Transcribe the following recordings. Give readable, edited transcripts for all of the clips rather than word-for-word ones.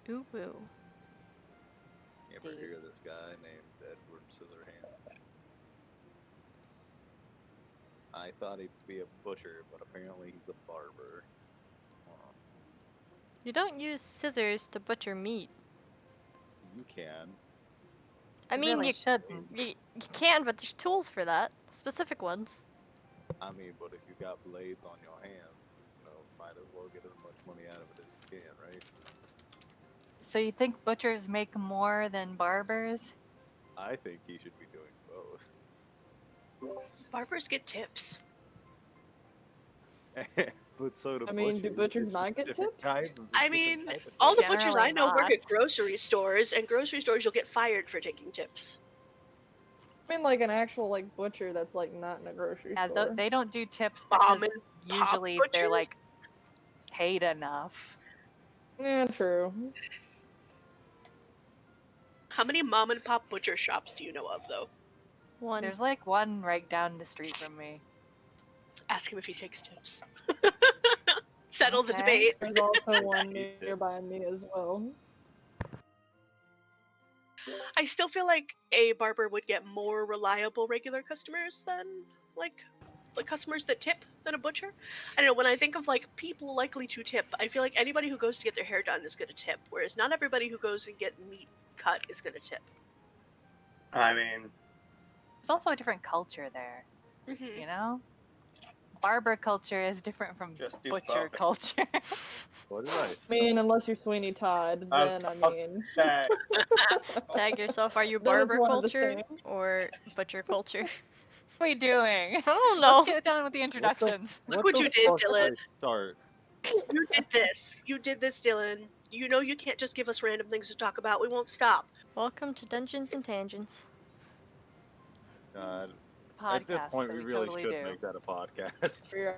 Boo boo. You ever hear of this guy named Edward Scissorhands? I thought he'd be a butcher, but apparently he's a barber. You don't use scissors to butcher meat. You can. I mean, really you shouldn't. you can, but there's tools for that. Specific ones. I mean, but if you got blades on your hands, might as well get as much money out of it as you can, right? So you think butchers make more than barbers? I think he should be doing both. Barbers get tips. But so do I mean, do butchers It's not just get different tips? type of- I different mean, type of all the tip. butchers I Generally know work not. at grocery stores, and grocery stores you'll get fired for taking tips. I mean, like an actual like butcher that's like not in a grocery Yeah, store. they don't do tips Mom because and pop usually they're butchers? like paid enough. Yeah, true. How many mom and pop butcher shops do you know of, though? One. There's like one right down the street from me. Ask him if he takes tips. Settle the Okay. debate. There's also one Eat nearby me as well. I still feel like a barber would get more reliable regular customers than like customers that tip than a butcher. I don't know, when I think of like people likely to tip, I feel like anybody who goes to get their hair done is gonna tip, whereas not everybody who goes and get meat cut is gonna tip. I mean, There's also a different culture there, Mm-hmm. you know? Barber culture is different from Just do butcher both. culture. What did I I say? mean, unless you're Sweeney Todd, I was then I about mean. Tag. Tag yourself. Are you Then it's barber one and the culture same. or butcher culture? What are we doing? I don't know. Let's get done with the introductions. Look what the you did, fuck Dylan. I Start. You did this. You did this, Dylan. You know you can't just give us random things to talk about. We won't stop. Welcome to Dungeons and Tangents. God. Podcast At this point, that we we really totally should do. make that a podcast. You're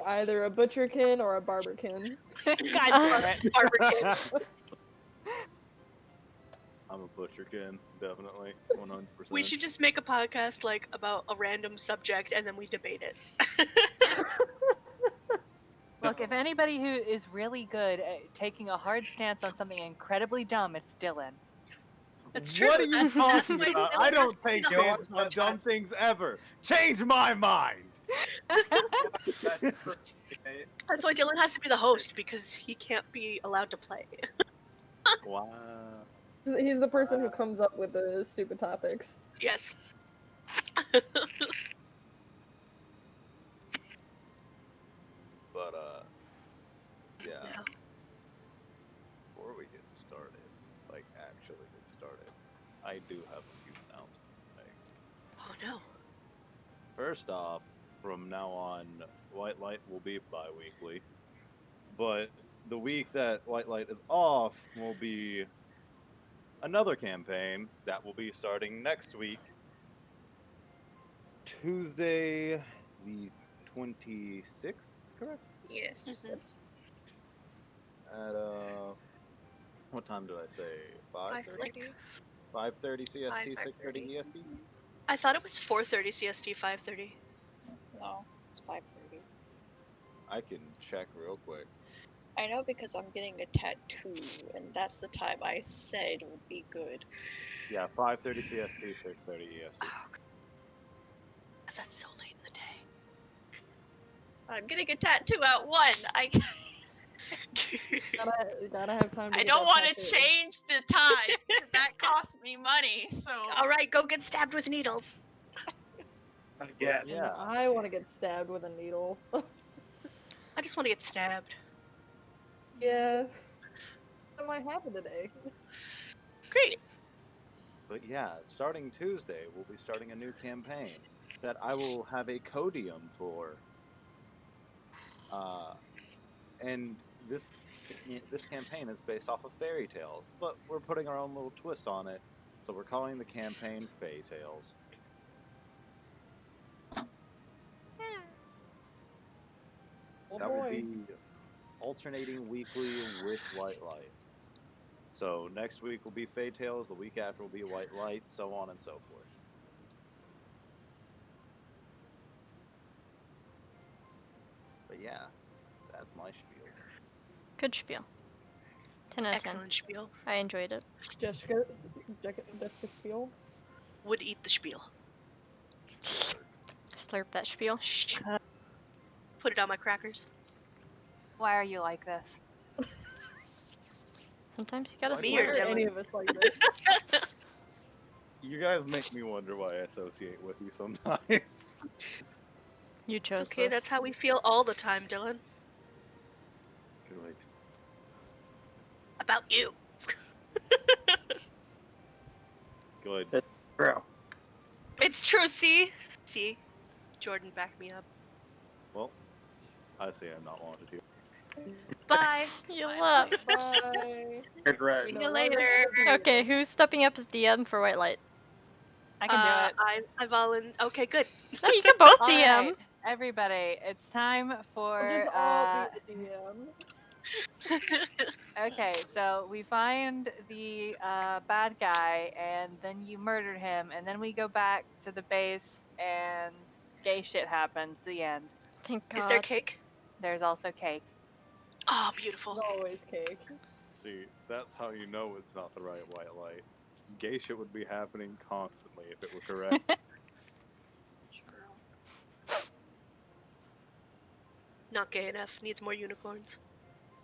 either a butcherkin or a barberkin. God damn it. Barber kid. I'm a butcherkin, definitely, 100%. We should just make a podcast like about a random subject and then we debate it. Look, if anybody who is really good at taking a hard stance on something incredibly dumb, it's Dylan. That's true. What are you That's talking why about? Dylan I has don't to be take the You know stances what? on dumb things ever. Change my mind. That's why Dylan has to be the host because he can't be allowed to play. Wow. He's the person who comes up with the stupid topics. Yes. But yeah. Yeah. Before we get started, like actually get started, I do have a few announcements to make. Oh no. First off, from now on, White Light will be bi-weekly. But the week that White Light is off will be another campaign that will be starting next week. Tuesday the 26th, correct? Yes. At what time did I say? 5:30? 5:30. 5:30 CST, 6:30 5:30. EST? I thought it was 4:30 CST, 5:30. No, it's 5:30. I can check real quick. I know because I'm getting a tattoo, and that's the time I said would be good. Yeah, 5:30 CST, 6:30 EST. Oh, that's so late in the day. I'm getting a tattoo at 1. Gotta have time to I get don't that want to tattoo. change the time. That costs me money. So All right, go get stabbed with needles. Yeah. And Yeah. I want to get stabbed with a needle. I just want to get stabbed. Yeah. That might happen today. Great. But yeah, starting Tuesday, we'll be starting a new campaign that I will have a codium for. And this campaign is based off of fairy tales, but we're putting our own little twist on it, so we're calling the campaign Fae Tales. Oh That will boy. be alternating weekly with White Light. So next week will be Fae Tales, the week after will be White Light, so on and so forth. But yeah, that's my spiel. Good spiel. 10 out of 10. Excellent spiel. I enjoyed it. Jessica Spiel. Would eat the spiel. Slurp that spiel. Shh. Put it on my crackers. Why are you like this? Sometimes you gotta Why Me Why or slurp. are Dylan? any of us like this? You guys make me wonder why I associate with you sometimes. You chose It's okay, this. that's how we feel all the time, Dylan. Good. About you. Good. Bro. It's true, see? See? Jordan, back me up. Well, I say I'm not wanted here. Bye. You left. Bye. Good red. See No, you let us later. be real. Okay, who's stepping up as DM for White Light? I can do it. I Okay, good. No, you can both All DM. right, everybody, it's time We'll for. just all be the DM. Okay, so we find the bad guy, and then you murdered him, and then we go back to the base, and gay shit happens. The end. Thank Is there God. cake? There's also cake. Oh, beautiful. There's always cake. See, that's how you know it's not the right white light. Gay shit would be happening constantly if it were correct. True. Not gay enough. Needs more unicorns.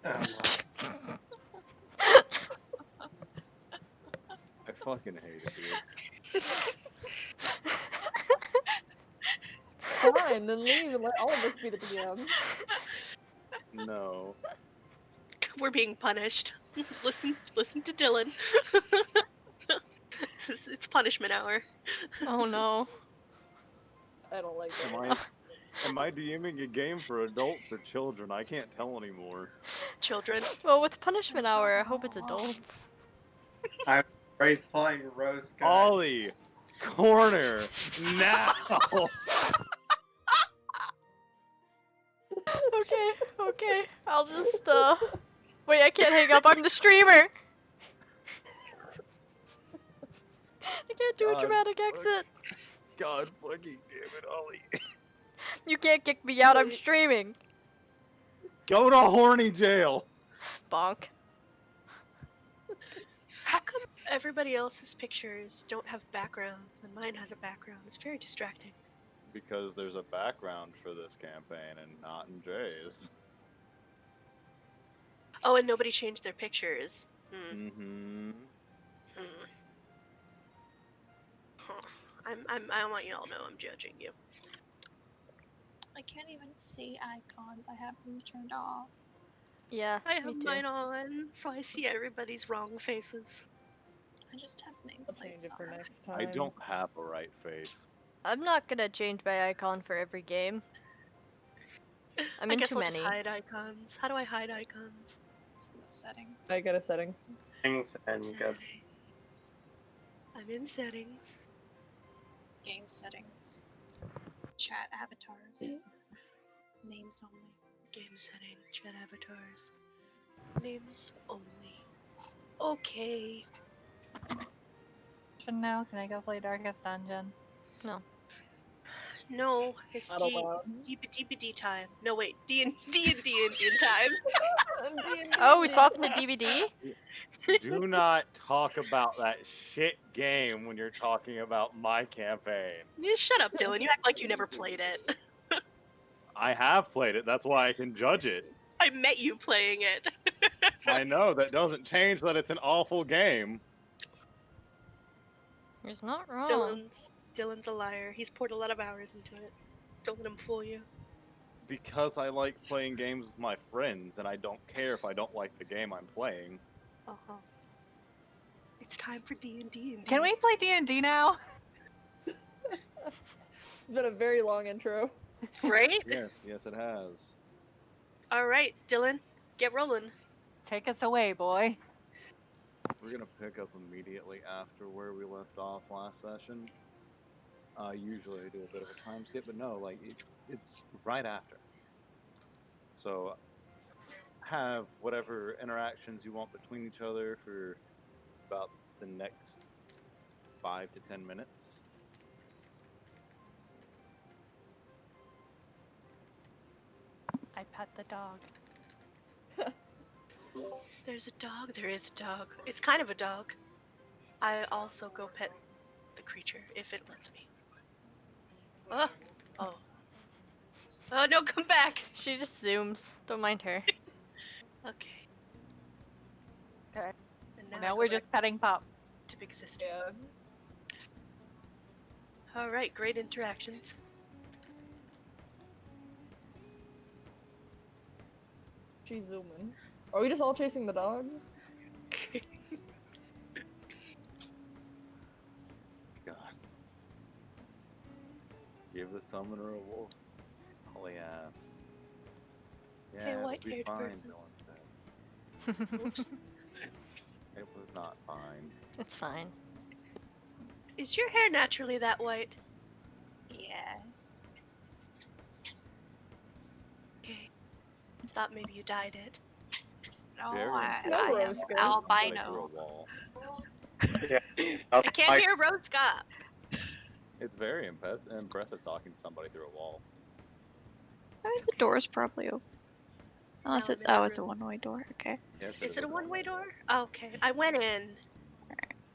Oh, my. I fucking hate it here. Fine, then leave and let all of us be the DM. No. We're being punished. listen to Dylan. It's punishment hour. Oh no. I don't like Am that. am I DMing a game for adults or children? I can't tell anymore. Children. Well, with punishment so hour, I hope it's wrong. adults. He's playing Rose Guy. Ollie! Corner! Now! Okay, okay. I'll just wait, I can't hang up. I'm the streamer. I can't do a God, dramatic fuck. exit. God fucking damn it, Ollie. You can't kick me out. I'm Wait. streaming. Go to horny jail! Bonk. How come everybody else's pictures don't have backgrounds and mine has a background? It's very distracting. Because there's a background for this campaign and not in Jay's. Oh, and nobody changed their pictures. Mm-hmm. Huh. I want you all to know I'm judging you. I can't even see icons. I have them turned off. Yeah, I me have too. mine on, so I see everybody's wrong faces. I just have I'll change nameplates it for on. next time. I don't have a right face. I'm not gonna change my icon for every game. I'm I in guess too I'll many. just hide icons. How do I hide icons? It's in the settings. I go to settings. Things and go. I'm in settings. Game settings. Chat avatars. Names only. Game setting, chat avatars. Names only. Okay. Now, can I go play Darkest Dungeon? No, it's Not D allowed. D time. No wait, D and time. Oh, we swapping to DVD? Do not talk about that shit game when you're talking about my campaign. Yeah, shut up, Dylan. You act like you never played it. I have played it, that's why I can judge it. I met you playing it. I know, that doesn't change that it's an awful game. He's not wrong. Dylan's a liar. He's poured a lot of hours into it. Don't let him fool you. Because I like playing games with my friends, and I don't care if I don't like the game I'm playing. Uh-huh. It's time for D&D. Can we play D&D now? It's been a very long intro. Right? Yes it has. All right, Dylan, get rolling. Take us away, boy. We're gonna pick up immediately after where we left off last session. Usually I do a bit of a time skip, but no, like it's right after. So have whatever interactions you want between each other for about the next 5 to 10 minutes. I pet the dog. There's a dog. There is a dog. It's kind of a dog. I also go pet the creature if it lets me. Oh. Oh. Oh, no, come back. She just zooms. Don't mind her. Okay. Okay. And Well, now, I now go we're back just petting Pop. to Big Sister. Yeah. All right, great interactions. She's zooming. Are we just all chasing the dog? God. Give the summoner a wolf. All he asked. Yeah, it'll be white-haired fine, person. no one said. Oops. It was not fine. It's fine. Is your hair naturally that white? Yes. Okay. Thought maybe you dyed it. No, Very I No, am Roscoe. Somebody through albino. a wall. Yeah. I can't hear Rosca. It's very impressive talking to somebody through a wall. I mean, the door's probably open. Unless No, it's I'm in the it's a room. one-way door. Okay. Yes, Is it a one-way door? Oh, okay. I went in.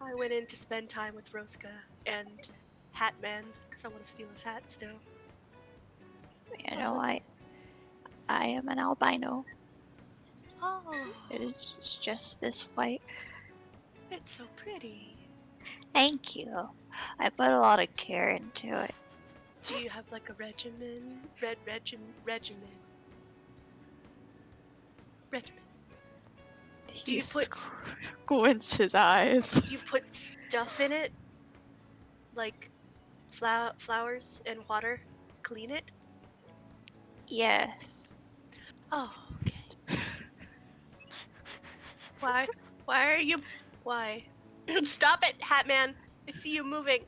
I went in to spend time with Rosca and Hatman because I want to steal his hat still. You That's know, what's- I am an albino. Oh, It is just this white. it's so pretty. Thank you. I put a lot of care into it. Do you have like a regimen? Regimen. Do you He put- squints his eyes. Do you put stuff in it? Like flowers and water? Clean it? Yes. Oh, okay. Why are you... Why? Stop it, Hatman! I see you moving.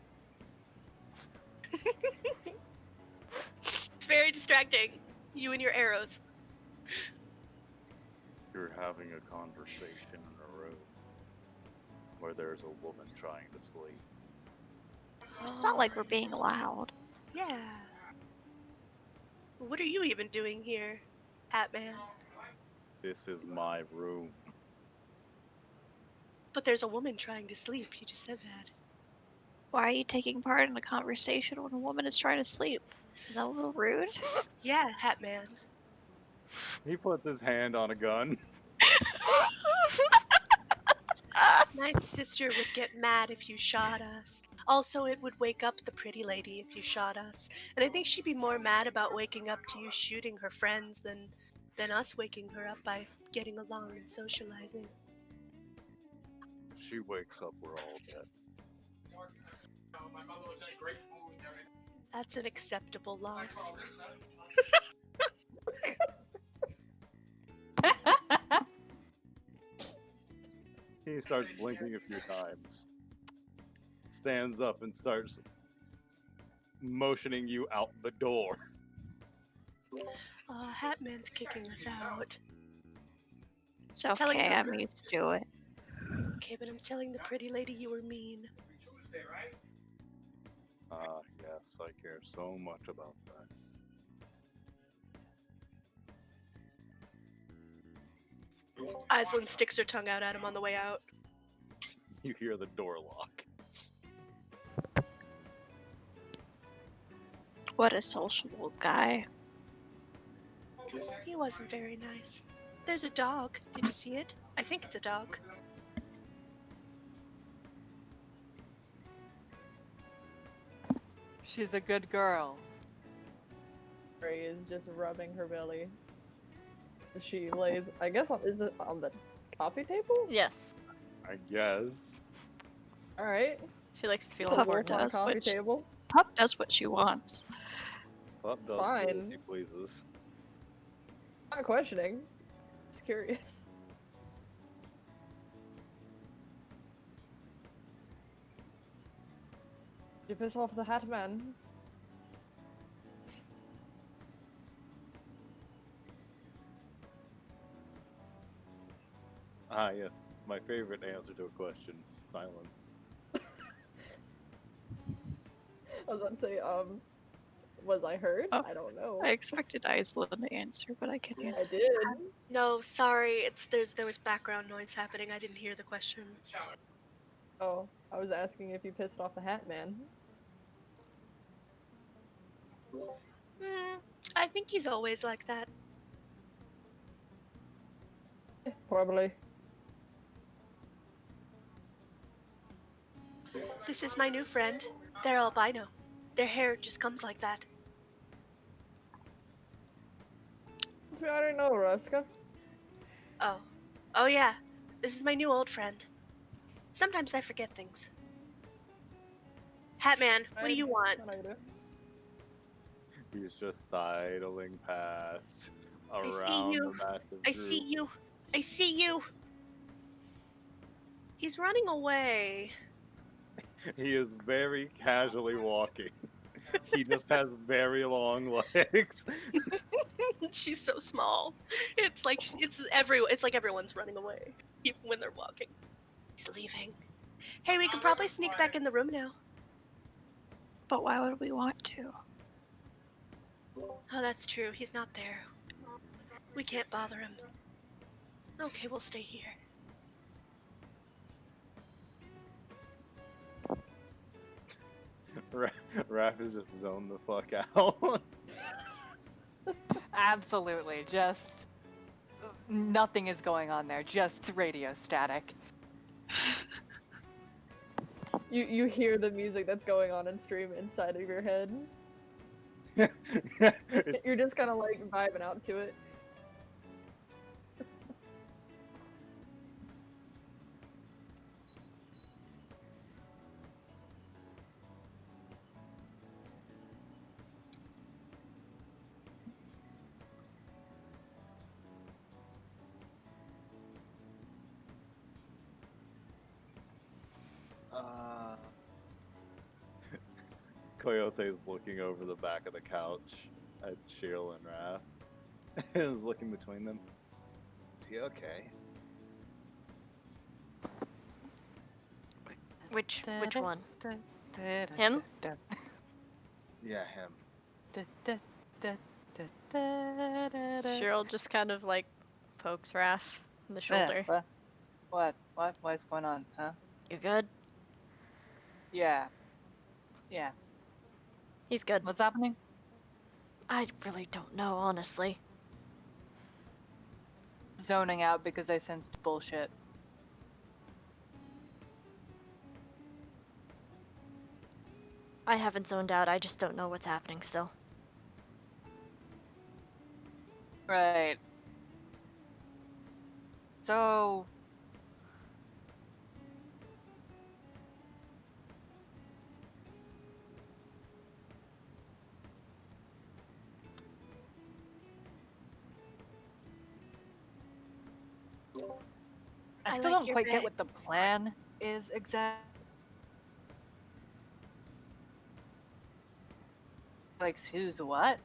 It's very distracting. You and your arrows. You're having a conversation in a room where there's a woman trying to sleep. It's not like we're being loud. Yeah. What are you even doing here, Hatman? This is my room. But there's a woman trying to sleep. You just said that. Why are you taking part in a conversation when a woman is trying to sleep? Isn't that a little rude? Yeah, Hatman. He puts his hand on a gun. My sister would get mad if you shot us. Also, it would wake up the pretty lady if you shot us. And I think she'd be more mad about waking up to you shooting her friends than us waking her up by getting along and socializing. If she wakes up, we're all dead. That's an acceptable loss. He starts blinking a few times. Stands up and starts motioning you out the door. Hatman's kicking us out. It's Telling okay, her- I'm used to it. Okay, but I'm telling the pretty lady you were mean. Yes, I care so much about that. Aislinn sticks her tongue out at him on the way out. You hear the door lock. What a sociable guy. He wasn't very nice. There's a dog. Did you see it? I think it's a dog. She's a good girl. Ray is just rubbing her belly. She lays, I guess, is it on the coffee table? Yes. I guess. Alright. She likes to feel It's a wolf important. on a does coffee what table. Pup does what she wants. Pup It's does what fine. he pleases. Not questioning. Just curious. Did you piss off the hat man? Ah, yes. My favorite answer to a question. Silence. I was about to say, Was I heard? Oh, I don't know. I expected Isla to answer, but I can I answer. did. No, sorry. There was background noise happening. I didn't hear the question. Oh, I was asking if you pissed off the Hat Man. I think he's always like that. Probably. This is my new friend. They're albino. Their hair just comes like that. I already know, Ruska. Oh. Oh yeah. This is my new old friend. Sometimes I forget things. Hatman, what do you want? I know you do. He's just sidling past see around you. the massive I group. see you. I see you. He's running away. He is very casually walking. He just has very long legs. She's so small. It's like everyone's running away, even when they're walking. He's leaving. Hey, we can probably sneak back in the room now. But why would we want to? Oh, that's true. He's not there. We can't bother him. Okay, we'll stay here. Raph is just zoned the fuck out. Absolutely, just nothing is going on there. Just radio static. You hear the music that's going on in stream inside of your head. It's- You're just kind of like vibing out to it. Coyote's looking over the back of the couch at Cheryl and Raph. And is looking between them. Is he okay? Which one? Him? Yeah, him. Cheryl just kind of like pokes Raph in the shoulder. What's going on, huh? You good? Yeah. He's good. What's happening? I really don't know, honestly. Zoning out because I sensed bullshit. I haven't zoned out, I just don't know what's happening still. Right. So... I I still like don't your quite get red. what the plan is exactly. Like, who's what?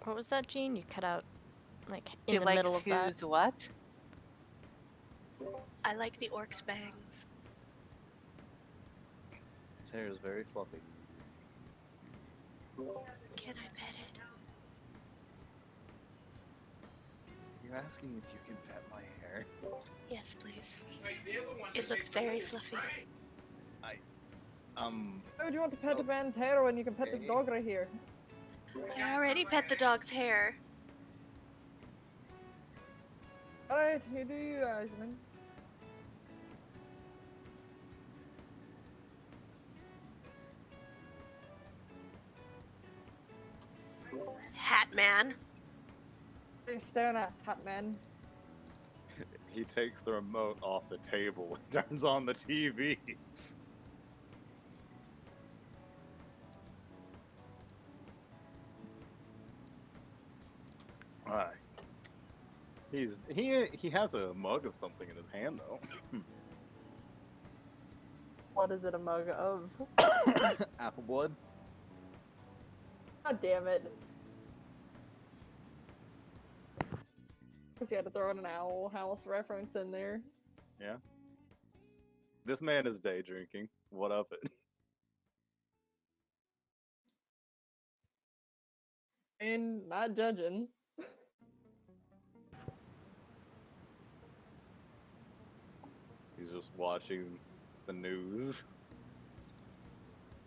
What was that, Jean? You cut out, like, She in the likes middle of that. who's what? I like the orc's bangs. His hair is very fluffy. Can I pet it? Are you asking if you can pet my hair? Yes, please. It looks very fluffy. Why would you want to pet a man's hair when you can pet this dog right here? I already pet the dog's hair. Alright, you do you, Aisling. Hatman. You're staring at Hat Man. He takes the remote off the table and turns on the TV. Alright. He has a mug of something in his hand though. What is it a mug of? Apple blood. God damn it. Guess you had to throw in an Owl House reference in there. Yeah. This man is day drinking. What of it? And not judging. He's just watching the news.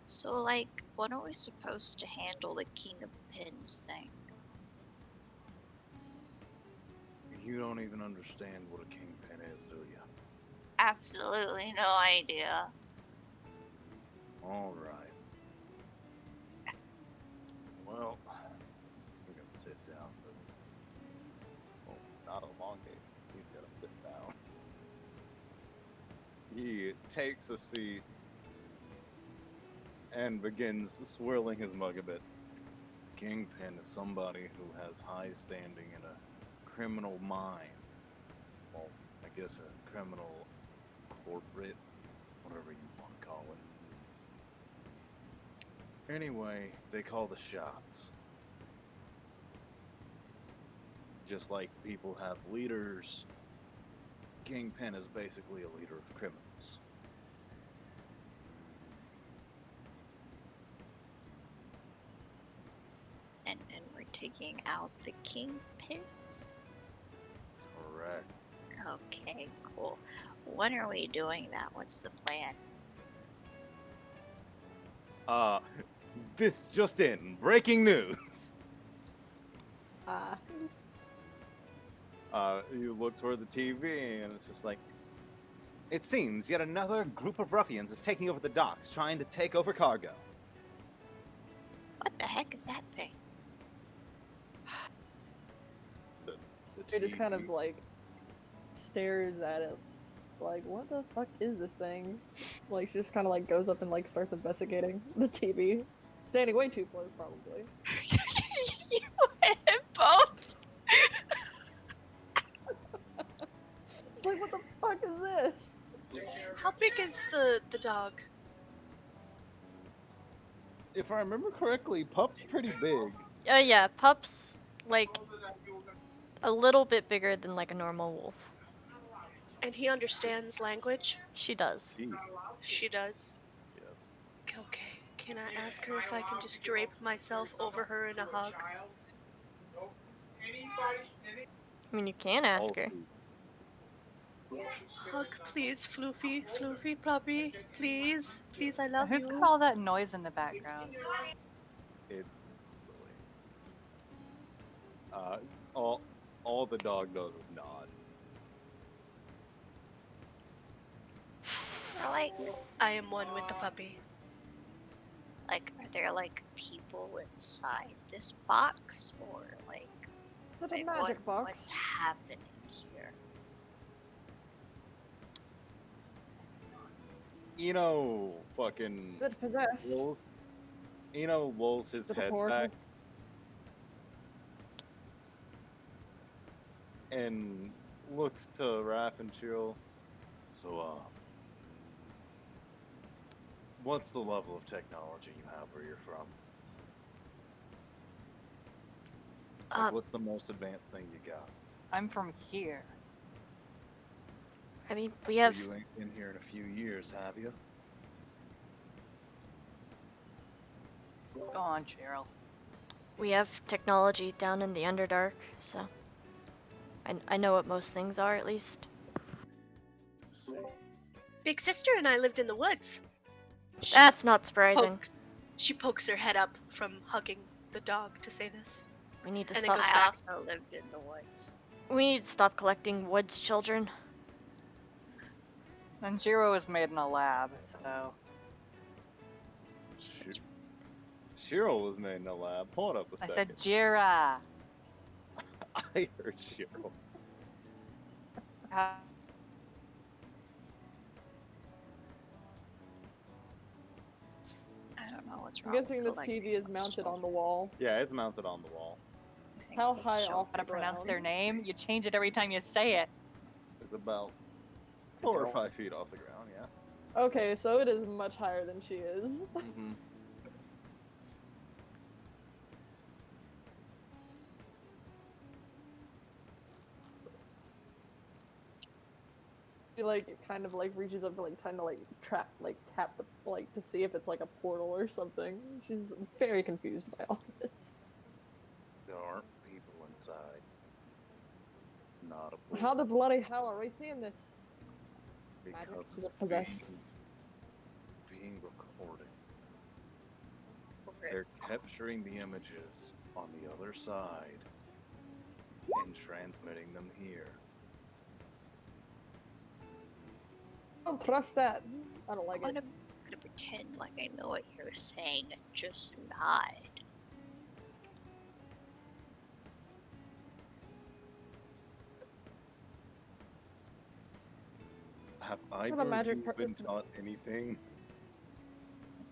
So, like, when are we supposed to handle the King of Pins thing? You don't even understand what a kingpin is, do you? Absolutely no idea. All right. Well, we're gonna sit down for. Oh, not elongate. He's gonna sit down. He takes a seat and begins swirling his mug a bit. Kingpin is somebody who has high standing in a criminal mind. Well, I guess a criminal corporate, whatever you want to call it. Anyway, they call the shots. Just like people have leaders, Kingpin is basically a leader of criminals. And we're taking out the Kingpins? Correct. Okay, cool. When are we doing that? What's the plan? This just in. Breaking news. Ah. You look toward the TV and it's just like, it seems yet another group of ruffians is taking over the docks, trying to take over cargo. What the heck is that thing? The She just kind of TV. like stares at it, like, what the fuck is this thing? Like, she just kind of like goes up and like starts investigating the TV, standing way too close, probably. You and both? It's like, what the fuck is this? How big is the dog? If I remember correctly, Pup's pretty big. Yeah, Pup's like a little bit bigger than like a normal wolf. And he understands language? She does. Gee, She does. yes. Okay, can I ask her if I can just drape myself over her in a hug? I mean, you can ask her. Hug, please, Floofy, Floofy, puppy, please, please, I love Who's you. got all that noise in the background? It's Lily. All the dog does is nod. So, like, I am one with the puppy. are there like people inside this box, or like, Is it a like, magic box? what's happening here? You know, fucking Is it possessed? rolls. You know, rolls his Is it a head portal? back and looks to Raph and Chill. So, what's the level of technology you have where you're from? Like, what's the most advanced thing you got? I'm from here. I mean, we have You ain't been here in a few years, have you? Go on, Cheryl. technology down in the Underdark, so I know what most things are at least. See. Big sister and I lived in the woods. That's not surprising. She pokes her head up from hugging the dog to say this. We need to And it stop. goes I back. also lived in the woods. We need to stop collecting woods children. And Jiro was made in a lab, so Cheryl was made in the lab. Hold up a I second. said Jira. I heard Cheryl. I don't know what's I'm wrong. guessing with this collecting TV is woods mounted on the children. wall. Yeah, it's mounted on the wall. I think How woods high children- off How to the pronounce ground? their name? You change it every time you say it. It's about 4 or 5 feet off the ground, yeah. Okay, so it is much higher than she is. Mm-hmm. She like kind of like reaches up to like trying to like tap the like to see if it's like a portal or something. She's very confused by all this. outside. It's not a How the bloody hell are we seeing this? Magic? because Is it's it possessed? being recorded. Rip. They're capturing the images on the other side and transmitting them here. I don't trust that. I don't like I'm it. gonna pretend like I know what you're saying and just nod. Have the either of magic you part- been taught anything?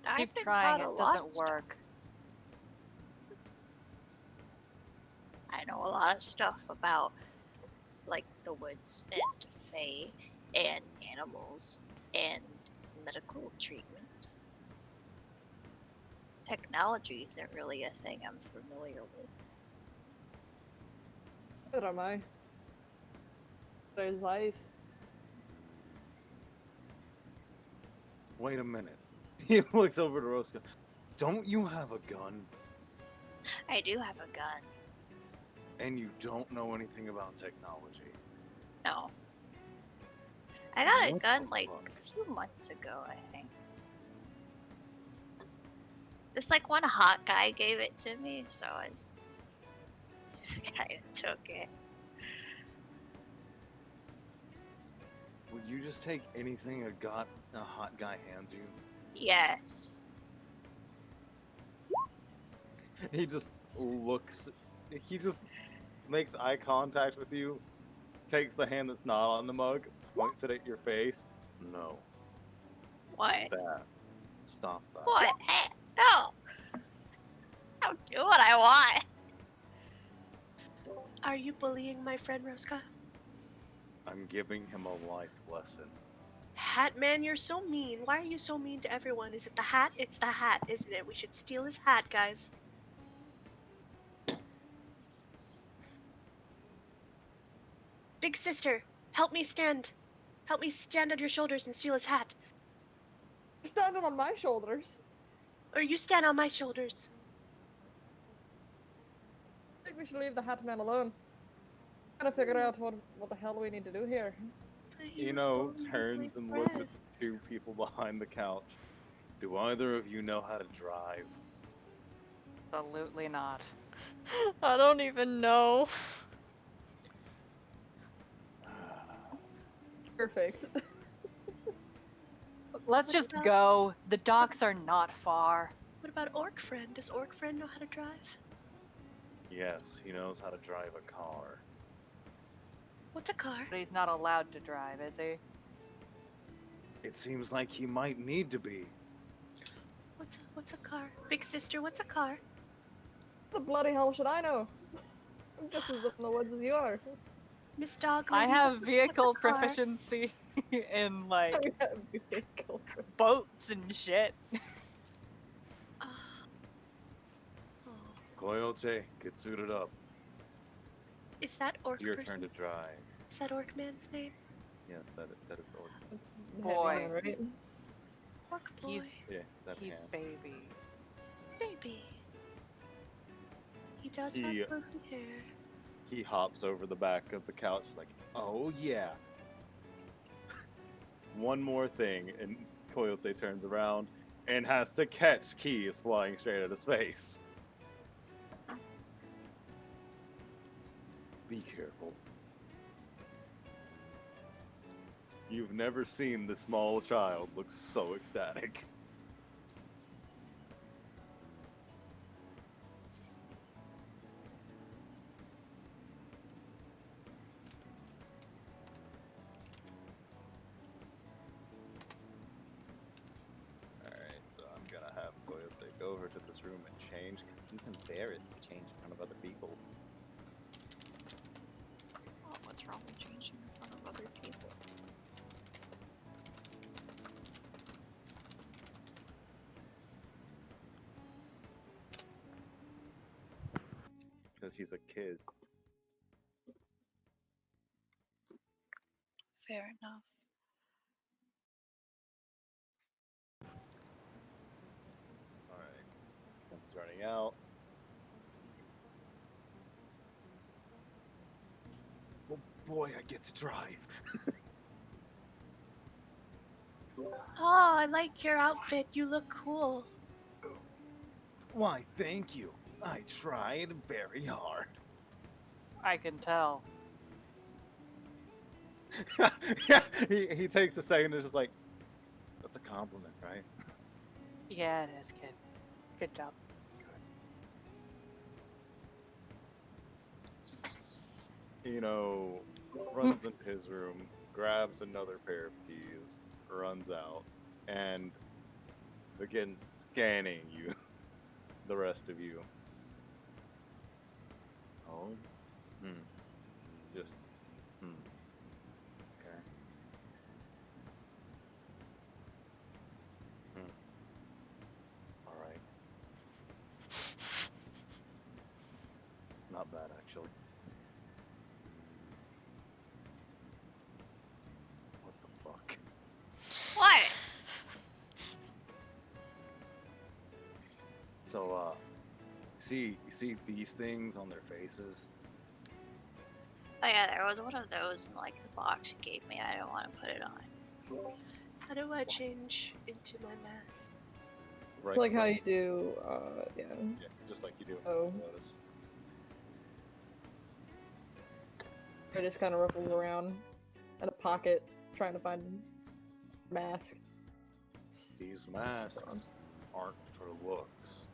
I've Keep been trying, taught a it lot doesn't of stuff. work. I know a lot of stuff about, like, the woods and fae and animals and medical treatment. Technology isn't really a thing I'm familiar with. What am I? There's ice. Wait a minute. He looks over to Roscoe. Don't you have a gun? I do have a gun. And you don't know anything about technology? No. I got a What gun the like fuck? a few months ago, I think. This like one hot guy gave it to me, so I just kind of took it. Would you just take anything a hot guy hands you? Yes. He just looks. He just makes eye contact with you, takes the hand that's not on the mug, points it at your face. No, What? that. Stop that. What? Hey, no! I'll do what I want. Are you bullying my friend Rosca? I'm giving him a life lesson. Hat man, you're so mean. Why are you so mean to everyone? Is it the hat? It's the hat, isn't it? We should steal his hat, guys. Big sister, help me stand. Help me stand on your shoulders and steal his hat. You're standing on my shoulders. Or you stand on my shoulders. I think we should leave the hat man alone. Gotta figure out what the hell we need to do here. But he You was know, bullying turns my and looks friend. at the two people behind the couch. Do either of you know how to drive? Absolutely not. I don't even know. Perfect. Let's What just about- go. The docks are not far. What about Orc Friend? Does Orc Friend know how to drive? Yes, he knows how to drive a car. What's a car? But he's not allowed to drive, is he? It seems like he might need to be. What's a car? Big sister, what's a car? The bloody hell should I know? I'm just as in the woods as you are. Miss Dog I Lady, have what's a vehicle car? proficiency in like I have vehicle. boats and shit. Ah. Oh. Coyote, get suited up. Is that Orc It's your person? turn to drive. Is that Orc Man's name? Yes, that is orc. It's the Boy. heavy man, right? Orc boy. He's Yeah, it's that he's hand. baby. Baby. He does He- have broken hair. He hops over the back of the couch like, oh yeah. One more thing, and Coyote turns around and has to catch Keys flying straight out of space. Be careful. You've never seen the small child look so ecstatic. Alright, so I'm gonna have Coyote go over to this room and change because he's embarrassed to change in front of other people. Oh, what's wrong with changing in front of other people? Because he's a kid. Fair enough. Alright. Comes running out. Oh boy, I get to drive. Oh, I like your outfit. You look cool. Why, thank you. I tried very hard. I can tell. Yeah, he takes a second and is just like, that's a compliment, right? Yeah, it is, kid. Good job. Runs into his room, grabs another pair of keys, runs out, and begins scanning you, the rest of you. Oh, just, okay. All right. Not bad, actually. What the fuck? What? So, you see these things on their faces? Oh yeah, there was one of those in like the box you gave me. I don't want to put it on. How do I change into my mask? Right It's like how click. you do, yeah. Yeah, just like you do in Oh. Lotus. It just kind of ruffles around in a pocket, trying to find a mask. These masks aren't for looks.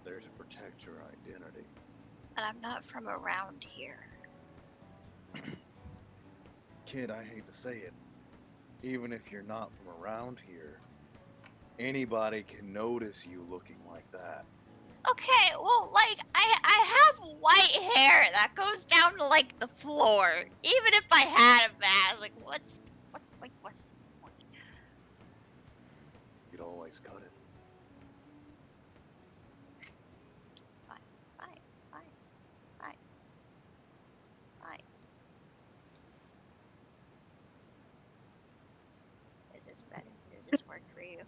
They're to protect your identity. And I'm not from around here. Kid, I hate to say it. Even if you're not from around here, anybody can notice you looking like that. Okay, well, like, I have white hair that goes down to, like, the floor. Even if I had a mask, like, what's the point? You'd always cut it. Fine. Is this better? Does this work for you?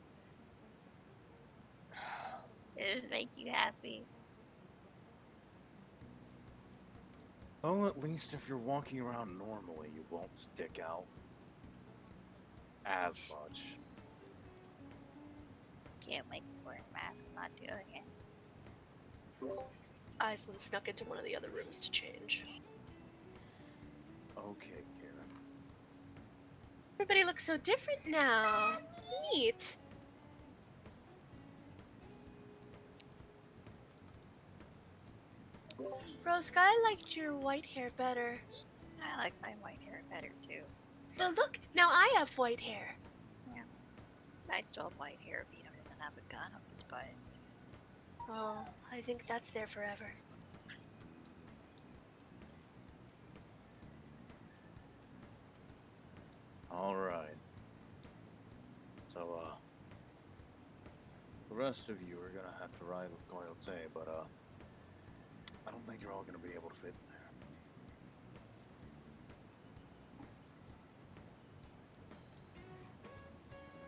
Does this make you happy? Oh, at least if you're walking around normally, you won't stick out as much. Can't make me wear a mask. I'm not doing it. Aislinn snuck into one of the other rooms to change. Okay, Karen. Everybody looks so different now. Neat. Rosca, I liked your white hair better. I like my white hair better too. But look, now I have white hair. I still have white hair if Vito doesn't have a gun up his butt. Oh, I think that's there forever. Alright. So, the rest of you are gonna have to ride with Coyote, but, I don't think you're all gonna be able to fit in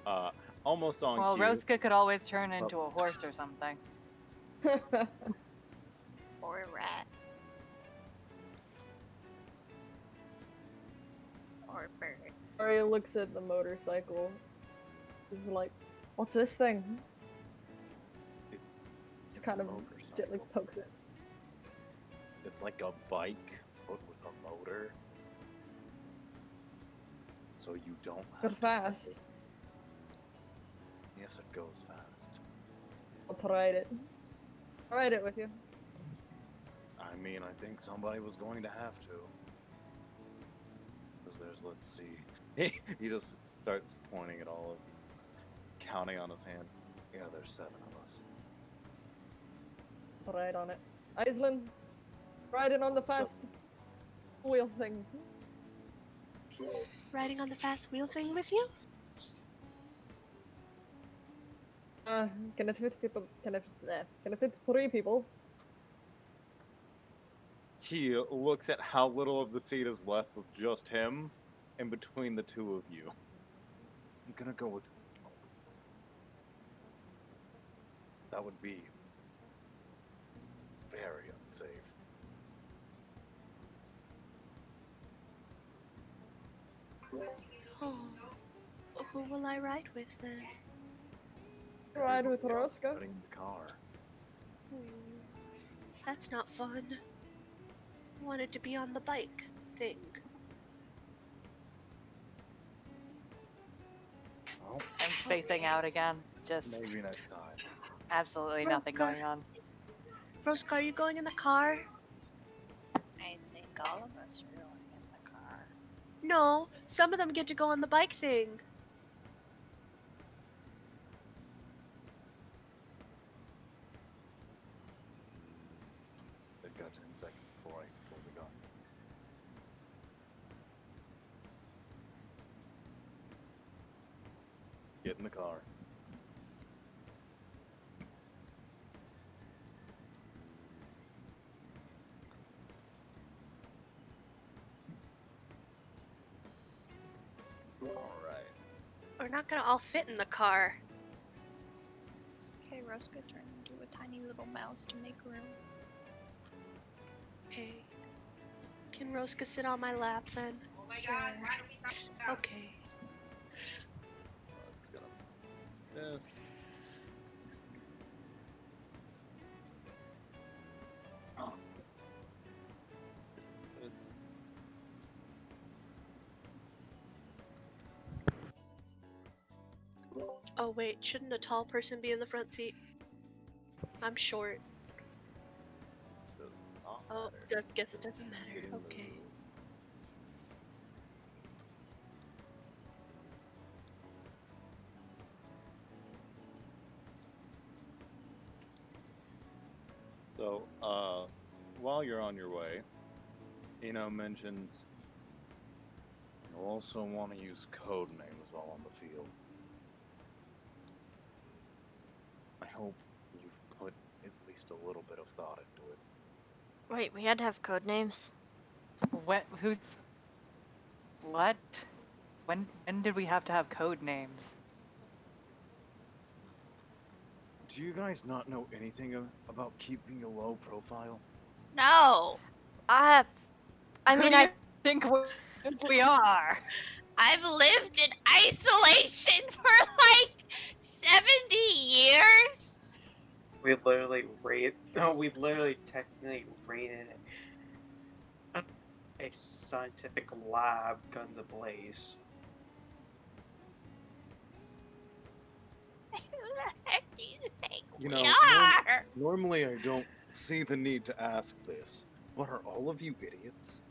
there. Almost on Well, cue. Rosca could always turn into a horse or something. Or a rat. Or a bird. Ari looks at the motorcycle. He's like, what's this thing? It's Kind a of motorcycle. gently pokes it. It's like a bike, but with a motor. So you don't have But to fast. Yes, it goes fast. I'll ride it. I'll ride it with you. I mean, I think somebody was going to have to. Because let's see. He just starts pointing at all of you, just counting on his hand. Yeah, there's 7 of us. I'll ride on it. Aislinn, riding on the fast wheel thing. Riding on the fast wheel thing with you? Can it fit people? Can it fit 3 people? He looks at how little of the seat is left with just him, and between the 2 of you. I'm gonna go with... That would be very unsafe. Oh, who will I ride with then? Ride with Everybody else is Roscoe. riding in the car. That's not fun. I wanted to be on the bike thing. Well, I'm spacing out again. Just maybe next time. absolutely nothing Roscoe. going on. Roscoe, are you going in the car? I think all of us are going in the car. No, some of them get to go on the bike thing. They've got 10 seconds before I pull the gun. Get in the car. Alright. We're not gonna all fit in the car. It's okay, Roscoe turned into a tiny little mouse to make room. Okay. Can Rosca sit on my lap then? Sure. Okay. It's gonna. This. This. Oh wait, shouldn't a tall person be in the front seat? I'm short. Does not Oh, matter. guess it doesn't matter. Get in the Okay. room. So, while you're on your way, Eno mentions you'll also want to use code names while on the field. I hope you've put at least a little bit of thought into it. Wait, we had to have code names? What? Who's? What? When did we have to have code names? Do you guys not know anything about keeping a low profile? No! I Who mean, do you I think we are? I've lived in isolation for like 70 years! We literally rated. No, we literally technically rated a scientific lab guns ablaze. Who the heck do you think You we know, are? Normally I don't see the need to ask this, but are all of you idiots?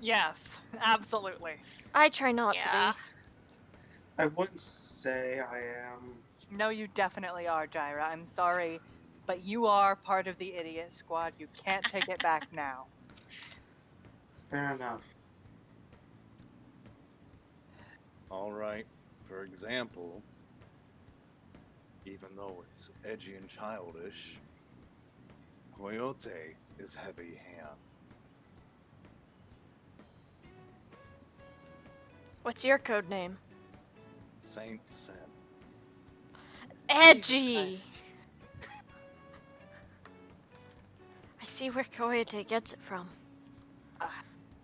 Yes, absolutely. I try not to Yeah. be. I wouldn't say I am. No, you definitely are, Jaira. I'm sorry, but you are part of the idiot squad. You can't take it back now. Fair enough. Alright, for example, even though it's edgy and childish, Coyote is heavy hand. What's your code name? Saint Sin. Edgy! Christ. I see where Coyote gets it from.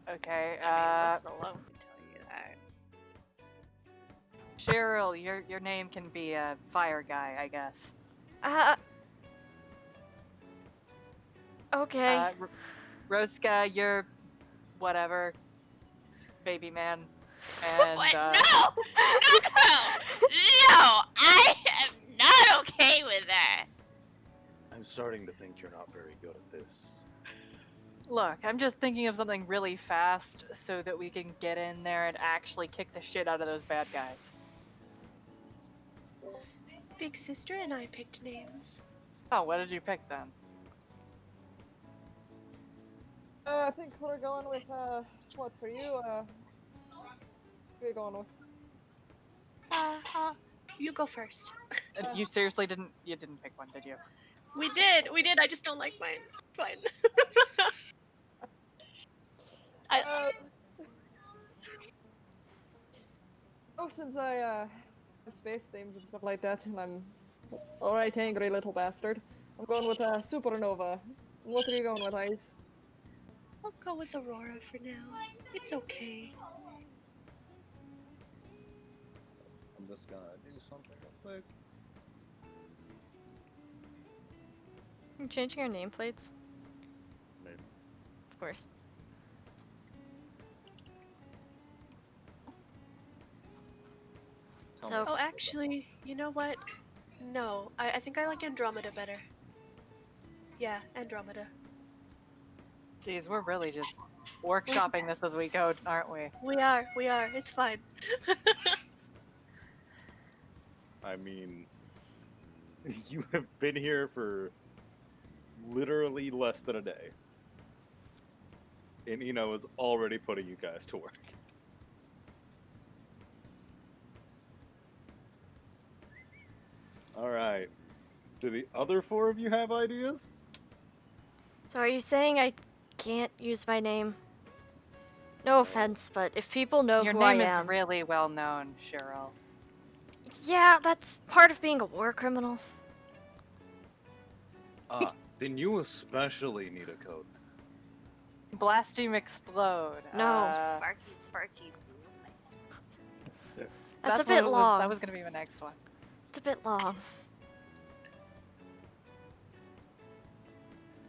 Okay, Maybe it looks alone to tell you that. Cheryl, your name can be a fire guy, I guess. Okay. Rosca, you're whatever, baby man. And What? No! No! I am not okay with that! I'm starting to think you're not very good at this. look, I'm just thinking of something really fast so that we can get in there and actually kick the shit out of those bad guys. Big sister and I picked names. Oh, what did you pick then? I think we're going with, what's for you, who are you going with? You go first. You seriously didn't pick one, did you? We did. I just don't like mine. Fine. Since I, have space themes and stuff like that, and I'm alright, angry little bastard, I'm going with, Supernova. What are you going with, Ice? I'll go with Aurora for now. It's okay. I'm just gonna do something real quick. You changing your nameplates? Maybe. Of course. Tell So- me Oh, if it's actually, you know what? No, I think I like Andromeda better. Yeah, Andromeda. Jeez, we're really just workshopping this as we go, aren't we? We are. It's fine. I mean, you have been here for literally less than a day. And Eno is already putting you guys to work. Alright. Do the other four of you have ideas? So are you saying I can't use my name? No offense, but if people know Your who I name is am, really well known, Cheryl. yeah, that's part of being a war criminal. Then you especially need a code. Blasteem Explode. No. Sparky Boo Man. That's a what bit it was- long. That was gonna be my next one. It's a bit long.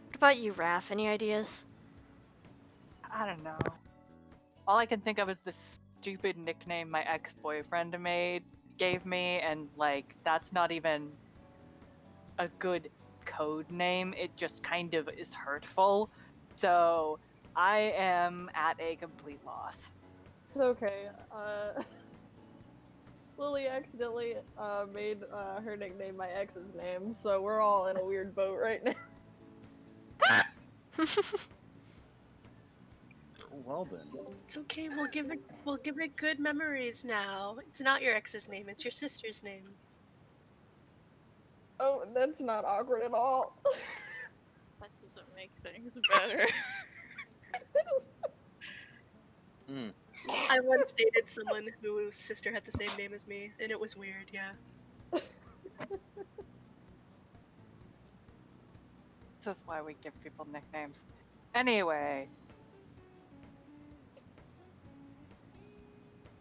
What about you, Raph? Any ideas? I don't know. All I can think of is the stupid nickname my ex-boyfriend gave me, and like that's not even a good code name. It just kind of is hurtful. So I am at a complete loss. It's okay. Lily accidentally made her nickname my ex's name, so we're all in a weird boat right now. Well then. It's okay. We'll give it good memories now. It's not your ex's name. It's your sister's name. Oh, that's not awkward at all. That doesn't make things better. Mm. I once dated someone whose sister had the same name as me, and it was weird. Yeah. This is why we give people nicknames. Anyway.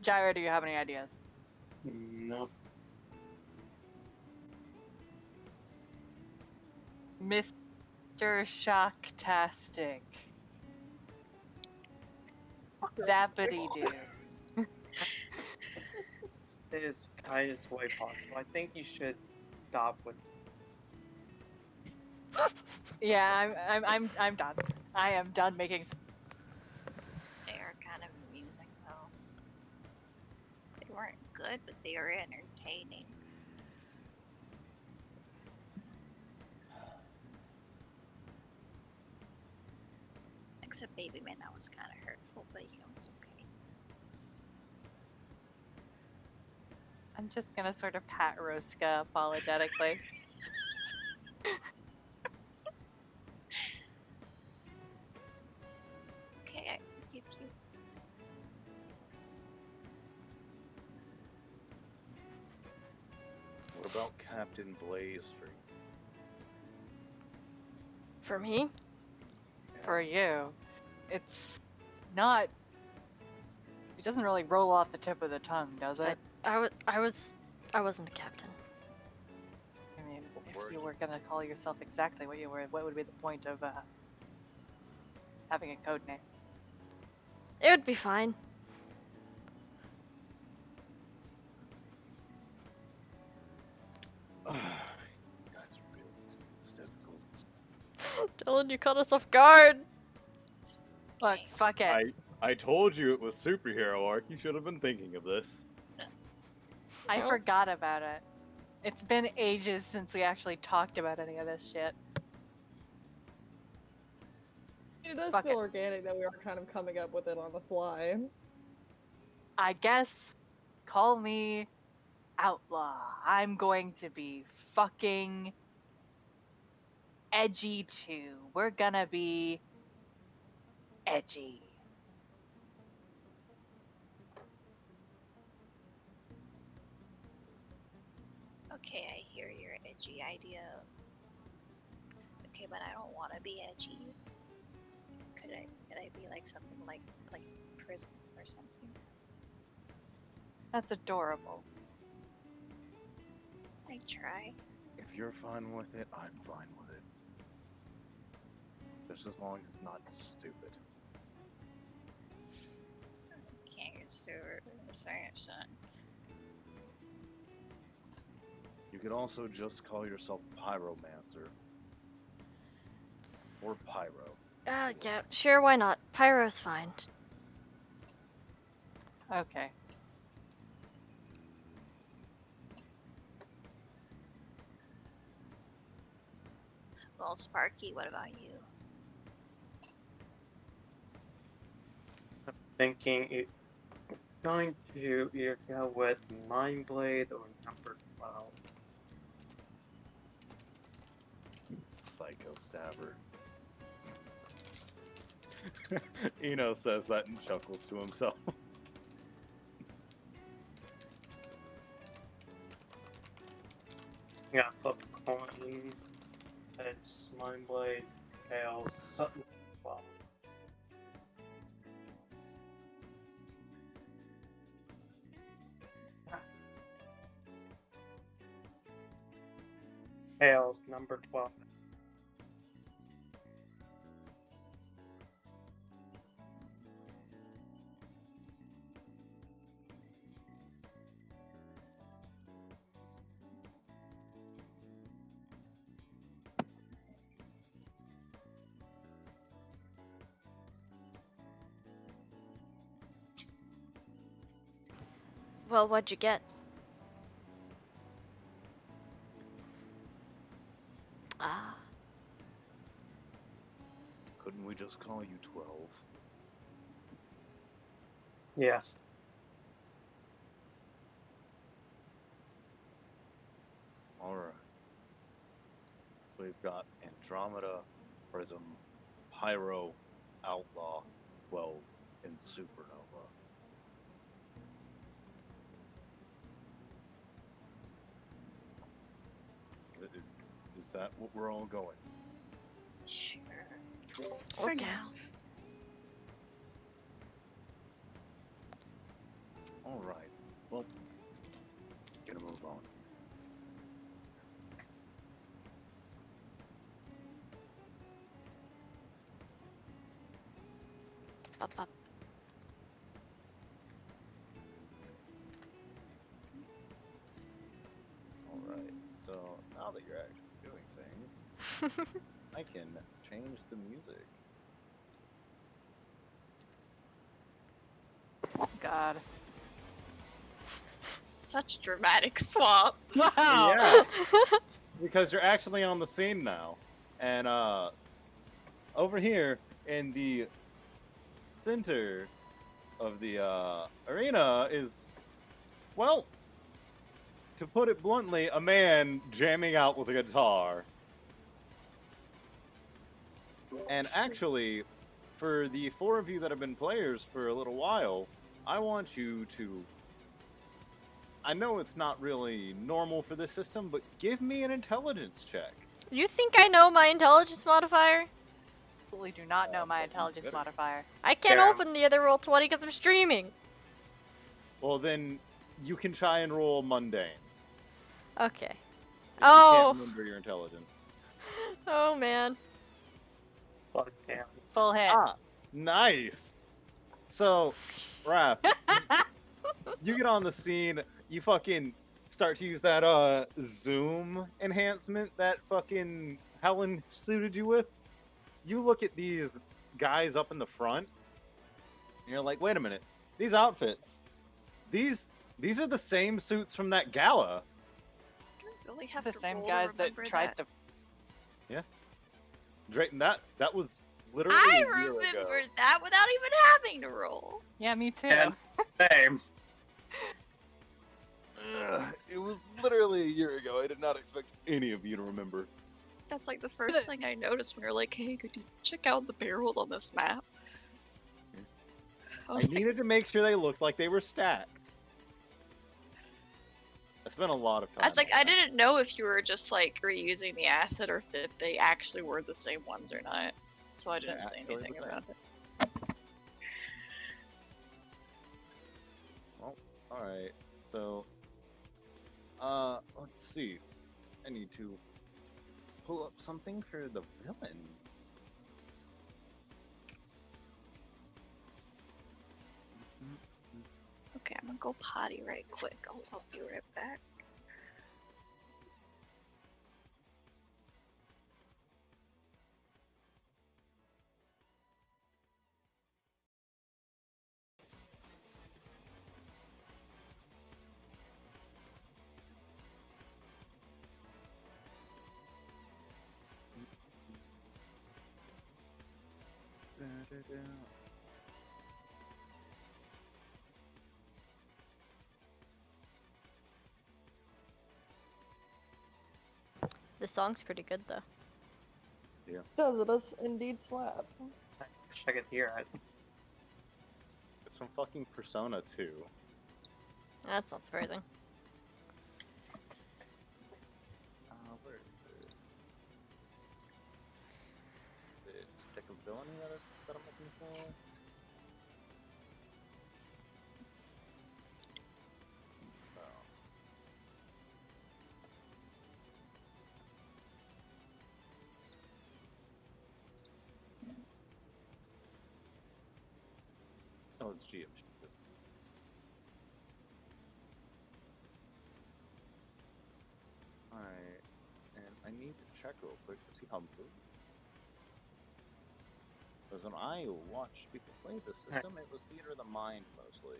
Gyra, do you have any ideas? No. Mr. Shocktastic. Zappity doo. It is kindest way possible. I think you should stop with. Yeah, I'm done. I am done making. They are kind of amusing, though. They weren't good, but they are entertaining. Except Baby Man, that was kind of hurtful, but you know, it's okay. I'm just gonna sort of pat Roska apologetically. It's okay, I forgive you. What about Captain Blaze for you? For me? For you, it's not. It doesn't really roll off the tip of the tongue, does So it? I wasn't a captain. I mean, Word. if you were gonna call yourself exactly what you were, what would be the point of having a code name? It would be fine. You guys are really. It's difficult. Dylan, you caught us off guard. Look, fuck it. I told you it was superhero arc. You should have been thinking of this. I Well- forgot about it. It's been ages since we actually talked about any of this shit. It does Fuck feel it. organic that we are kind of coming up with it on the fly. I guess call me outlaw. I'm going to be fucking edgy too. We're gonna be edgy. Okay, I hear your edgy idea. Okay, but I don't want to be edgy. Could I be like something like prison or something? That's adorable. I try. If you're fine with it, I'm fine with it. Just as long as it's not stupid. Can't get Stewart in the second son. You could also just call yourself Pyromancer. Or Pyro. Yeah, sure, why not? Pyro's fine. Okay. Well, Sparky, what about you? Thinking it going to either go with Mindblade or number 12. Psycho Stabber. Eno says that and chuckles to himself. Yeah, flip a coin. It's Mindblade, Chaos, Sutton. Well, Chaos, number 12. Well, what'd you get? Ah, Couldn't we just call you 12? Yes. Alright. So we've got Andromeda, Prism, Pyro, Outlaw, 12, and Supernova. Is that what we're all going? Sure. For okay. now. Alright. Well, gonna move on. Up. Alright. So now that you're actually doing things, I can change the music. God. Such a dramatic swap. Wow. Yeah, because you're actually on the scene now. And over here in the center of the arena is, well, to put it bluntly, a man jamming out with a guitar. And actually, for the 4 of you that have been players for a little while, I want you to, I know it's not really normal for this system, but give me an intelligence check. You think I know my intelligence modifier? Absolutely do not know my but you intelligence better. modifier. I can't Yeah. open the other roll 20 because I'm streaming. Well, then you can try and roll mundane. Okay. If Oh. You can't remember your intelligence. Oh man. Fuck damn. Full hit. Ah, nice. So, Raph, you get on the scene, you fucking start to use that zoom enhancement that fucking Helen suited you with. You look at these guys up in the front, and you're like, wait a minute, these outfits, these are the same suits from that gala. Really have The to same roll guys to that remember tried that. to. Drayton, that was literally I a year remember ago. that without even having to roll. Yeah, me too. And same. It was literally a year ago. I did not expect any of you to remember. That's like the first thing I noticed when you're like, hey, could you check out the barrels on this map? I I was like, needed to make sure they looked like they were stacked. I spent a lot of time. I was like, on I that. didn't know if you were just like reusing the asset or if they actually were the same ones or not. So I didn't say actually the anything same. about it. All right. So, let's see. I need to pull up something for the villain. Okay, I'm gonna go potty right quick. I'll be right back. The song's pretty good though. It does indeed slap. I wish I could hear it. It's from fucking Persona 2. That's not surprising. Where is it? The Detective Villainy that I'm looking for? No. Oh, it's GM, Jesus. Alright, and I need to check real quick to see how moved. Because when I watched people play the system, it was Theater of the Mind mostly.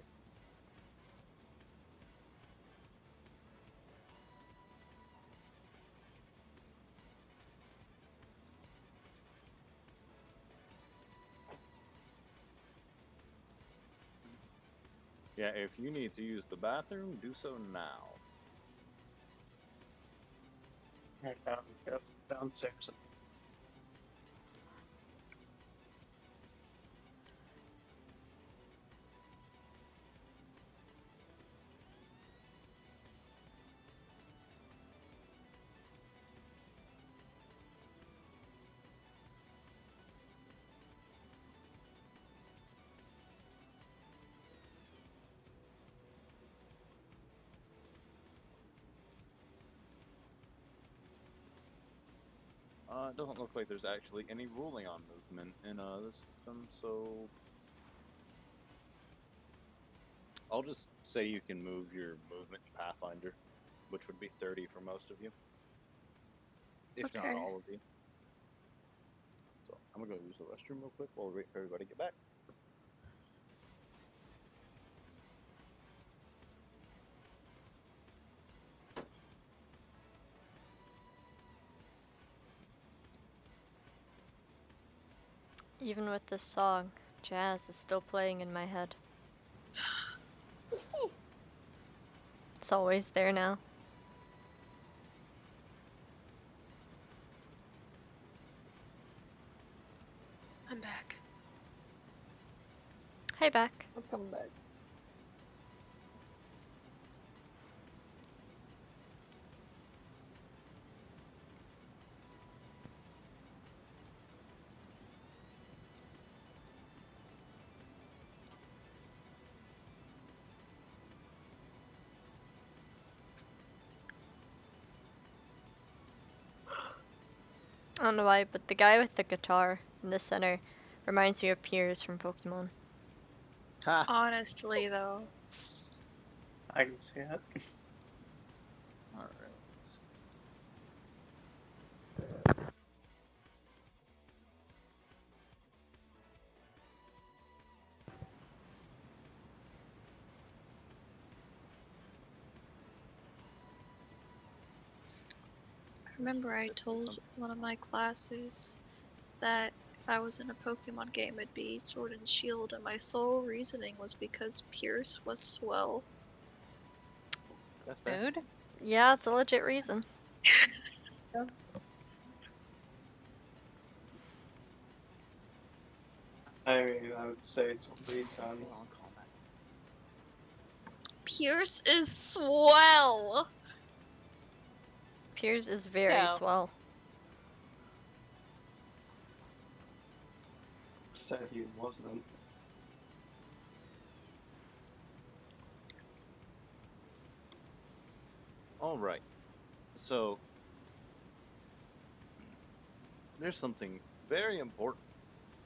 Yeah, if you need to use the bathroom, do so now. I found it downstairs. It doesn't look like there's actually any ruling on movement in this system, so I'll just say you can move your movement in Pathfinder, which would be 30 for most of you, if not Okay. all of you. So I'm gonna go use the restroom real quick while we wait for everybody to get back. Even with this song, jazz is still playing in my head. It's always there now. I'm back. Hey, back. I'll come back. I don't know why, but the guy with the guitar in the center reminds me of Piers from Pokemon. Ha! Honestly, though. I can see it. Alright. Remember I told one of my classes that if I was in a Pokemon game it'd be Sword and Shield, and my sole reasoning was because Pierce was swell. That's fair. Mood? Yeah, it's a legit reason. I mean, I would say it's a reason. Pierce is swell! Piers is very Yeah. swell. Said he wasn't. Alright. So, there's something very important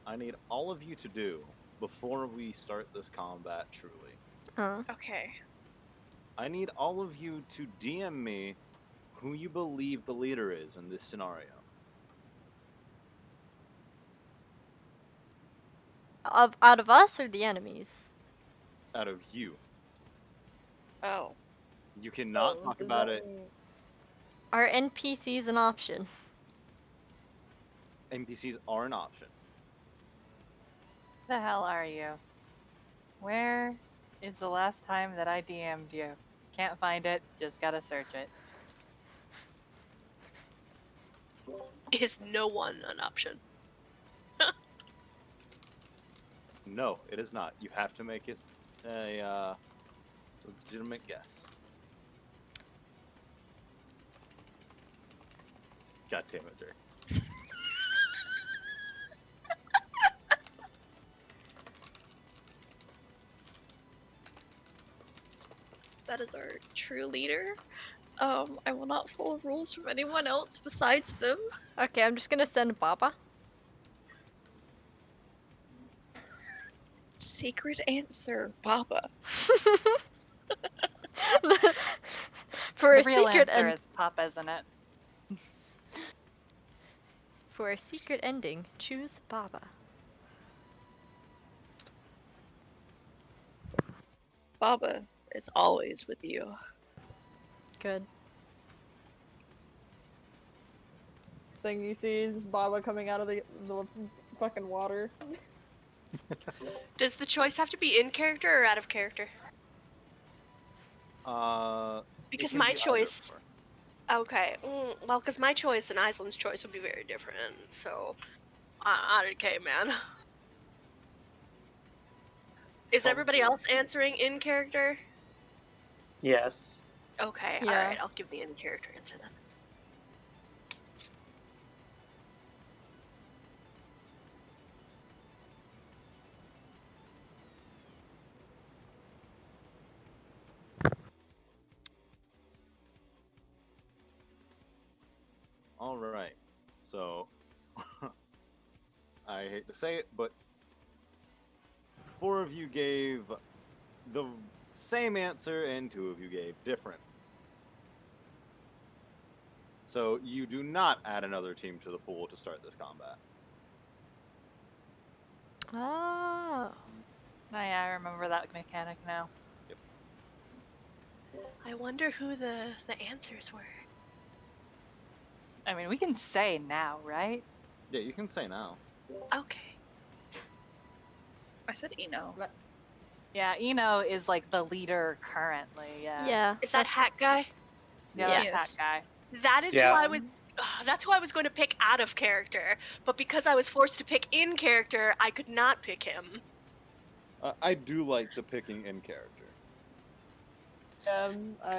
I need all of you to do before we start this combat truly. Okay. I need all of you to DM me who you believe the leader is in this scenario. Out of us or the enemies? Out of you. Oh. You cannot Oh, talk does about that it. mean- Are NPCs an option? NPCs are an option. The hell are you? Where is the last time that I DM'd you? Can't find it, just gotta search it. Is no one an option? No, it is not. You have to make it a legitimate guess. God damn it, Drake. That is our true leader. I will not follow rules from anyone else besides them. Okay, I'm just gonna send Baba. Secret answer, Baba. For The a real secret answer end, is Papa, isn't it? for a secret ending, choose Baba. Baba is always with you. Good. Thing you see is Baba coming out of the fucking water. Does the choice have to be in character or out of character? It Because can my be either choice. or. Okay, well, because my choice and Iceland's choice would be very different. So, I don't care, man. Is everybody else answering in character? Yes. Okay, Yeah. alright, I'll give the in character answer then. All right. So, I hate to say it, but 4 of you gave the same answer and 2 of you gave different. So you do not add another team to the pool to start this combat. Oh. Oh yeah, I remember that mechanic now. I wonder who the answers were. I mean, we can say now, right? Yeah, you can say now. Okay. I said Eno. Yeah, Eno is like the leader currently. Yeah. Yeah. Is that hat guy? Yeah, Yeah. that's Yes. that guy. That is Yeah. who I was. That's who I was going to pick out of character, but because I was forced to pick in character, I could not pick him. I do like the picking in character. I,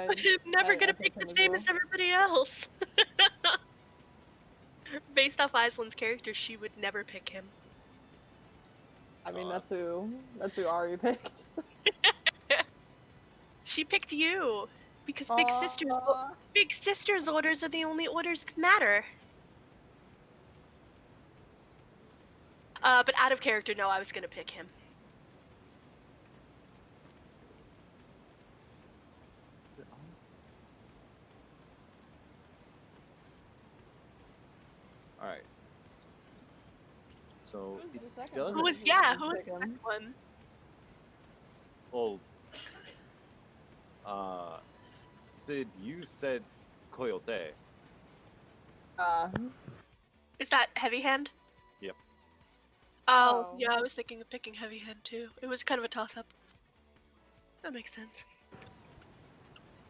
But I'm never I gonna picked pick him the as same well. as everybody else. Based off Iceland's character, she would never pick him. I mean, that's who Ari picked. She picked you because Aw. Big Sister's orders are the only orders that matter. But out of character, no, I was gonna pick him. All right. So Who's it the second does. one? Who was Who yeah? did Who was pick the him? second one? Well, Sid, you said Coyote. Is that Heavy Hand? Yep. Oh, Oh. yeah, I was thinking of picking Heavy Hand too. It was kind of a toss-up. That makes sense.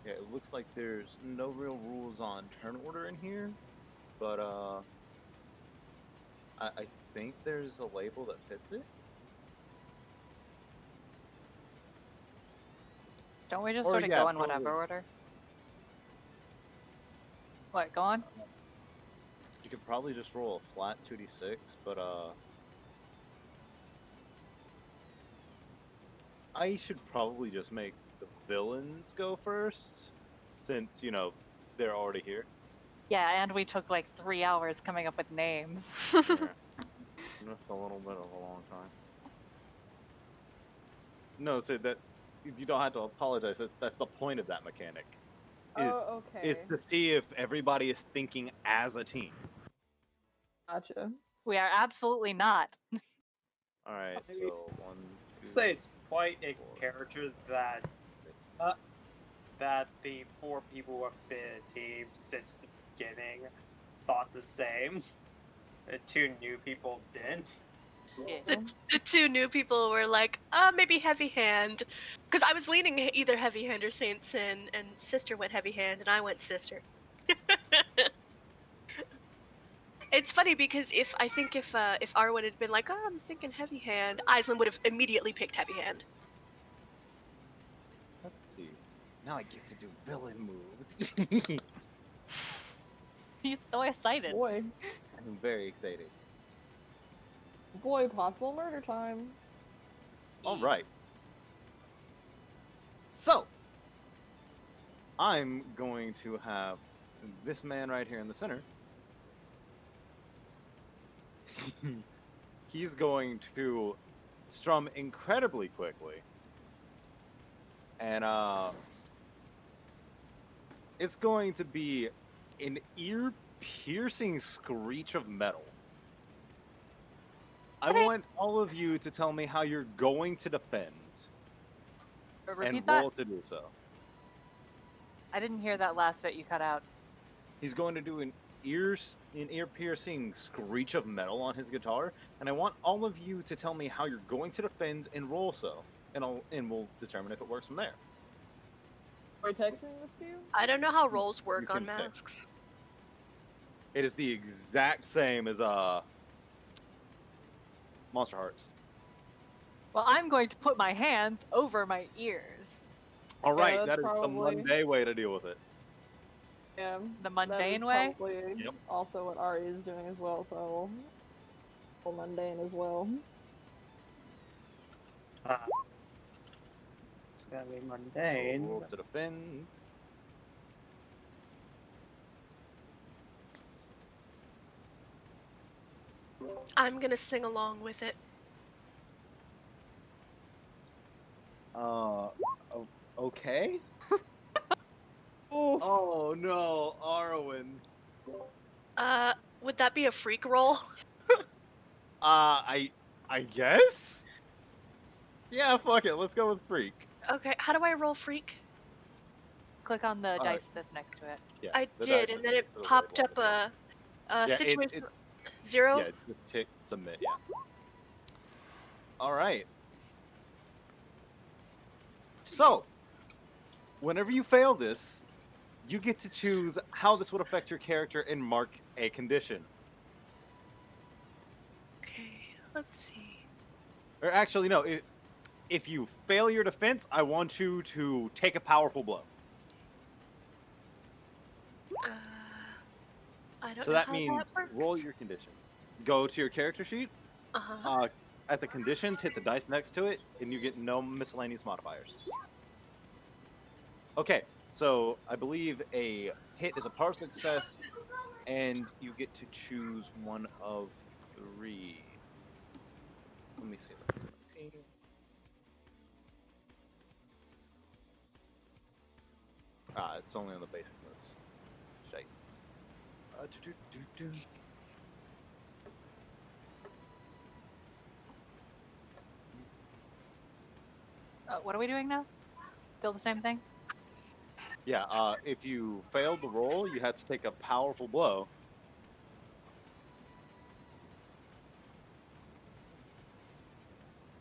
Yeah, it looks like there's no real rules on turn order in here, but I think there's a label that fits it. Don't we just Or, sort of yeah, go in whatever probably. order? What, go on? You could probably just roll a flat 2d6, but I should probably just make the villains go first, since, you know, they're already here. Yeah, and we took like 3 hours coming up with names. Yeah. Just a little bit of a long time. No, so that you don't have to apologize. That's the point of that mechanic. Is Oh, is okay. to see if everybody is thinking as a team. Gotcha. We are absolutely not. All right, I so 1, I'd 2, say it's quite a 4, character that 6. that the 4 people who have been a team since the beginning thought the same. The 2 new people didn't. Yeah. The 2 new people were like, maybe heavy hand. Because I was leaning either heavy hand or Saint Sin, and sister went heavy hand, and I went sister. It's funny because if Arwen had been like, oh, I'm thinking heavy hand, Aislinn would have immediately picked heavy hand. Let's see. Now I get to do villain moves. He's so excited. Boy. I'm very excited. Boy, possible murder time. All right. So, I'm going to have this man right here in the center. He's going to strum incredibly quickly. And it's going to be an ear-piercing screech of metal. I Okay. want all of you to tell me how you're going to defend Repeat and that. roll to do so. I didn't hear that last bit you cut out. He's going to do an ear-piercing screech of metal on his guitar, and I want all of you to tell me how you're going to defend and roll so, and we'll determine if it works from there. Are we texting this to you? I don't know how rolls work can on pick. masks. It is the exact same as Monster Hearts. Well, I'm going to put my hands over my ears. All right, that's that is probably- the Monday way to deal with it. Yeah. The that mundane is way? Probably Yep. also what Ari is doing as well, so well, mundane as well. It's gonna be So mundane. roll to defend. I'm gonna sing along with it. Okay. Oof. Oh no, Arwen. Would that be a freak roll? I guess. Yeah, fuck it. Let's go with freak. Okay, how do I roll freak? Click on the Alright. dice that's next to it. Yeah, I the did, dice and then are it to the popped right up a Yeah, situation it's 0. yeah, just hit submit. Yeah. All right. So, whenever you fail this, you get to choose how this would affect your character and mark a condition. Okay, let's see. Or actually, no. If you fail your defense, I want you to take a powerful blow. I don't So know that how means that works. roll your conditions. Go to your character sheet. Uh-huh. At the conditions, hit the dice next to it, and you get no miscellaneous modifiers. Okay, so I believe a hit is a partial success, and you get to choose one of 3. Let me see. That's 17. It's only on the basic moves. Shite. Do-do-do-do. What are we doing now? Still the same thing? Yeah, if you failed the roll, you had to take a powerful blow.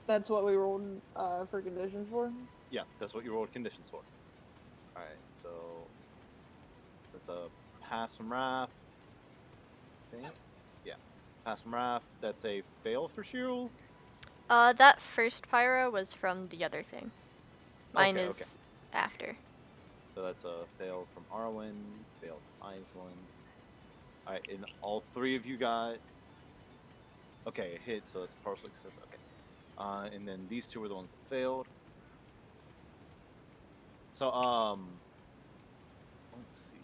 That's what we rolled for conditions for? Yeah, that's what you rolled conditions for. Alright, so that's a pass from Wrath. I think. Yeah. Pass from Wrath. That's a fail for Shirul. That first pyro was from the other thing. Mine Okay, is after. So that's a fail from Arwen, fail from Aislinn. Alright, and all 3 of you got. Okay, a hit, so it's a partial success. Okay. And then these 2 were the ones that failed. So, let's see.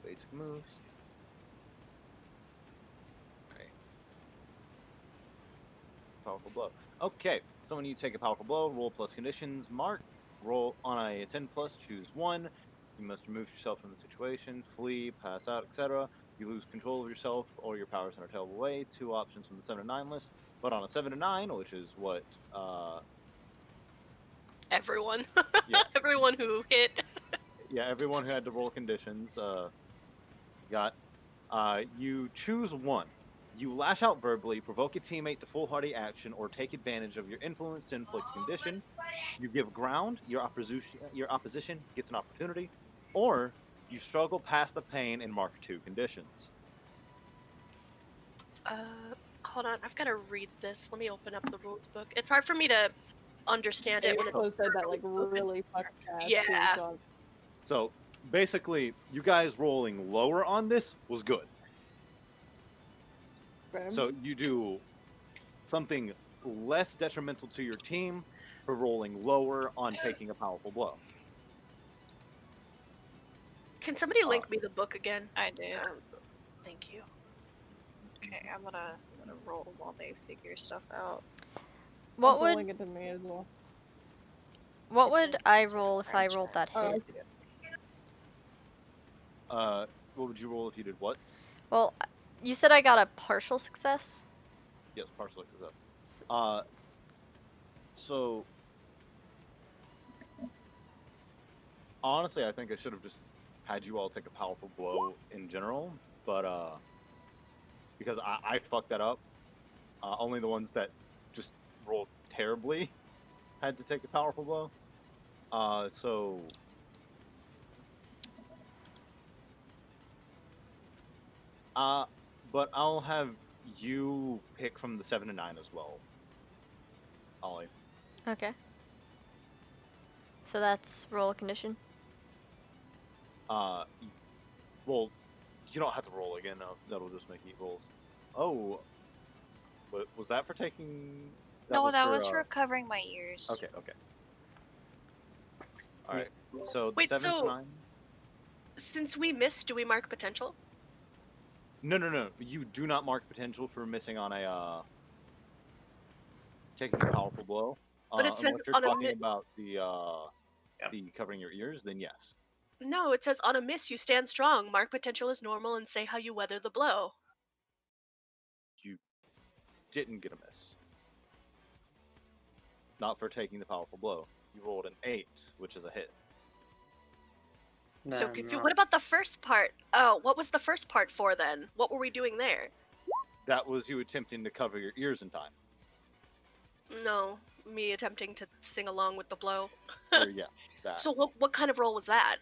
Basic moves. Alright. Powerful blow. Okay, so when you take a powerful blow, roll plus conditions. Mark. Roll on a 10 plus, choose 1. You must remove yourself from the situation, flee, pass out, etc. You lose control of yourself or your powers in a terrible way. 2 options from the 7 to 9 list. But on a 7 to 9, which is what Everyone. Yeah. Everyone who hit. everyone who had to roll conditions got you choose 1. You lash out verbally, provoke a teammate to foolhardy action, or take advantage of your influence to inflict condition. You give ground, your opposition gets an opportunity, or you struggle past the pain and mark 2 conditions. Hold on, I've got to read this. Let me open up the rules book. It's hard for me to understand it They when it's also said that like open. really fucking fast. Yeah. Too, so So basically, you guys rolling lower on this was good. I'm- So you do something less detrimental to your team for rolling lower on taking a powerful blow. Can somebody link me the book again? I did. Thank you. Okay, I'm gonna roll while they figure stuff out. What also would link it to me as well. what It's would in- I it's in roll if I French, rolled that Oh, I hit? see it. What would you roll if you did what? Well, you said I got a partial success. Yes, partial success. S- So honestly, I think I should have just had you all take a powerful blow in general, but because I fucked that up. Only the ones that just rolled terribly had to take a powerful blow. So but I'll have you pick from the 7 to 9 as well, Ollie. Okay. So that's roll a condition. Well, you don't have to roll again. No, that'll just make 8 rolls. Oh, but was that for taking? That was for, for covering my ears. Okay. All right. So Wait, 7 so- to 9. Since we missed, do we mark potential? No. You do not mark potential for missing on a taking a powerful blow. But it says unless you're on a talking mi- about the Yeah. the covering your ears, then yes. No, it says on a miss, you stand strong. Mark potential as normal and say how you weather the blow. You didn't get a miss. Not for taking the powerful blow. You rolled an 8, which is a hit. So No, confused. no. What about the first part? Oh, what was the first part for then? What were we doing there? That was you attempting to cover your ears in time. No, me attempting to sing along with the blow. Or, yeah, that. So what kind of roll was that?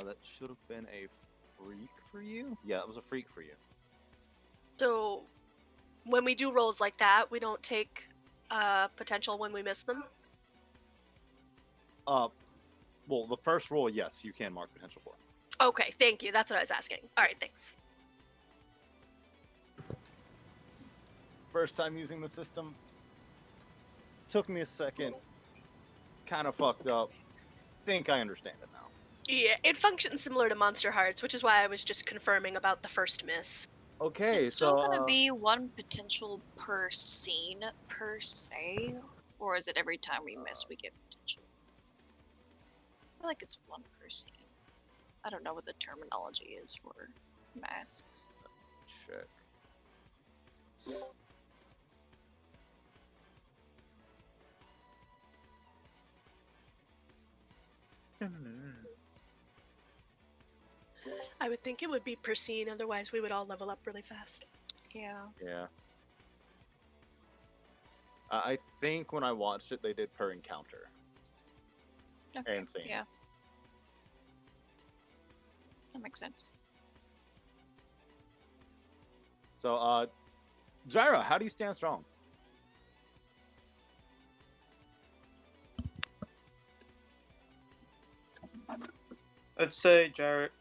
That should have been a freak for you. Yeah, it was a freak for you. So when we do rolls like that, we don't take potential when we miss them. Well, the first roll, yes, you can mark potential for. Okay, thank you. That's what I was asking. All right, thanks. First time using the system. Took me a second. Kind of fucked up. Think I understand it now. Yeah, it functions similar to Monster Hearts, which is why I was just confirming about the first miss. Okay, Is it still so gonna be one potential per scene per se, or is it every time we miss we get potential? I feel like it's one per scene. I don't know what the terminology is for masks. check. I would think it would be per scene, otherwise we would all level up really fast. Yeah. Yeah. I think when I watched it, they did per encounter. Okay. And scene. Yeah. That makes sense. So, Gyra, how do you stand strong? I'd say Jared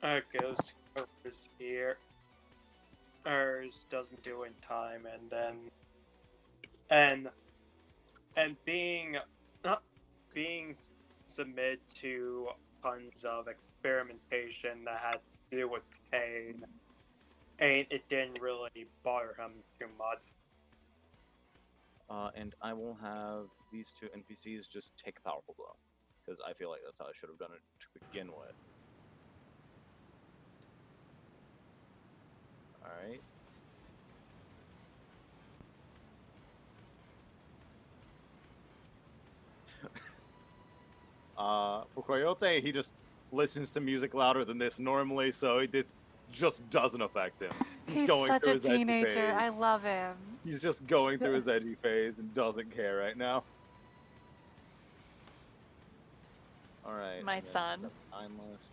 goes to covers here. Hers doesn't do in time, and then and being submitted to tons of experimentation that had to do with pain, and it didn't really bother him too much. And I will have these two NPCs just take a powerful blow, because I feel like that's how I should have done it to begin with. Alright. For Coyote, he just listens to music louder than this normally, so it just doesn't affect him. He's going such through a his edgy teenager. phase. I love him. He's just going through his edgy phase and doesn't care right now. Alright. My and then son. the time list.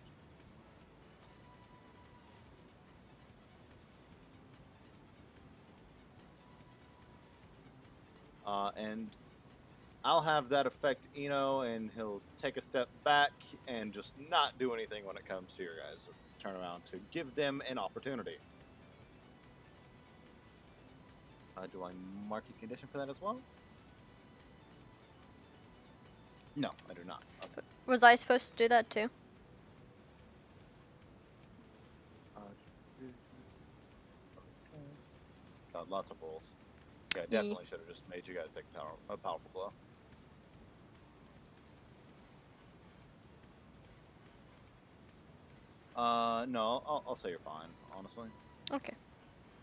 And I'll have that affect Eno, and he'll take a step back and just not do anything when it comes to your guys. Turn around to give them an opportunity. Do I mark a condition for that as well? No, I do not. Okay. Was I supposed to do that too? God, lots of rolls. Yeah, definitely should have just made you guys take a powerful blow. No, I'll say you're fine, honestly. Okay.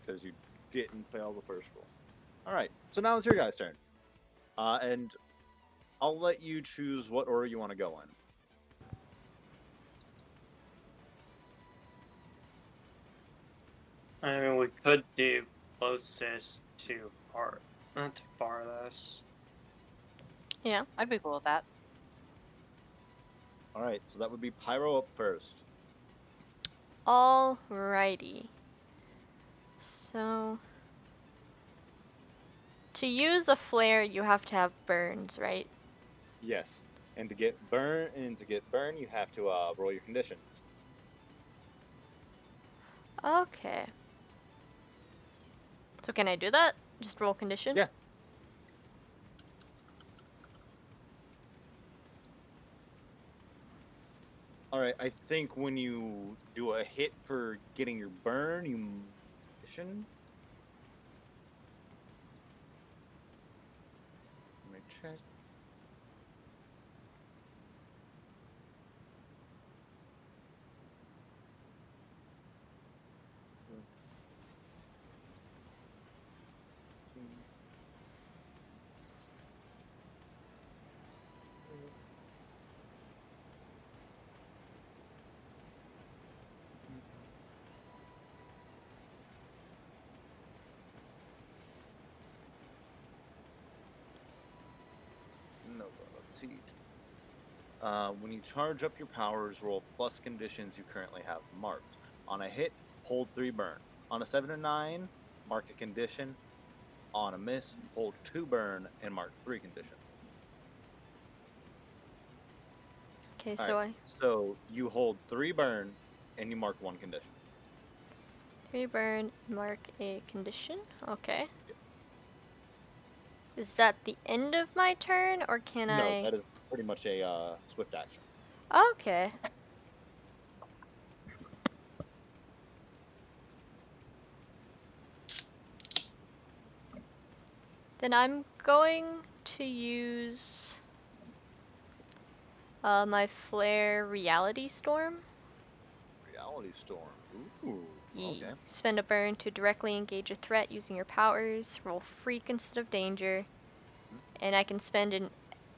Because you didn't fail the first roll. Alright, so now it's your guys' turn. And I'll let you choose what order you want to go in. I mean, we could do closest to not to farthest. Yeah. I'd be cool with that. Alright, so that would be Pyro up first. Alrighty. So, to use a flare, you have to have burns, right? Yes. And to get burn, you have to roll your conditions. Okay. So can I do that? Just roll condition? Yeah. Alright, I think when you do a hit for getting your burn, you condition. Let me check. No, let's see. When you charge up your powers, roll plus conditions you currently have marked. On a hit, hold 3 burn. On a 7 or 9, mark a condition. On a miss, hold 2 burn and mark 3 condition. Okay, All so right, so you hold 3 burn and you mark 1 condition. 3 burn, mark a condition. Okay. Yep. Is that the end of my turn, or can No, I? that is pretty much a swift action. Okay. Then I'm going to use my flare Reality Storm. Reality Storm. Ooh. Okay. Spend a burn to directly engage a threat using your powers. Roll freak instead of danger. And I can spend an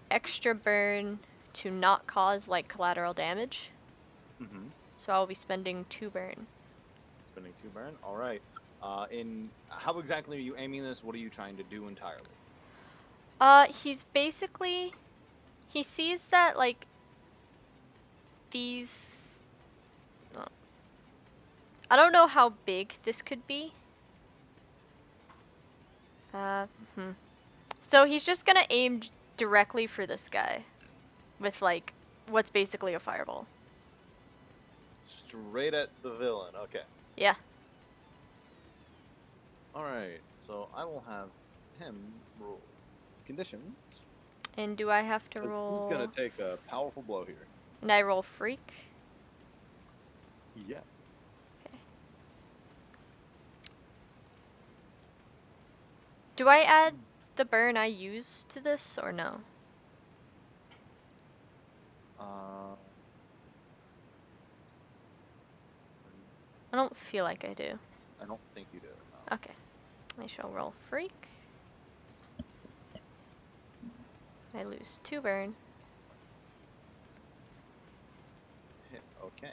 extra burn to not cause like collateral damage. Mm-hmm. So I'll be spending 2 burn. Spending 2 burn. All right. In how exactly are you aiming this? What are you trying to do entirely? He's basically, he sees that like these. I don't know how big this could be. So he's just gonna aim directly for this guy with like what's basically a fireball. Straight at the villain. Okay. Yeah. All right. So I will have him roll conditions. And do I have to 'Cause roll? He's gonna take a powerful blow here. And I roll freak. Yeah. Do I add the burn I use to this or no? I don't feel like I do. I don't think you do. No. Okay. I shall roll freak. I lose 2 burn. Okay.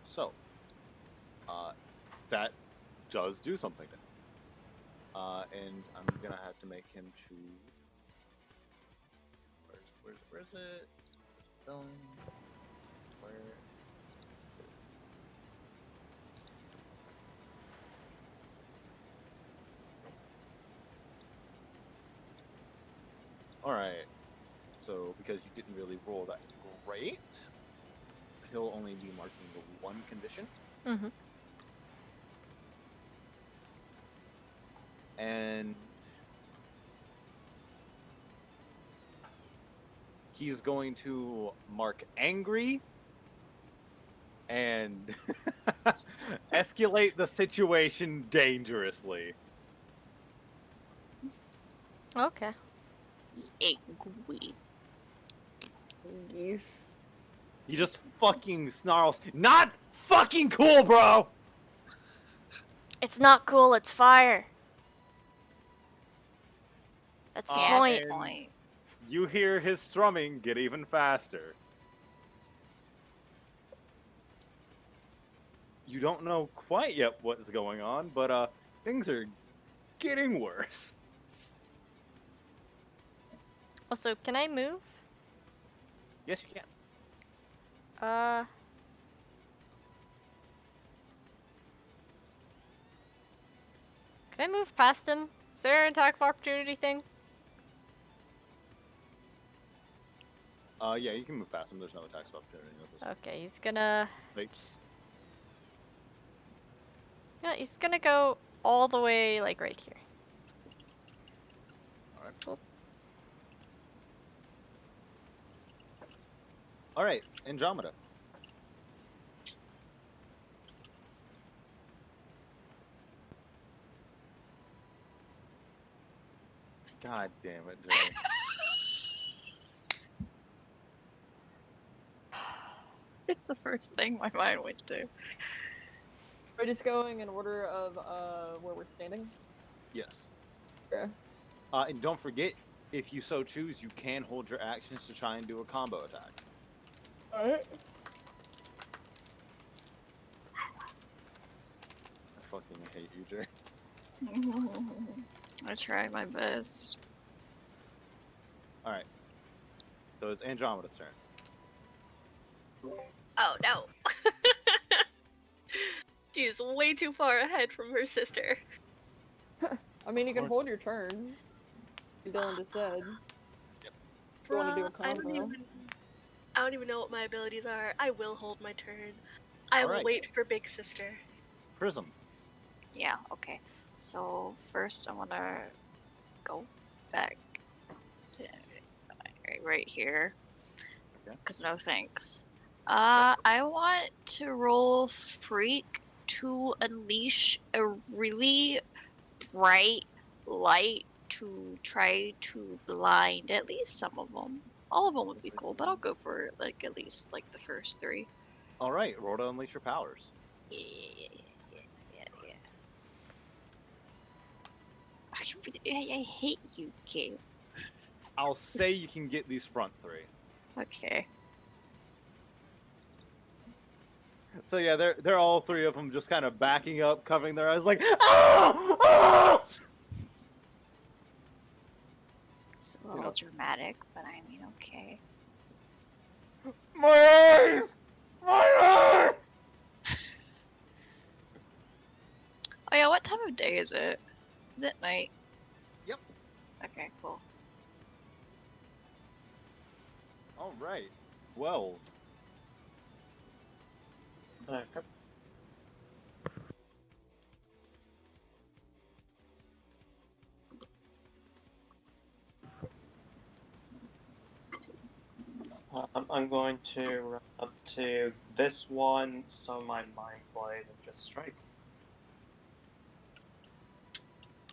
So, that does do something to him. And I'm gonna have to make him choose. Where's it? It's going. Where? All right. So because you didn't really roll that great, he'll only be marking the one condition. Mm-hmm. And he's going to mark angry and escalate the situation dangerously. Okay. Angry. Geese. He just fucking snarls. Not fucking cool, bro! It's not cool, it's fire. That's the Yeah, point. that's the point. You hear his strumming get even faster. You don't know quite yet what's going on, but things are getting worse. Also, can I move? Yes, you can. Can I move past him? Is there an attack of opportunity thing? Yeah, you can move past him. There's no attacks of opportunity. Okay, he's gonna... Wait. Yeah, he's gonna go all the way, like, right here. Alright. Cool. Alright, Andromeda. God damn it, Joe. It's the first thing my mind went to. We're just going in order of where we're standing. Yes. Okay. And don't forget, if you so choose, you can hold your actions to try and do a combo attack. Alright. I fucking hate you, Jay. I tried my best. Alright. So it's Andromeda's turn. Oh no. She is way too far ahead from her sister. I mean, you can course. hold your turn. Dylan just said. Yep. You wanna do a Bruh, I combo? don't even know what my abilities are. I will hold my turn. I will Alright. wait for Big Sister. Prism. Yeah, okay. So first I wanna go back to right here. Okay. Cause no thanks. I want to roll freak to unleash a really bright light to try to blind at least some of them. All of them would be cool, but I'll go for like at least like the first 3. Alright, roll to unleash your powers. Yeah. I hate you, kid. I'll say you can get these front 3. Okay. So yeah, they're all 3 of them just kind of backing up, covering their eyes like, ah! Ah! It's a little dramatic, but I mean, okay. My eyes! My eyes! Oh yeah, what time of day is it? Is it night? Yep. Okay, cool. Alright. 12. Okay. I'm going to run up to this one, summon my Mind Blade, and just strike.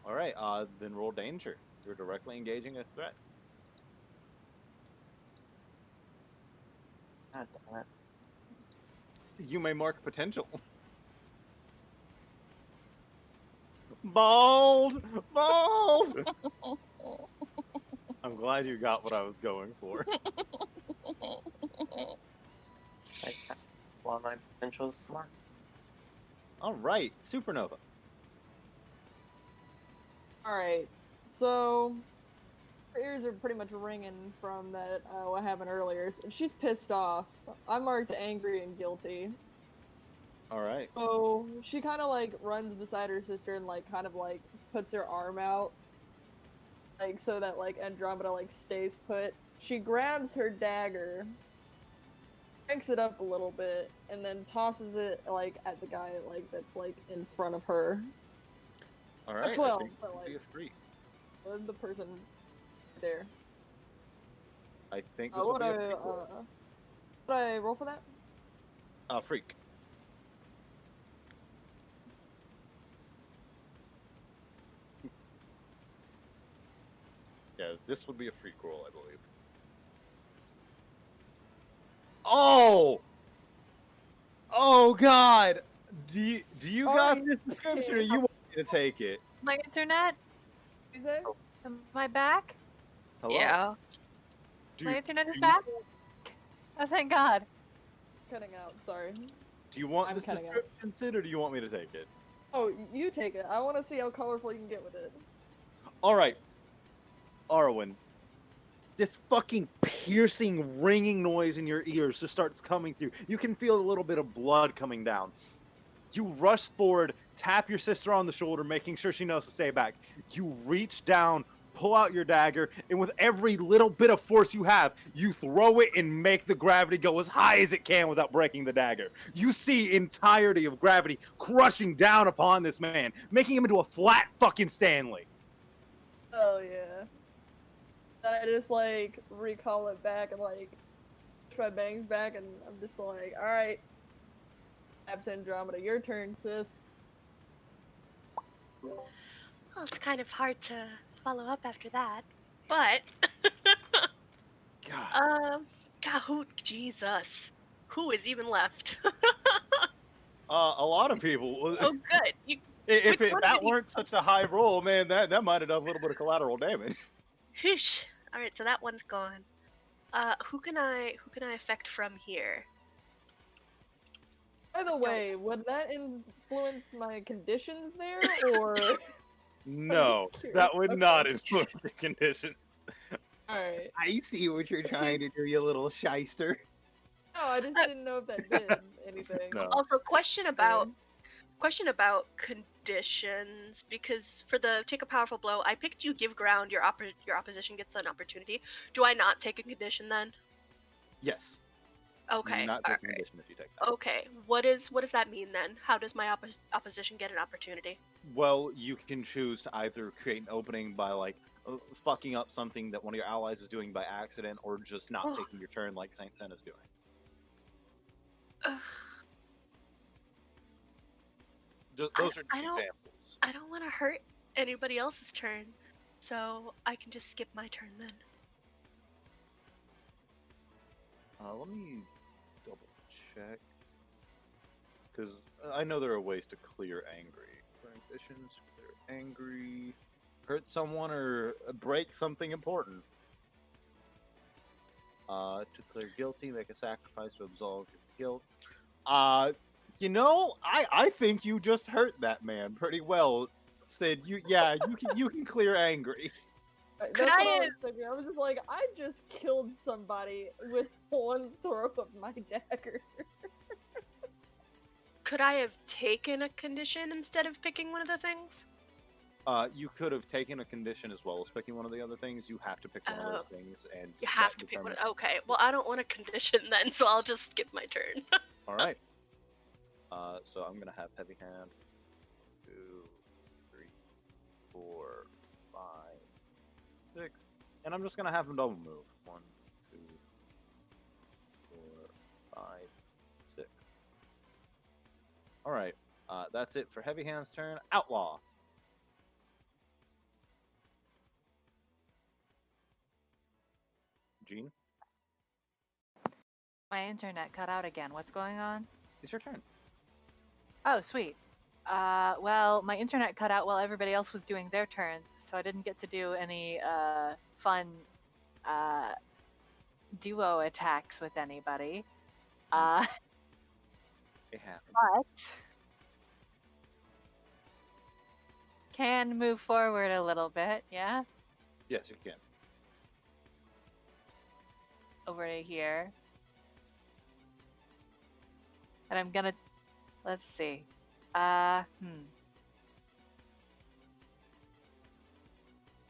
All right. Then roll danger. You're directly engaging a threat. God damn it. You may mark potential. Bald! Bald! I'm glad you got what I was going for. One of my potential is smart. All right, Supernova. Alright, so her ears are pretty much ringing from that what happened earlier. And she's pissed off. I marked angry and guilty. All right. So she kind of like runs beside her sister and like kind of like puts her arm out, like so that like Andromeda like stays put. She grabs her dagger, cranks it up a little bit, and then tosses it like at the guy like that's like in front of her. All right. That's well, I think but, it'll be like- a freak. The person there. I think this will What be a I freak roll. what I roll for that? Freak. Yeah, this would be a freak roll, I believe. Oh! Oh God! Do you got Alright, this description, or you want me to take it? My internet? You say? Am I back? Hello? Yeah. My Do, internet is do you- back? Oh, thank God. Cutting out. Sorry. do you want I'm this cutting out. description, Sid, or do you want me to take it? Oh, you take it. I want to see how colorful you can get with it. All right, Arwen. This fucking piercing, ringing noise in your ears just starts coming through. You can feel a little bit of blood coming down. You rush forward, tap your sister on the shoulder, making sure she knows to stay back. You reach down, pull out your dagger, and with every little bit of force you have, you throw it and make the gravity go as high as it can without breaking the dagger. You see entirety of gravity crushing down upon this man, making him into a flat fucking Stanley. Oh yeah. Then I just like recall it back and like push my bangs back and I'm just like, alright. Abs Andromeda, your turn, sis. Well, it's kind of hard to follow up after that, but God. God, Jesus, who is even left? A lot of people. Oh, good. If which one that did you- weren't such a high roll, man, that might have done a little bit of collateral damage. Wheesh. All right, so that one's gone. Who can I affect from here? By the way, would that influence my conditions there, or No, just curious. that would Okay. not influence the conditions. alright? I see what you're trying to do, you little shyster. No, I just didn't know if that did anything. No. Also, question about conditions, because for the take a powerful blow, I picked you give ground, your opposition gets an opportunity. Do I not take a condition then? Yes. Okay. You not all take a right. condition if you take that. Okay. What does that mean then? How does my opposition get an opportunity? Well, you can choose to either create an opening by like fucking up something that one of your allies is doing by accident, or just not Oh. taking your turn like Saint Sen is doing. Ugh, Those are I just don't- examples. I don't want to hurt anybody else's turn, so I can just skip my turn then. Let me double check. Because I know there are ways to clear angry. Clearing conditions, clear angry, hurt someone, or break something important. To clear guilty, make a sacrifice to absolve your guilt. You know, I think you just hurt that man pretty well. Sid, you can clear angry. Right, Could that's I what I have- was thinking. I was just like, I just killed somebody with one throw of my dagger. Could I have taken a condition instead of picking one of the things? You could have taken a condition as well as picking one of the other things. You have to pick one of those things, and You have that to pick one. determines- Okay, well, I don't want a condition then, so I'll just skip my turn. All right. So I'm gonna have heavy hand. 2, 3, 4, 5, 6, and I'm just gonna have him double move. 1, 2, All right. That's it for Heavy Hand's turn. Outlaw. Gene, My internet cut out again. What's going on? it's your turn. Oh, sweet. Well, my internet cut out while everybody else was doing their turns, so I didn't get to do any fun duo attacks with anybody. It happened. But can move forward a little bit, yeah? Yes, you can. Over to here. And I'm gonna, let's see. I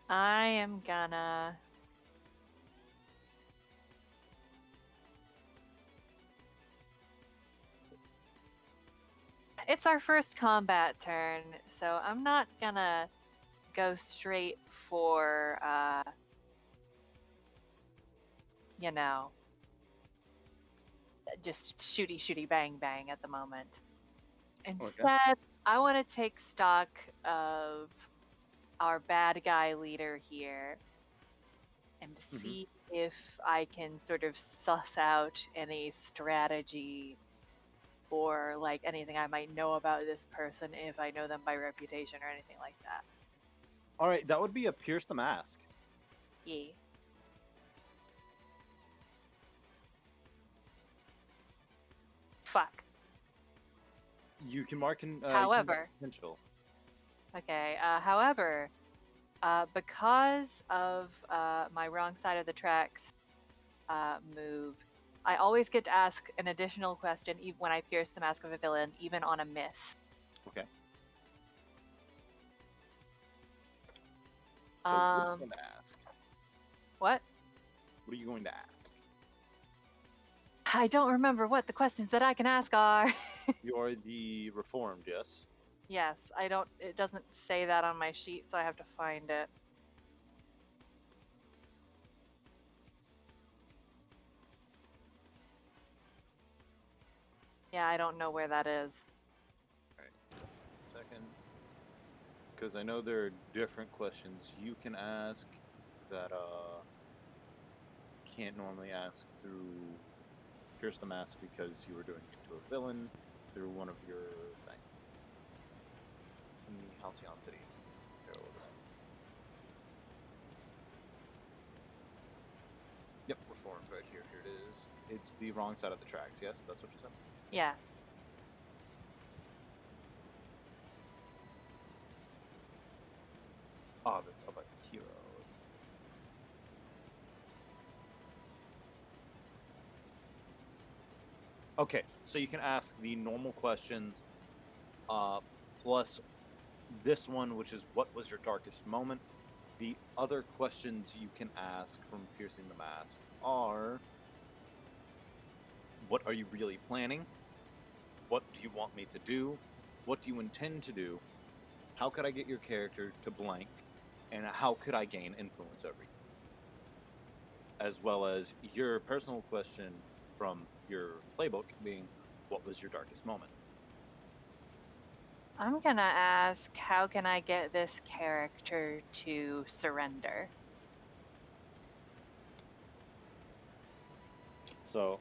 am gonna it's our first combat turn, so I'm not gonna go straight for you know, just shooty bang bang at the moment. Instead, I want to take stock of our bad guy leader here and see if I can sort of suss out any strategy or like anything I might know about this person if I know them by reputation or anything like that. All right, that would be a Pierce the Mask. Yeah. Fuck. You can mark in. However- potential. Okay. However, because of my wrong side of the tracks move, I always get to ask an additional question when I pierce the mask of a villain, even on a miss. Okay. So what are you going to ask? What? What are you going to ask? I don't remember what the questions that I can ask are. You are the Reformed, yes? Yes, I don't. It doesn't say that on my sheet, so I have to find it. Yeah, I don't know where that is. Second. Because I know there are different questions you can ask that can't normally ask through Pierce the Mask because you were doing it to a villain through one of your things. It's in the Halcyon City. Here, what is it? Yep, Reformed right here. Here it is. It's the wrong side of the tracks, yes? That's what you said? Yeah. Oh, that's about heroes. Okay, so you can ask the normal questions, plus this one, which is what was your darkest moment. The other questions you can ask from Piercing the Mask are, what are you really planning? What do you want me to do? What do you intend to do? How could I get your character to blank? And how could I gain influence over you? As well as your personal question from your playbook being, what was your darkest moment? I'm gonna ask, how can I get this character to surrender? So,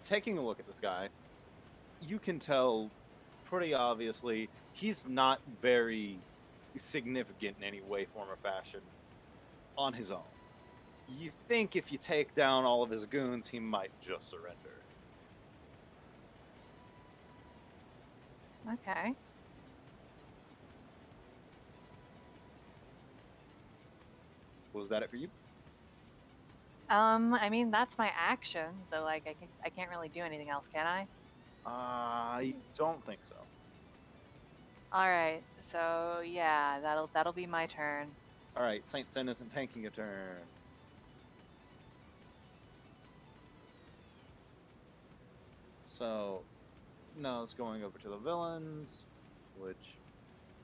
taking a look at this guy, you can tell pretty obviously he's not very significant in any way, form, or fashion on his own. You think if you take down all of his goons, he might just surrender. Okay. Was that it for you? I mean, that's my action, so like I can't really do anything else, can I? I don't think so. All right. So, yeah, that'll be my turn. All right, Saint Sen isn't tanking a turn. So, no, it's going over to the villains, which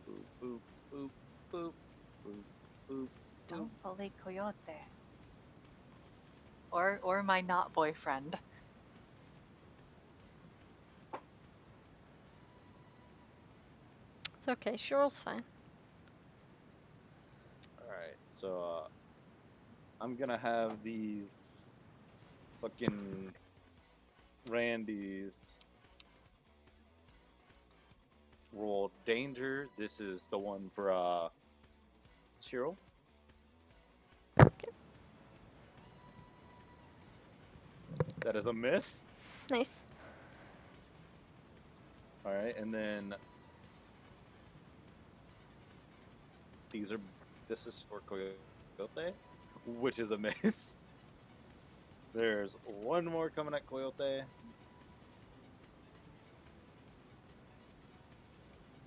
boop boop boop boop boop boop. Don't bully Coyote. Or my not boyfriend. It's okay. Cheryl's fine. Alright, so I'm gonna have these fucking Randys roll danger. This is the one for Cheryl. That is a miss. Nice. Alright, and then this is for Coyote, which is a miss. There's one more coming at Coyote.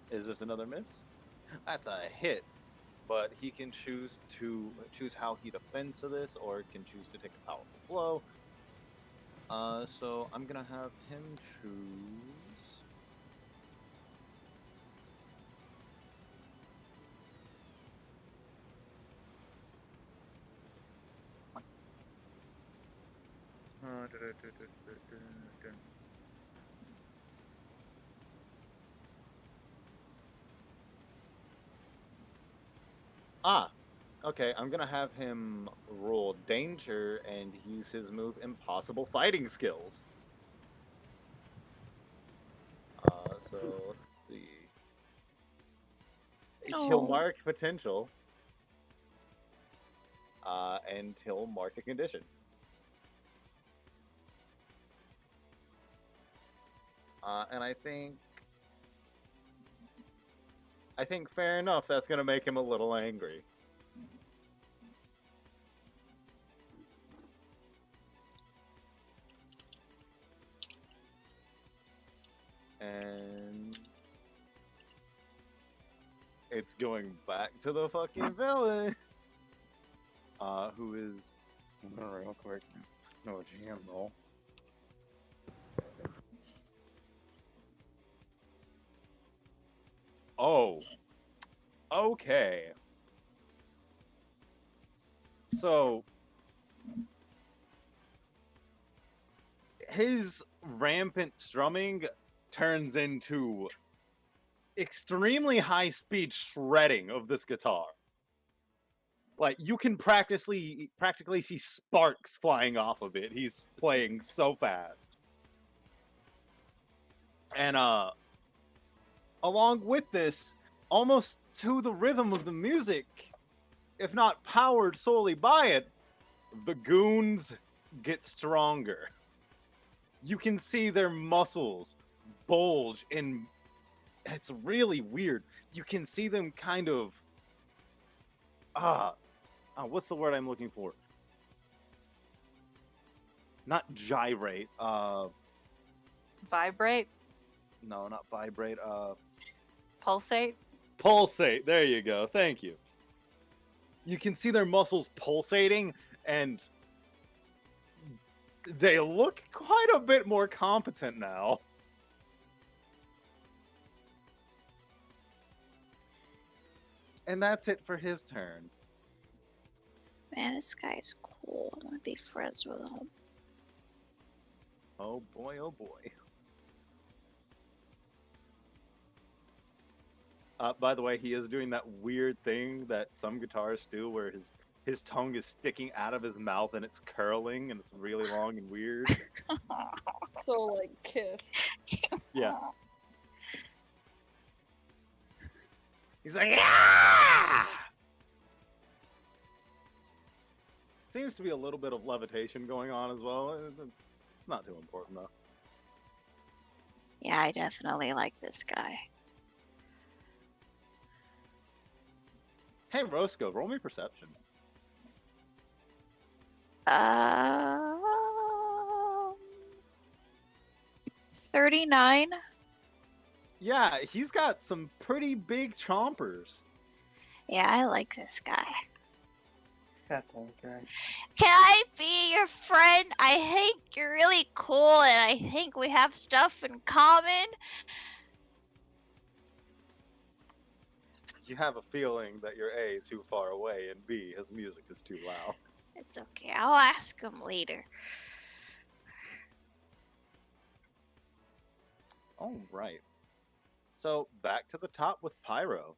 Is this another miss? That's a hit. But he can choose how he defends to this, or can choose to take a powerful blow. So I'm gonna have him choose. Okay, I'm gonna have him roll danger and use his move Impossible Fighting Skills. So let's see. He'll Oh. mark potential. And he'll mark a condition. And I think fair enough, that's gonna make him a little angry. And it's going back to the fucking villain. Who is real quick. No GM roll. Oh. Okay. So his rampant strumming turns into extremely high speed shredding of this guitar. Like, you can practically see sparks flying off of it. He's playing so fast. And along with this, almost to the rhythm of the music, if not powered solely by it, the goons get stronger. You can see their muscles bulge, and it's really weird. You can see them kind of what's the word I'm looking for? Not gyrate. Vibrate? No, not vibrate. Pulsate? Pulsate. There you go. Thank you. You can see their muscles pulsating, and they look quite a bit more competent now. And that's it for his turn. Man, this guy's cool. I want to be friends with him. Oh boy, oh boy. By the way, he is doing that weird thing that some guitarists do where his tongue is sticking out of his mouth and it's curling and it's really long and weird. So, like, Kiss. Yeah. He's like, ah! Seems to be a little bit of levitation going on as well. It's not too important though. Yeah, I definitely like this guy. Hey Roscoe, roll me perception. 39. Yeah, he's got some pretty big chompers. Yeah, I like this guy. That's okay. Can I be your friend? I think you're really cool and I think we have stuff in common. You have a feeling that your A is too far away and B, his music is too loud. It's okay. I'll ask him later. All right. So back to the top with Pyro.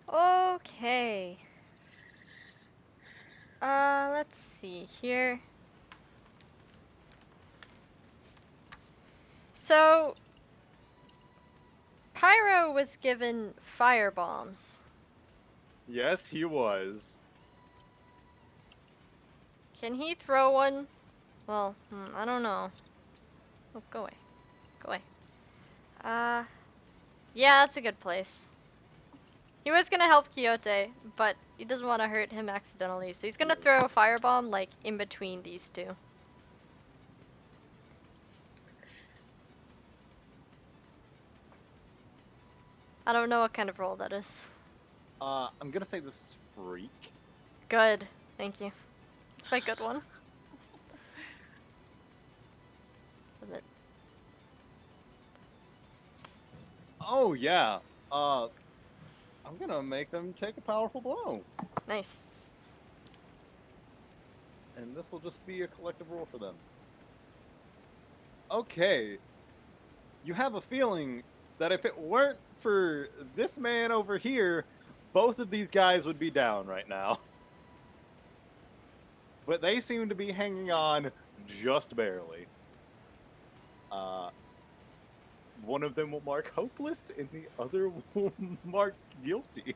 Okay. Let's see here. So, Pyro was given fire bombs. Yes, he was. Can he throw one? Well, I don't know. Oh, go away. Go away. Yeah, that's a good place. He was gonna help Quixote, but he doesn't want to hurt him accidentally, so he's gonna throw a firebomb, like, in between these two. I don't know what kind of roll that is. I'm gonna say this is Freak. Good. Thank you. It's my good one. Isn't it? Oh yeah. I'm gonna make them take a powerful blow, Nice. and this will just be a collective roll for them. Okay. You have a feeling that if it weren't for this man over here, both of these guys would be down right now. But they seem to be hanging on just barely. One of them will mark hopeless, and the other will mark guilty.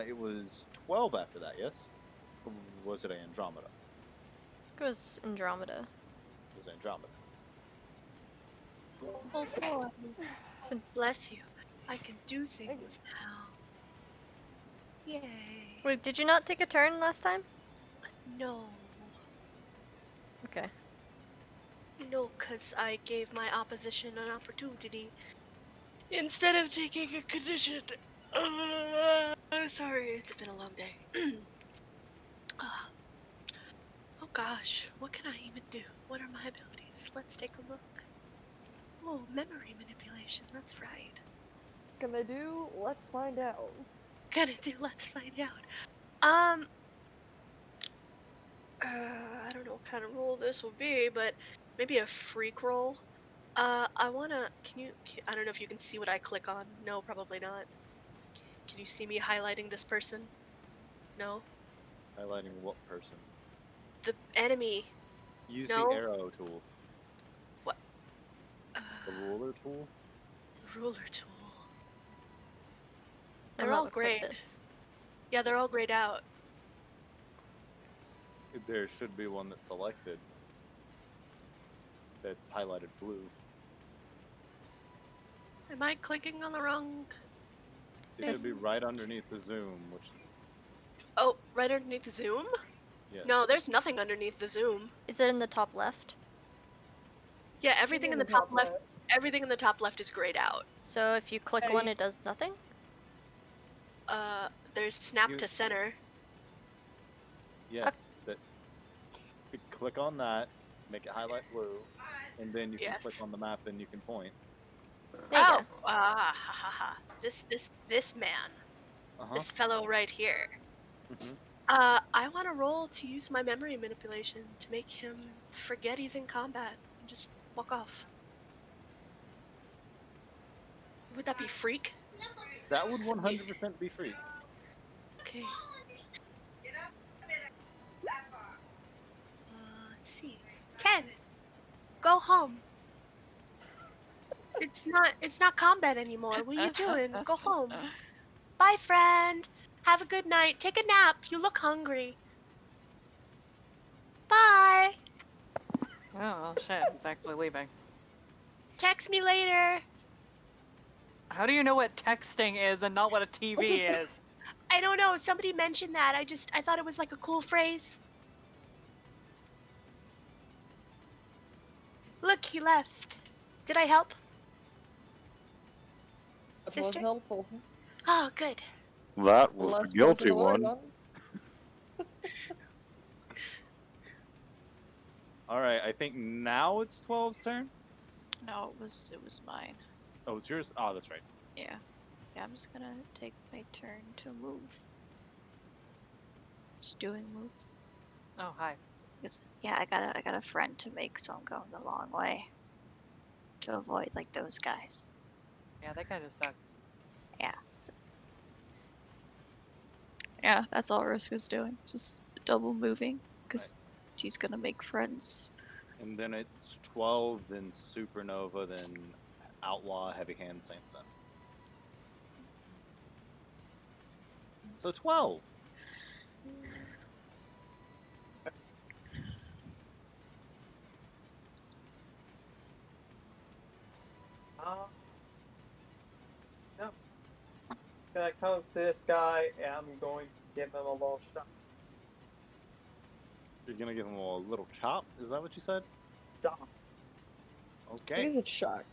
It was 12 after that, yes? Or was it Andromeda? Goes Andromeda. It was Andromeda. Oh, boy. So- Bless you. I can do things now. Yay. Wait, did you not take a turn last time? No. Okay. No, because I gave my opposition an opportunity instead of taking a condition. Sorry, it's been a long day. Ah. Oh gosh, what can I even do? What are my abilities? Let's take a look. Oh, memory manipulation, that's right. Can they do? Let's find out. Let's find out. I don't know what kind of roll this will be, but maybe a freak roll. I don't know if you can see what I click on. No, probably not. Can you see me highlighting this person? No? Highlighting what person? The enemy. Use No. the arrow tool. What? The ruler tool? Ruler tool. And They're that all looks like grayed. this. Yeah, they're all grayed out. There should be one that's selected. That's highlighted blue. Am I clicking on the wrong? It This- should be right underneath the zoom, which, Oh, right underneath the zoom? yes. No, there's nothing underneath the zoom. Is it in the top left? Yeah, everything in the top left. left. Everything in the top left is grayed out. So if you click Hey. one, it does nothing? There's snap You- to center. Yes, that. You click on that, make it highlight blue, and then you can Yes. click on the map and you can point. There you Oh, go. ha ha ha. This man, Uh-huh. this fellow right here. Mhm. I want to roll to use my memory manipulation to make him forget he's in combat and just walk off. Would that be freak? That would 100% be free. Okay. Let's see. 10. Go home. It's not combat anymore. What are you doing? Go home. Bye, friend. Have a good night. Take a nap. You look hungry. Bye. Oh shit, it's actually leaving. Text me later. How do you know what texting is and not what a TV is? I don't know. Somebody mentioned that. I thought it was like a cool phrase. Look, he left. Did I help? That was Sister? helpful. Oh, good. That Unless one's in the right one. Alright, I think now it's 12's turn. No, it was mine. Oh, it's yours? Oh, that's right. Yeah. Yeah, I'm just gonna take my turn to move. Just doing moves. Oh, hi. Yeah, I got a friend to make, so I'm going the long way to avoid like those guys. Yeah, that kind of sucks. Yeah. So, yeah, that's all Riska's doing. Just double moving because she's gonna make friends. And then it's 12, then Supernova, then Outlaw, Heavy Hand, Saint Sin. So 12. No. Gonna come to this guy and I'm going to give him a little shot. You're gonna give him a little chop? Is that what you said? Shot. What Okay. is it shock?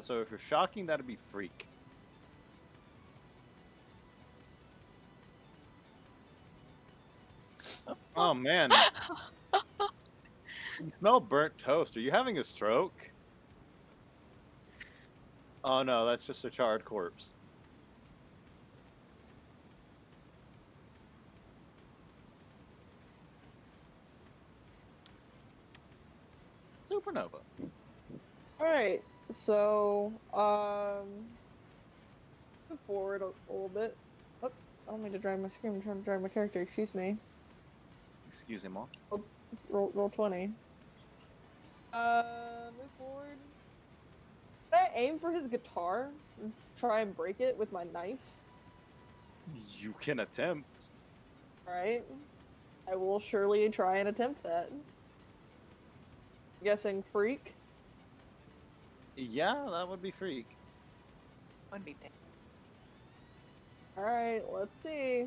So if you're shocking, that'd be freak. Oh man. You smell burnt toast. Are you having a stroke? Oh no, that's just a charred corpse. Supernova. Alright, so, move forward a little bit. Oh, I don't mean to drag my screen, I'm trying to drag my character, excuse me. Excuse me, Mom. Roll 20. Move forward. Can I aim for his guitar and try and break it with my knife? You can attempt. Alright. I will surely try and attempt that. Guessing freak. Yeah, that would be freak. Would be dangerous. Alright, let's see.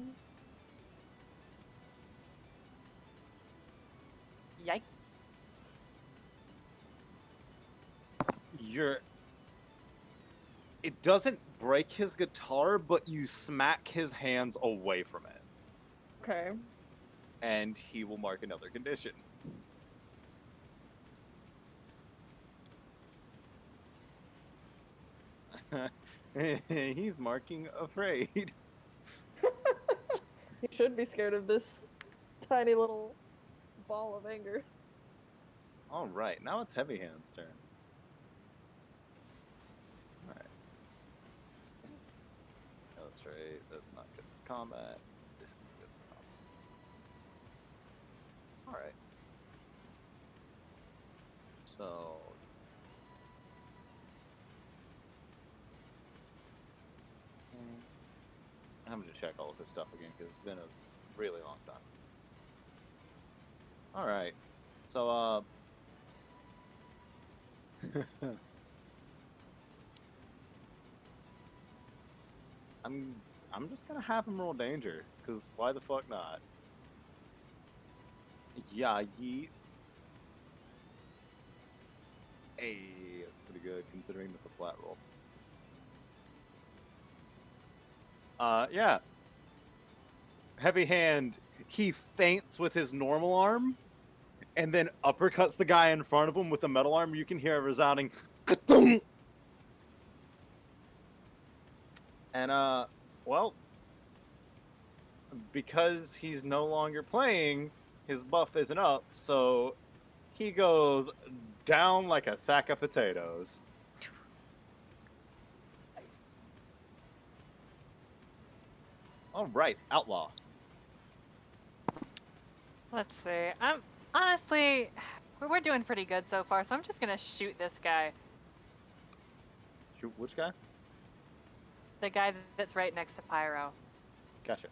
Yikes. It doesn't break his guitar, but you smack his hands away from it. Okay. And he will mark another condition. He's marking afraid. He should be scared of this tiny little ball of anger. Alright, now it's Heavy Hand's turn. Alright. No, that's right. That's not good for combat. This isn't good for combat. Alright. So. I'm having to check all of his stuff again because it's been a really long time. Alright. So, I'm just gonna have him roll danger, because why the fuck not? Yeah, yeet. Hey, that's pretty good considering that's a flat roll. Yeah. Heavy Hand, he feints with his normal arm, and then uppercuts the guy in front of him with the metal arm. You can hear a resounding ka-thunk. And, well, because he's no longer playing, his buff isn't up, so he goes down like a sack of potatoes. Nice. Alright, Outlaw. Let's see. I'm honestly, we're doing pretty good so far, so I'm just gonna shoot this guy. Shoot, which guy? The guy that's right next to Pyro. Gotcha.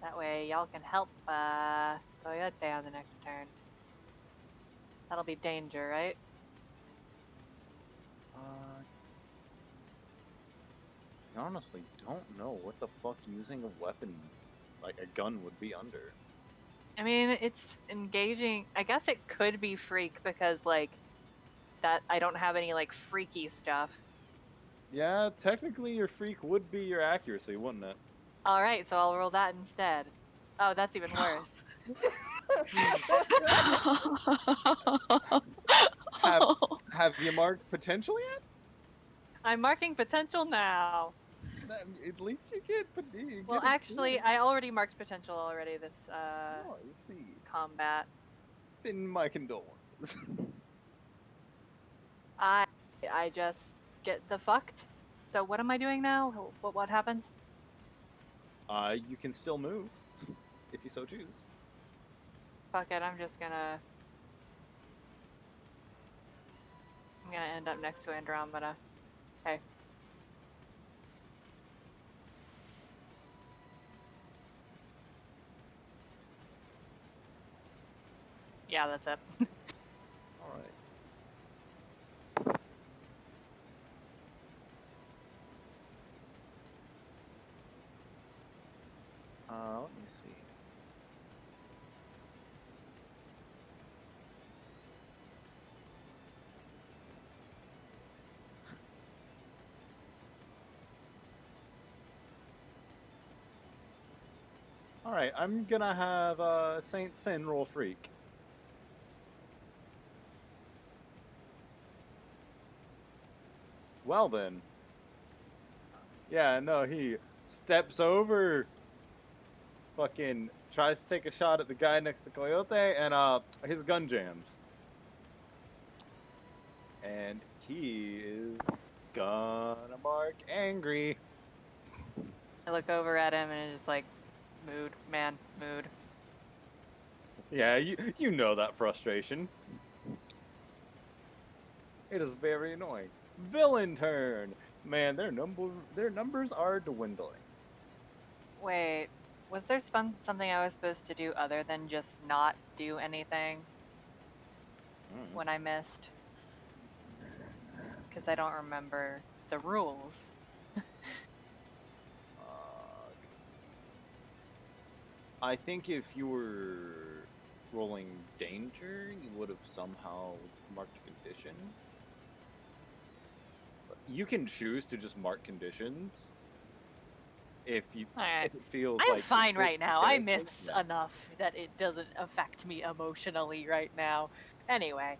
That way y'all can help Coyote on the next turn. That'll be danger, right? I honestly don't know what the fuck using a weapon, like a gun, would be under. I mean, it's engaging. I guess it could be freak because, like, that I don't have any, like, freaky stuff. Yeah, technically your freak would be your accuracy, wouldn't it? Alright, so I'll roll that instead. Oh, that's even worse. Have you marked potential yet? I'm marking potential now. At least you get. Well, actually, I already marked potential already this Oh, I see. combat. Then my condolences. I just get the fucked. So what am I doing now? What happens? You can still move if you so choose. Fuck it, I'm gonna end up next to Andromeda. Hey. Yeah, that's it. All right. Let me see. All right, I'm gonna have Saint Sin roll freak. Well then. Yeah, no, he steps over, fucking tries to take a shot at the guy next to Coyote, and his gun jams. And he is gonna mark angry. I look over at him and it's just like, mood, man, mood. Yeah, you know that frustration. It is very annoying. Villain turn. Man, their numbers are dwindling. Wait, was there something I was supposed to do other than just not do anything when I missed? Because I don't remember the rules. I think if you were rolling danger, you would have somehow marked a condition. You can choose to just mark conditions if you Alright. if it feels I'm like it fine fits right the now. I character. miss Yeah. enough that it doesn't affect me emotionally right now. Anyway.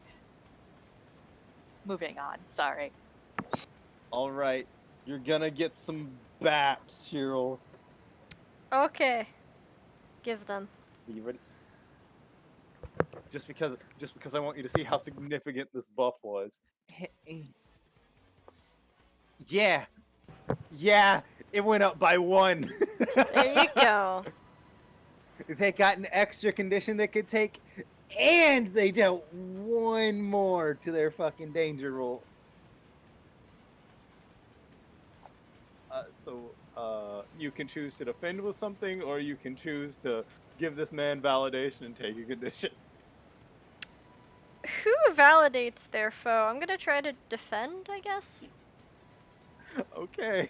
Moving on. Sorry. All right, you're gonna get some baps, Cheryl. Okay. Give them. Are you ready? Just because I want you to see how significant this buff was. Yeah, it went up by 1. There you go. They got an extra condition they could take, and they dealt 1 more to their fucking danger roll. So you can choose to defend with something, or you can choose to give this man validation and take a condition. Who validates their foe? I'm gonna try to defend, I guess. Okay.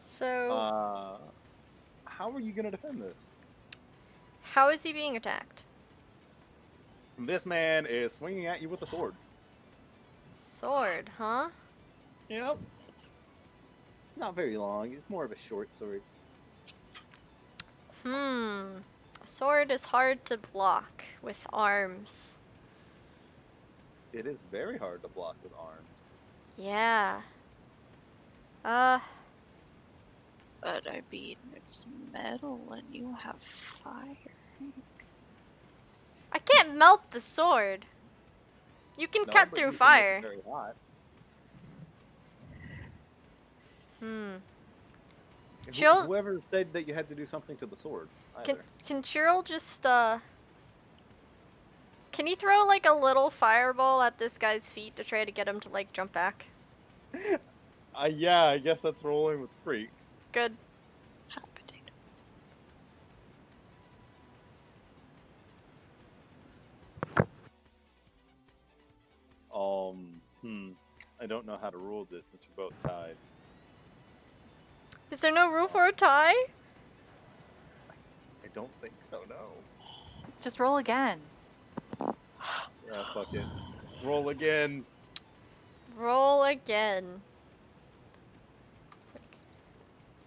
So, How are you gonna defend this? how is he being attacked? This man is swinging at you with a sword. Sword, huh? Yep. It's not very long. It's more of a short sword. A sword is hard to block with arms. It is very hard to block with arms. Yeah. But I mean, it's metal and you have fire. I can't melt the sword. You can No, cut but through you can make it fire. very hot. Cheryl- Whoever said that you had to do something to the sword? Either. Can Cheryl just, can he throw, like, a little fireball at this guy's feet to try to get him to, like, jump back? Yeah, I guess that's rolling with freak. Good. Hot potato. I don't know how to rule this since you're both tied. Is there no room for a tie? I don't think so, no. Just roll again. Yeah, fuck it. Roll again. Roll again.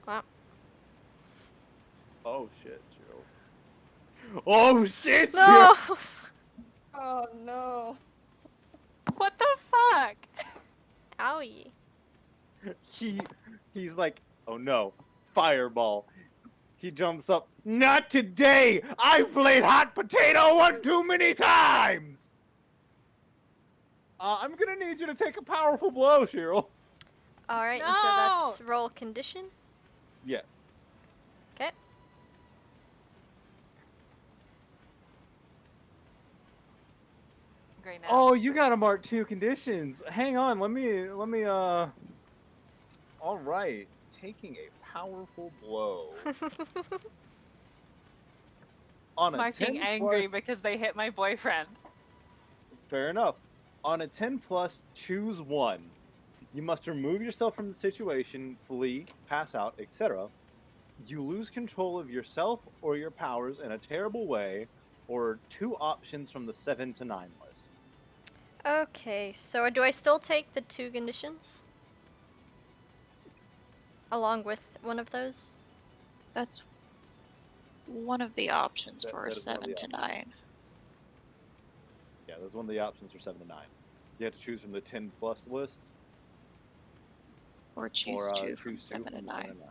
Wow. Oh shit, Cheryl. Oh shit, No! Oh no. What the fuck? Owie. Cheryl! He's like Oh no, fireball. He jumps up. Not today! I've played hot potato one too many times! I'm gonna need you to take a powerful blow, Cheryl. Alright, and so that's roll condition. Yes. Okay. Great now. Oh, you gotta mark 2 conditions. Hang on, let me, Alright, taking a powerful blow. On a Marking 10 angry plus, because they hit my boyfriend. fair enough. On a 10 plus, choose one. You must remove yourself from the situation, flee, pass out, etc. You lose control of yourself or your powers in a terrible way, or 2 options from the 7 to 9 list. Okay, so do I still take the 2 conditions? Along with one of those? That's one of the options That- for that is one of 7 the to options. 9. Yeah, that's one of the options for 7 to 9. You have to choose from the 10 plus list, Or choose or 2 choose from 2 7 to from 9. 7 to 9.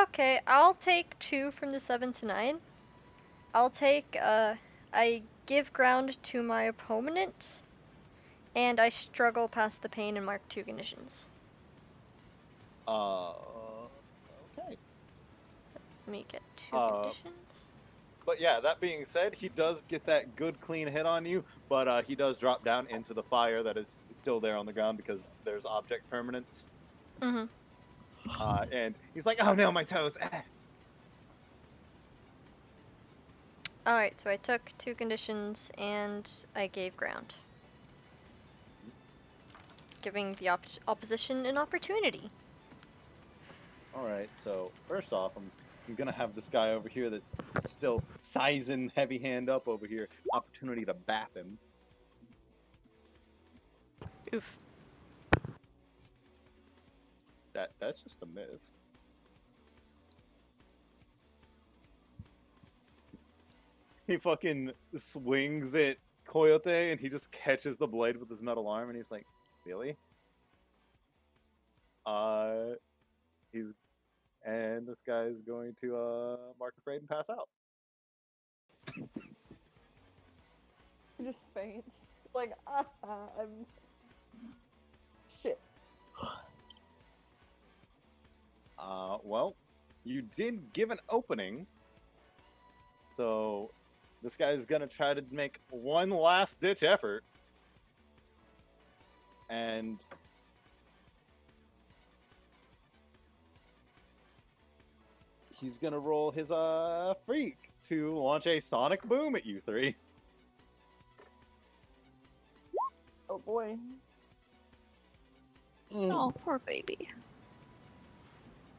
Okay, I'll take 2 from the 7 to 9. I'll take, I give ground to my opponent, and I struggle past the pain and mark 2 conditions. Okay. Let me get 2 conditions. But yeah, that being said, he does get that good clean hit on you, but he does drop down into the fire that is still there on the ground because there's object permanence. Mm-hmm. And he's like, oh no, my toes. Alright, so I took 2 conditions and I gave ground. Giving the opposition an opportunity. Alright, so first off, I'm gonna have this guy over here that's still sizing heavy hand up over here. Opportunity to bap him. Oof. That's just a miss. He fucking swings at Coyote and he just catches the blade with his metal arm and he's like, really? And this guy is going to mark afraid and pass out. He just faints. Like, I'm. Shit. Well, you did give an opening. So this guy's gonna try to make one last ditch effort. And he's gonna roll his freak to launch a sonic boom at you 3. Oh boy. Oh, poor baby.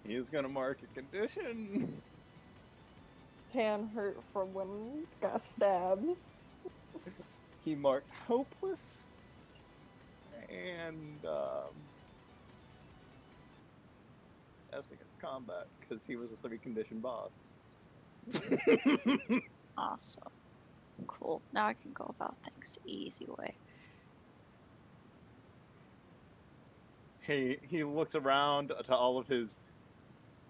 He is gonna mark a condition. Tan hurt from when he got stabbed. He marked hopeless and as the combat because he was a 3 condition boss. Awesome. Cool. Now I can go about things the easy way. He looks around to all of his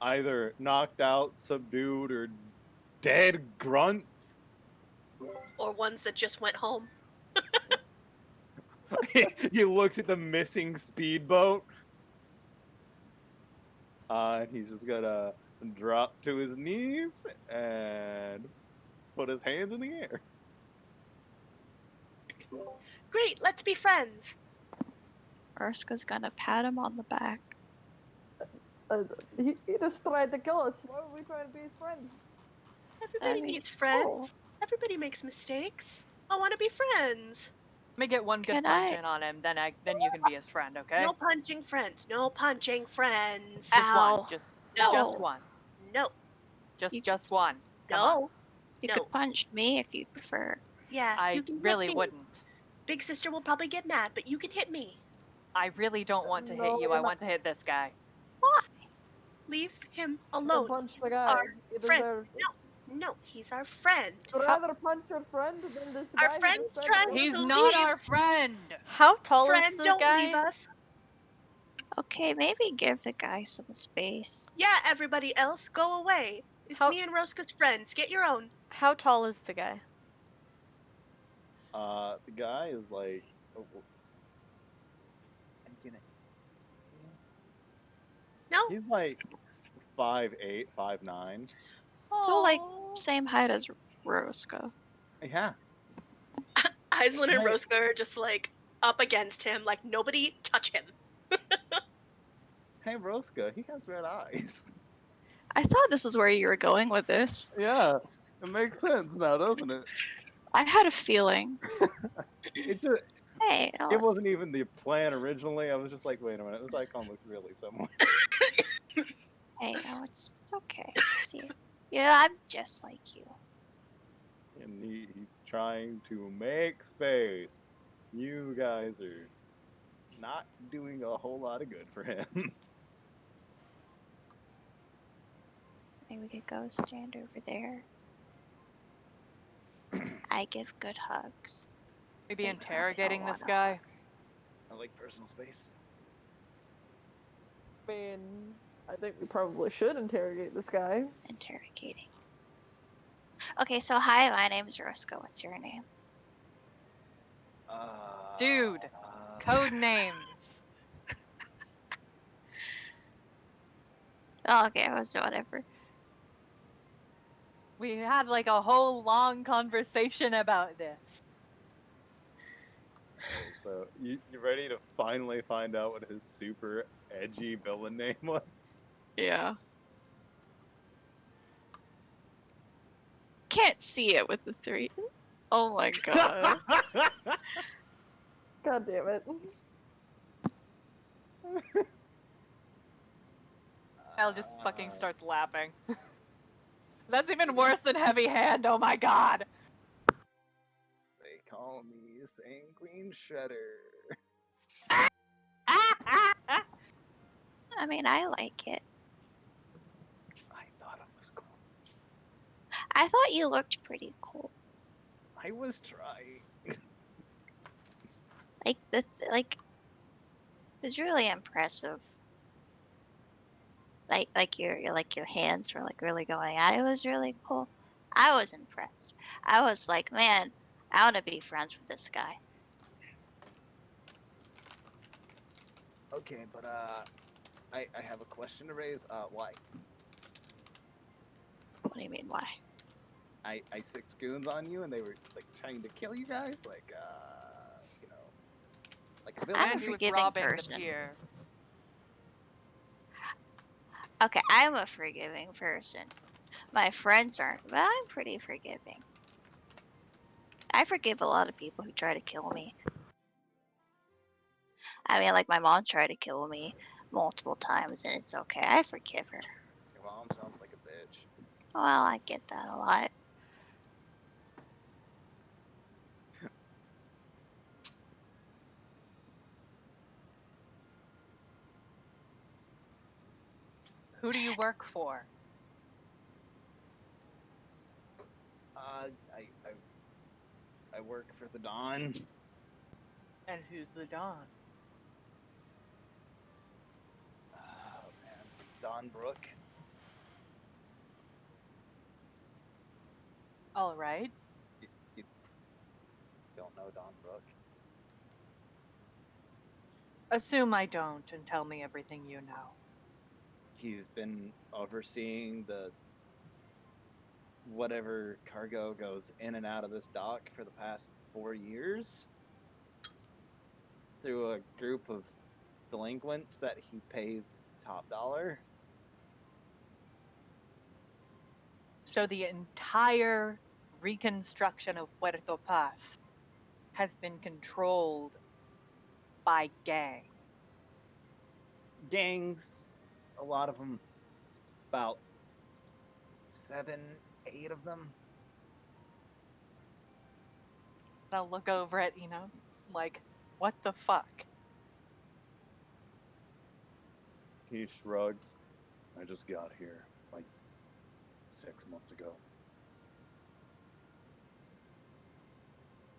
either knocked out, subdued, or dead grunts. Or ones that just went home. He looks at the missing speedboat. And he's just gonna drop to his knees and put his hands in the air. Great, let's be friends. Urska's gonna pat him on the back. He just tried to kill us. Why would we try to be his friend? Everybody mean, meets it's friends. cool. Everybody makes mistakes. I want to be friends. Let me get one good Can punch I- in on him, then you can be his friend, okay? No punching friends. No punching friends. Just Ow. one. No. Just one. No. Just You- just one. Come on. No. You No. could punch me if you prefer. Yeah. I you can hit really me. wouldn't. Big sister will probably get mad, but you can hit me. I really don't want to No, hit you. you're I not- want to hit this guy. Why? Leave him Don't alone. punch the guy. Our He friend. deserves it. No. No, he's our friend. I'd rather punch a friend than this Our guy who friend's just said trying no. He's to not leave. our friend. How tall Friend, is the don't guy? leave us. Okay, maybe give the guy some space. Yeah, everybody else, go away. It's How- me and Roscoe's friends. Get your own. How tall is the guy? The guy is like, oh, whoops. I'm gonna. No? He's like 5'8", 5'9". So, like, Aw. same height as Roscoe. Yeah. Aislinn and Hey. Roscoe are just like up against him, like nobody touch him. Hey, Rosca, he has red eyes. I thought this is where you were going with this. Yeah, it makes sense now, doesn't it? I had a feeling. It just, Hey, it wasn't even the plan originally. I was just like, wait a minute, this icon looks really similar. hey, no, it's okay. See, yeah, I'm just like you. And he's trying to make space. You guys are not doing a whole lot of good for him. Maybe we could go stand over there. I give good hugs. Maybe They probably interrogating don't this wanna guy. hug. I like personal space. I mean, I think we probably should interrogate this guy. Interrogating. Okay, so hi, my name's Roscoe. What's your name? Dude, code name. Oh, okay, I was whatever. We had like a whole long conversation about this. So you ready to finally find out what his super edgy villain name was? Yeah. Can't see it with the 3. Oh my god. God damn it. Al just fucking starts laughing. That's even worse than Heavy Hand, oh my god! They call me Sanguine Shredder. I mean, I like it. I thought it was cool. I thought you looked pretty cool. I was trying. Like it was really impressive. Like your hands were like really going out. It was really cool. I was impressed. I was like, man, I want to be friends with this guy. Okay, but I have a question to raise. Why? What do you mean, why? I six goons on you, and they were like trying to kill you guys, like you know, like a villain. I'm a And he was forgiving robbing person. the pier. Okay, I'm a forgiving person. My friends aren't, but I'm pretty forgiving. I forgive a lot of people who try to kill me. I mean, like my mom tried to kill me multiple times, and it's okay. I forgive her. Your mom sounds like a bitch. Well, I get that a lot. Who do you work for? I work for the Dawn. And who's the Don? Oh man, Dawn Brook. Alright. You don't know Dawn Brook? Assume I don't and tell me everything you know. He's been overseeing the whatever cargo goes in and out of this dock for the past 4 years through a group of delinquents that he pays top dollar. So the entire reconstruction of Puerto Paz has been controlled by gang. Gangs, a lot of them, about 7, 8 of them. And I'll look over at Eno, like, what the fuck? He shrugs. I just got here like 6 months ago.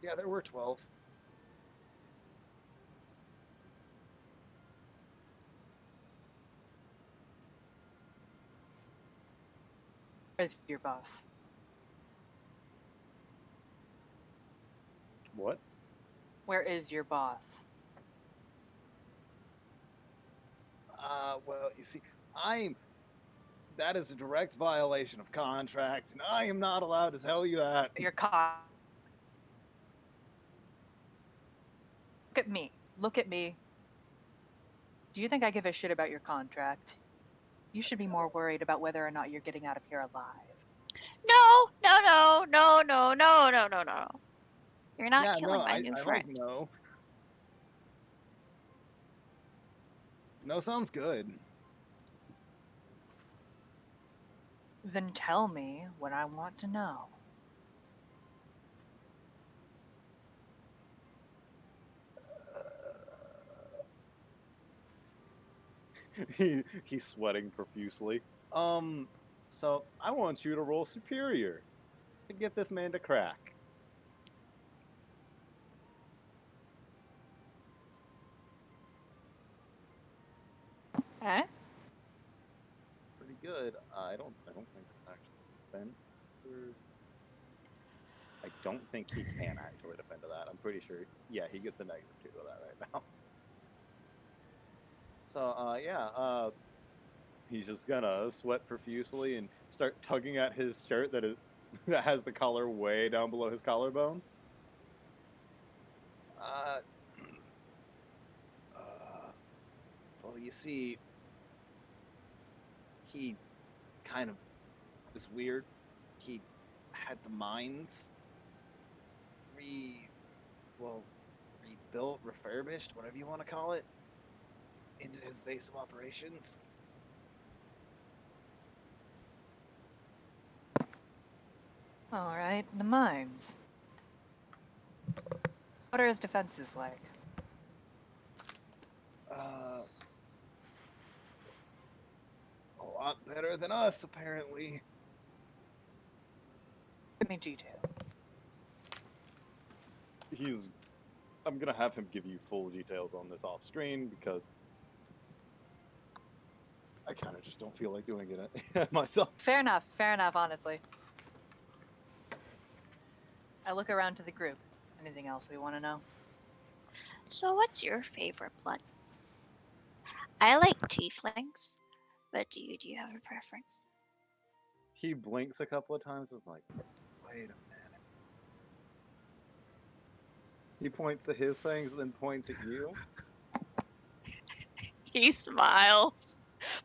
Yeah, there were 12. Where's your boss? What? Where is your boss? Well, you see, that is a direct violation of contract, and I am not allowed to tell you that. Your con. Look at me. Look at me. Do you think I give a shit about your contract? You should be more worried about whether or not you're getting out of here alive. No, no, no, no, no, no, no, no, no. You're not Yeah, killing no, my new I friend. like no. No sounds good. Then tell me what I want to know. He's sweating profusely. So I want you to roll superior to get this man to crack. Eh? Pretty good. I don't think that's actually defend. I don't think he can actually defend to that. I'm pretty sure. Yeah, he gets a -2 to that right now. So yeah, he's just gonna sweat profusely and start tugging at his shirt that has the collar way down below his collarbone. Uh, well, you see, he kind of is weird. He had the mines re, well, rebuilt, refurbished, whatever you want to call it, into his base of operations. Alright, the mines. What are his defenses like? Uh, a lot better than us, apparently. Give me detail. I'm gonna have him give you full details on this off screen because I kind of just don't feel like doing it myself. Fair enough, honestly. I look around to the group. Anything else we want to know? So, what's your favorite blood? I like tieflings, but do you have a preference? He blinks a couple of times. I was like, wait a minute. He points to his things and then points at you. He smiles,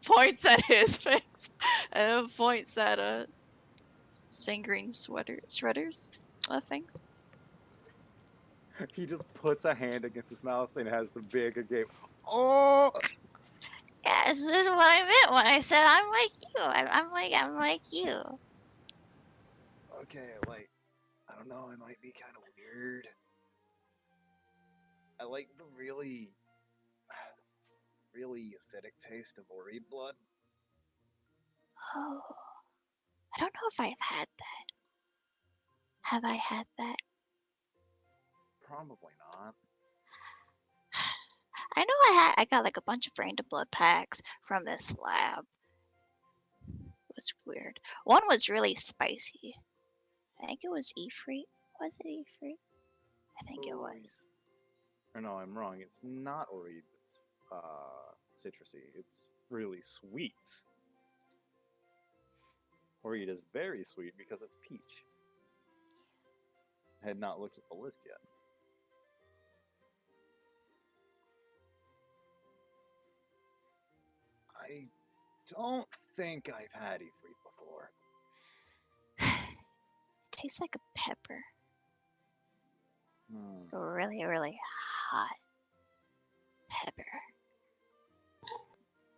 points at his face, and then points at Sangrine shredders things. He just puts a hand against his mouth and has the big agape. Oh! Yeah, this is what I meant when I said I'm like you. I'm like you. Okay, like, I don't know, it might be kind of weird. I like the really, really acidic taste of Ori blood. Oh, I don't know if I've had that. Have I had that? Probably not. I know I got like a bunch of random blood packs from this lab. It was weird. One was really spicy. I think it was Ifrit. Was it Ifrit? I think it Ori. was. Or no, I'm wrong. It's not Ori that's citrusy. It's really sweet. Ori is very sweet because it's peach. I had not looked at the list yet. I don't think I've had Ifrit before. It tastes like a pepper. Hmm. A really, really hot pepper.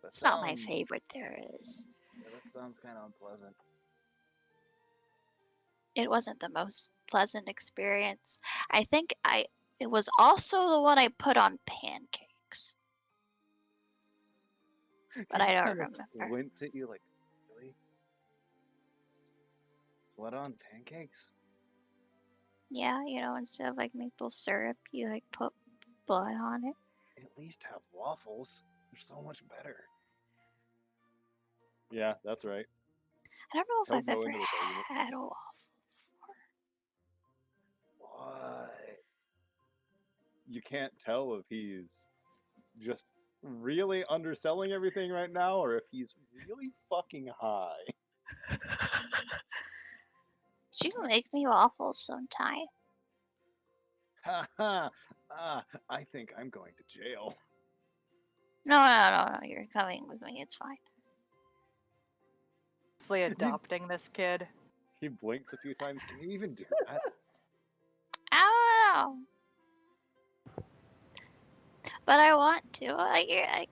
That It's not my sounds- favorite there is. Yeah, that sounds kind of unpleasant. It wasn't the most pleasant experience. I think it was also the one I put on pancakes. But He I just don't kind of remember. squints at you like, really? Blood on pancakes? Yeah, you know, instead of like maple syrup, you like put blood on it. At least have waffles. They're so much better. Yeah, that's right. I don't know if He'll I've go ever into this argument. had a waffle. What? You can't tell if he's just really underselling everything right now or if he's really fucking high. Could you make me waffles sometime? Ha ha! I think I'm going to jail. No, you're coming with me. It's fine. Honestly, adopting this kid. He blinks a few times. Can you even do that? I don't know. But I want to. I've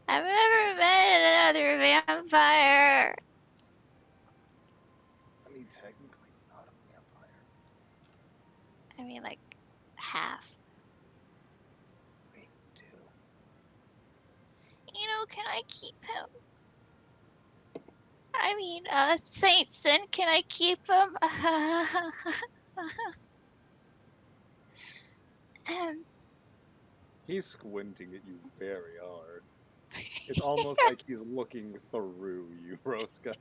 never met another vampire. I mean, technically not a vampire. I mean, like, half. Wait, two. You know, can I keep him? I mean, Saint Sin, can I keep him? He's squinting at you very hard. It's almost like he's looking through you, Rosca.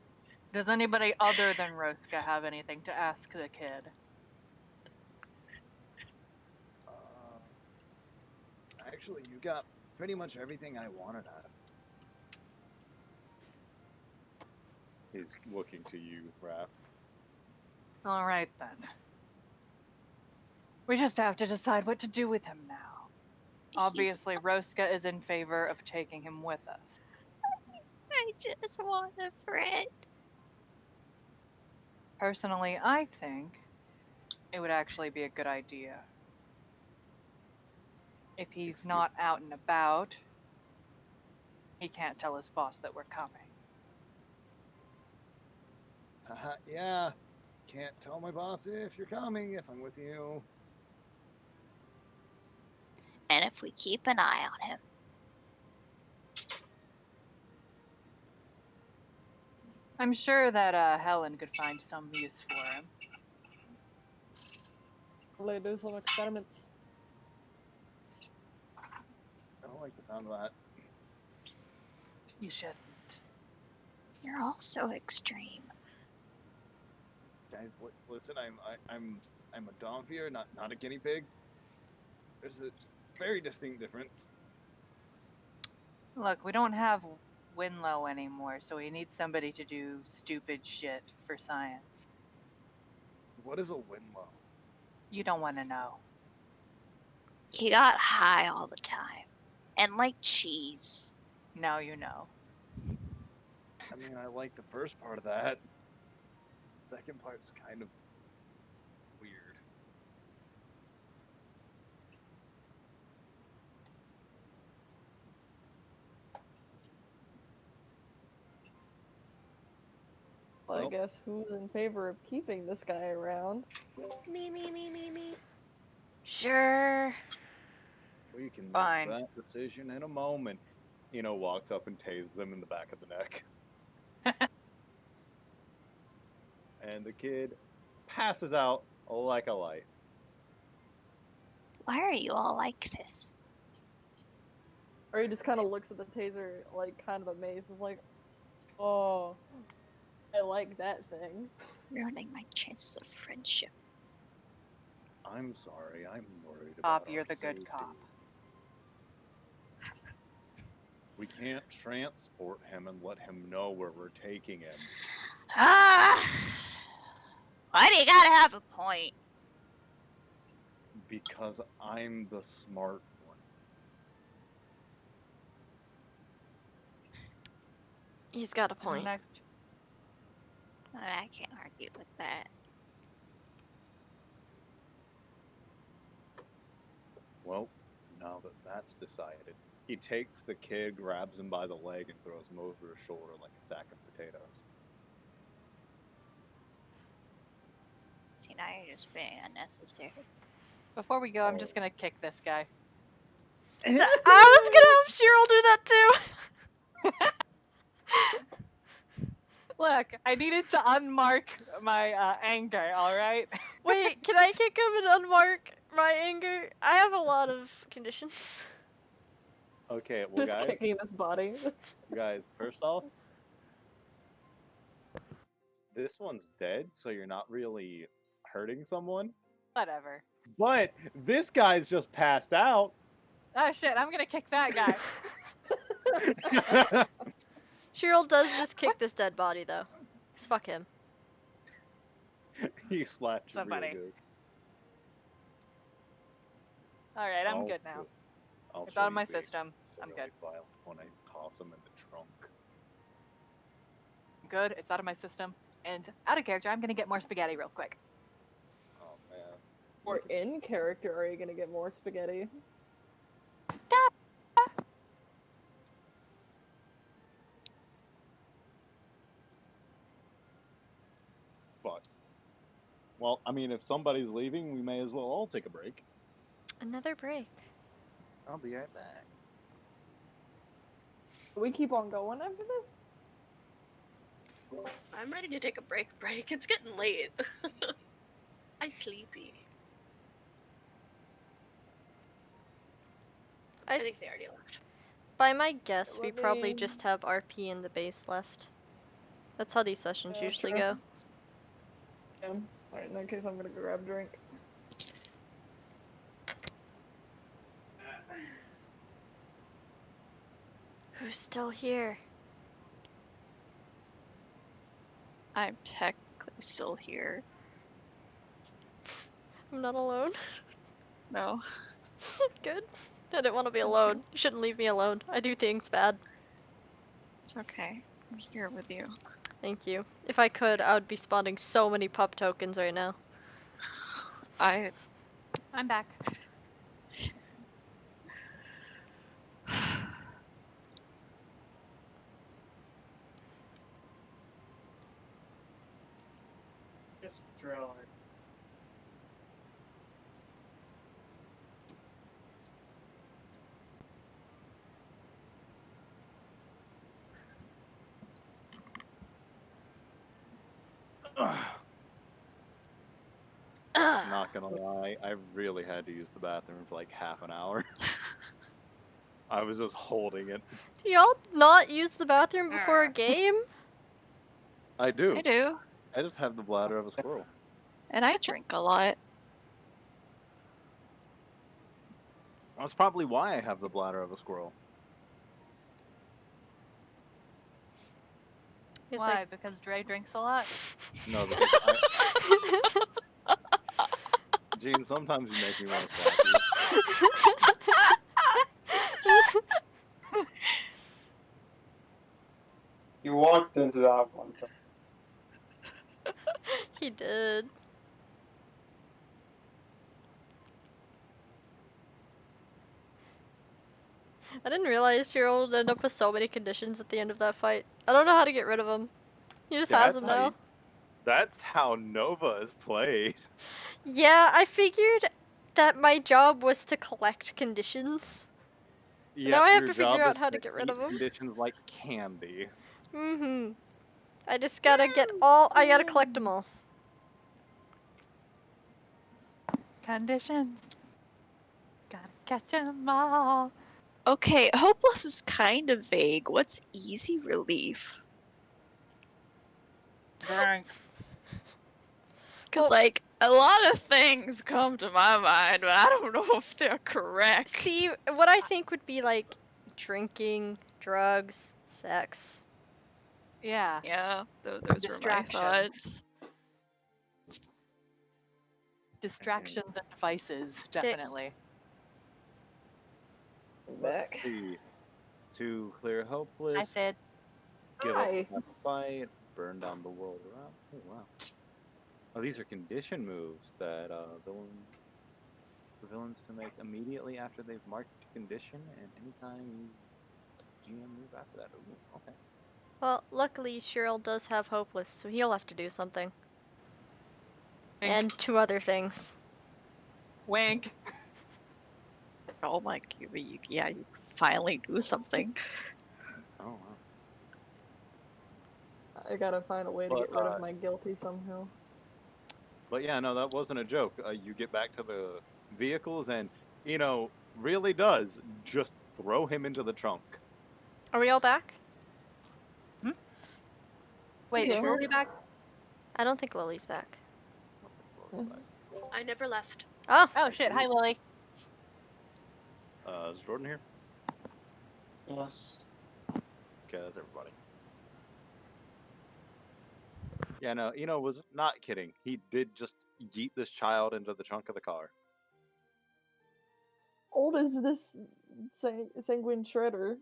Does anybody other than Rosca have anything to ask the kid? Actually, you got pretty much everything I wanted out of it. He's looking to you, Raph. Alright then. We just have to decide what to do with him now. Obviously, Rosca is in favor of taking him with us. I just want a friend. Personally, I think it would actually be a good idea. If he's not out and about, he can't tell his boss that we're coming. Yeah. Can't tell my boss if you're coming, if I'm with you. And if we keep an eye on him. I'm sure that Helen could find some use for him. Probably do some experiments. I don't like the sound of that. You shouldn't. You're all so extreme. Guys, listen. I'm a Domvier, not a guinea pig. There's a very distinct difference. Look, we don't have Winlow anymore, so we need somebody to do stupid shit for science. What is a Winlow? You don't want to know. He got high all the time. And like cheese. Now you know. I mean, I like the first part of that. The second part's kind of weird. Well, I Well. guess who's in favor of keeping this guy around? Me. Sure. We can make Fine. that decision in a moment. Eno walks up and tases them in the back of the neck. And the kid passes out like a light. Why are you all like this? Or he just kind of looks at the taser, like, kind of amazed. It's like, oh, I like that thing. Ruining my chances of friendship. I'm sorry, I'm worried Cop, about you're our the good safety. cop. We can't transport him and let him know where we're taking him. Why do you gotta have a point? Because I'm the smart one. He's got a Who's point. next? I can't argue with that. Well, now that that's decided, he takes the kid, grabs him by the leg, and throws him over his shoulder like a sack of potatoes. See, now you're just being unnecessary. Before we go, I'm just gonna kick this guy. I was gonna have Cheryl do that too. Look, I needed to unmark my anger, alright? Wait, can I kick him and unmark my anger? I have a lot of conditions. Okay, well, Just kicking this body. guys, first off, this one's dead, so you're not really hurting someone. Whatever. But this guy's just passed out. Oh shit, I'm gonna kick that guy. Cheryl does just kick this dead body though. 'Cause fuck him. He slapped you Somebody. real good. Alright, I'm I'll good now. show- I'll It's show out of you my being system. I'm suddenly good. violent when I toss him in the trunk. I'm good, it's out of my system. And out of character, I'm gonna get more spaghetti real quick. Oh man. Or in character, are you gonna get more spaghetti? Fuck. Well, I mean, if somebody's leaving, we may as well all take a break. Another break. I'll be right back. Do we keep on going after this? I'm ready to take a break. It's getting late. I'm sleepy. I I think they already left. By my guess, we Let probably me- just have RP in the base left. That's how these sessions Yeah, usually true. go. Yeah. Alright, in that case, I'm gonna go grab a drink. Who's still here? I'm technically still here. I'm not alone. No. Good. I didn't want to be alone. You shouldn't leave me alone. I do things bad. It's okay. I'm here with you. Thank you. If I could, I would be spawning so many pup tokens right now. I'm back. Just drill it. Not gonna lie, I really had to use the bathroom for like half an hour. I was just holding it. Do y'all not use the bathroom before a game? I do. I do. I just have the bladder of a squirrel. And I drink a lot. That's probably why I have the bladder of a squirrel. He's Why? like, Because Dre drinks a lot? No, because Gene, sometimes you make me want to slap you. You walked into that one time. He did. I didn't realize Gerald would end up with so many conditions at the end of that fight. I don't know how to get rid of them. He just has them how now. you- That's how Nova is played. Yeah, I figured that my job was to collect conditions. Now I have your to figure job out is how to get rid eat of 'em. Conditions like candy. Mm-hmm. I just gotta get all. I gotta collect them all. Conditions. Gotta catch 'em all. Okay, hopeless is kind of vague. What's easy relief? Drink. Because, Well- like, a lot of things come to my mind, but I don't know if they're correct. See, what I think would be like drinking, drugs, sex. Yeah. Yeah, those were my Distractions. thoughts. Distractions and devices, definitely. Let's Back. see. To clear I hopeless, said, give Hi. up a fight, burn down the world around. Oh wow. Oh, these are condition moves that the villains to make immediately after they've marked condition, and anytime you GM move after that. Ooh, okay. Well, luckily Cheryl does have hopeless, so he'll have to do something. Wink. And two other things. wink. Oh my, yeah, you finally do something. Oh wow. I gotta find a way to But, get rid of my guilty somehow. But yeah, no, that wasn't a joke. You get back to the vehicles, and Eno really does just throw him into the trunk. Are we all back? Wait, is So- Lily back? I don't think Lily's back. I never left. Oh, Oh shit! Hi, Lily. Is Jordan here? Yes. Okay, that's everybody. Yeah, no, Eno was not kidding. He did just yeet this child into the trunk of the car. Old is this sanguine shredder?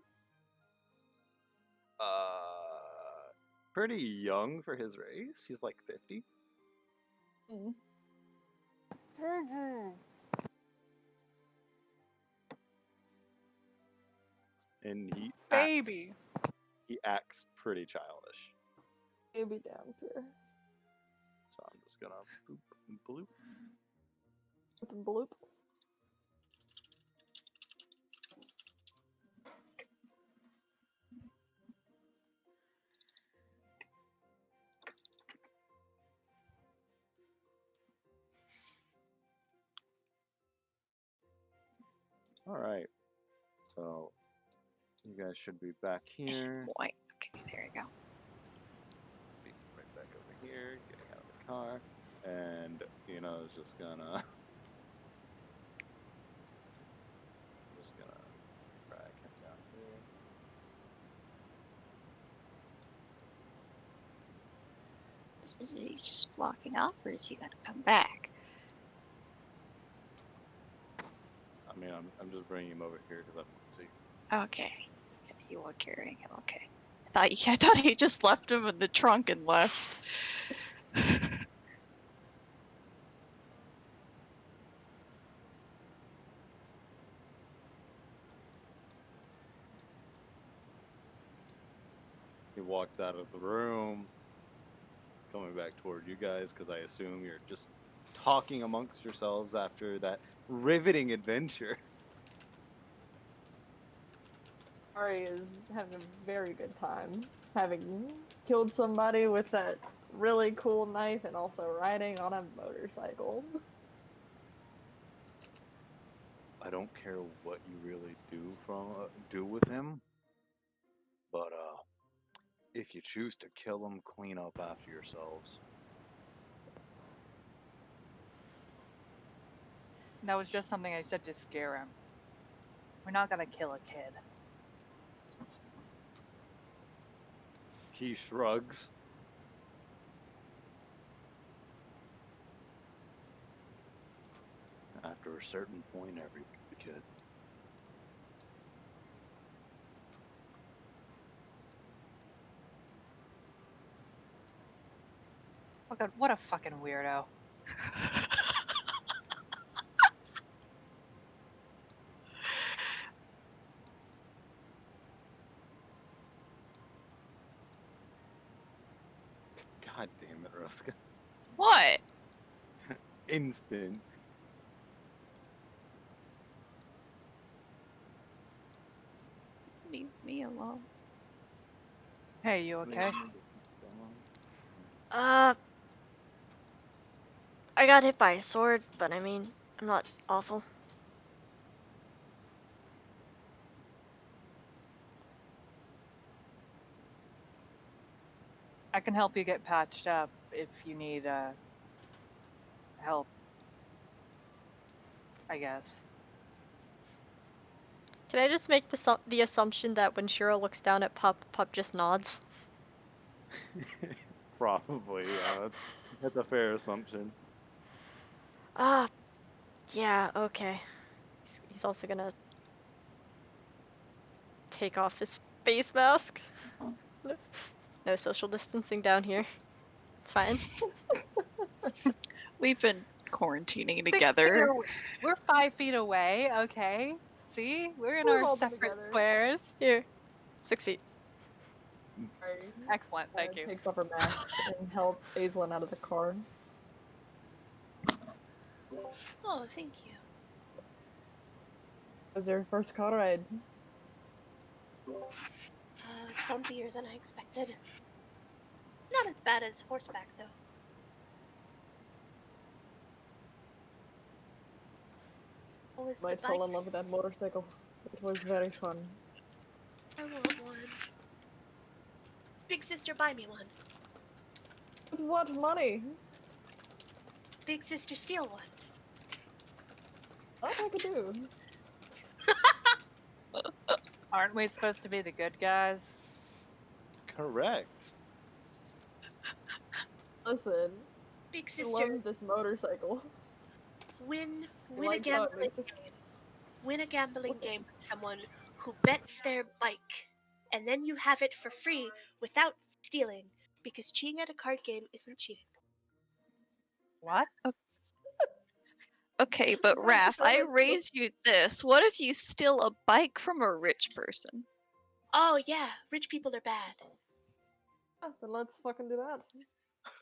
Pretty young for his race. He's like 50. Mm. And Baby. He acts pretty childish. Baby down here. So I'm just gonna boop and bloop. Bloop and bloop. All right. So you guys should be back here. Boy. Okay, there you go. Be right back over here, getting out of the car, and is just gonna. I'm just gonna drag him down here. Is he just walking off, or is he gonna come back? I mean, I'm just bringing him over here because I want to see. Okay. Okay, you were carrying him. Okay. I thought he just left him in the trunk and left. He walks out of the room, coming back toward you guys because I assume you're just talking amongst yourselves after that riveting adventure. Ari is having a very good time, having killed somebody with that really cool knife and also riding on a motorcycle. I don't care what you really do with him, but if you choose to kill him, clean up after yourselves. That was just something I said to scare him. We're not gonna kill a kid. He shrugs. After a certain point, every kid. Oh god, what a fucking weirdo. God damn it, Ruska. What? Instant. Leave me alone. Hey, you okay? I got hit by a sword, but I mean, I'm not awful. I can help you get patched up if you need help. I guess. Can I just make the assumption that when Shiro looks down at Pup, Pup just nods? Probably, yeah. That's a fair assumption. Ah, yeah, okay. He's also gonna take off his face mask. No social distancing down here. It's fine. We've been quarantining 6 feet together. away. We're 5 feet away, okay? See? We're in We're our holding separate together. squares. Here. 6 feet. Ari Excellent, thank you. takes off her mask and helps Aislinn out of the car. Oh, thank you. Was their first car ride? It was bumpier than I expected. Not as bad as horseback, though. Oh, is the Might bike? fall in love with that motorcycle. It was very fun. I want one. Big sister, buy me one. With what money? Big sister, steal one. That I could do. Aren't we supposed to be the good guys? Correct. Listen, Big he sister, loves this motorcycle. win He a likes how it gambling makes it. game. Win a gambling game with someone who bets their bike, and then you have it for free without stealing, because cheating at a card game isn't cheating. What? Okay, but Raph, I raised you this. What if you steal a bike from a rich person? Oh yeah, rich people are bad. Yeah, then let's fucking do that.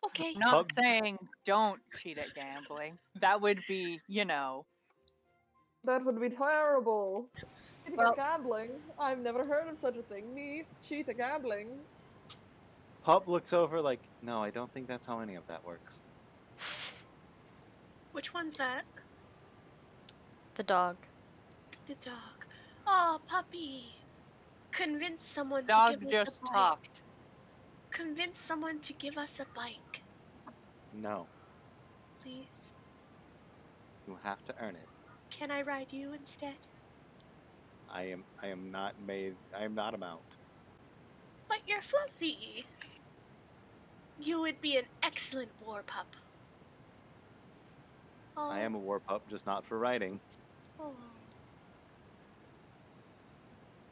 Okay. Not Pub- saying don't cheat at gambling. That would be, you know. That would be terrible. Cheating Well- at gambling? I've never heard of such a thing. Me, cheat at gambling. Pup looks over like, no, I don't think that's how any of that works. Which one's that? The dog. The dog. Oh, puppy. Convince someone Dog to give us just a bike. talked. Convince someone to give us a bike, No, please. you have to earn it. Can I ride you instead? I am not made. I am not a mount. But you're fluffy. You would be an excellent war pup. Oh, I am a war pup, just not for riding. oh.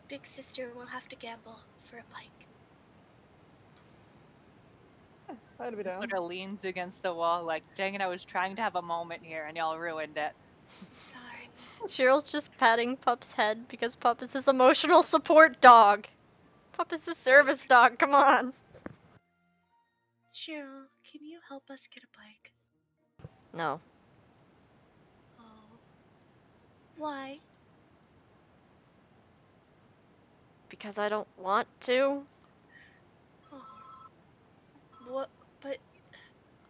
Big sister will have to gamble for a bike. I'd be down. Sort of leans against the wall, like, dang it, I was trying to have a moment here and y'all ruined it. Sorry. Cheryl's just patting Pup's head because Pup is his emotional support dog. Pup is his service dog, come on. Cheryl, can you help us get a bike? No. Oh. Why? Because I don't want to. Oh. What? But.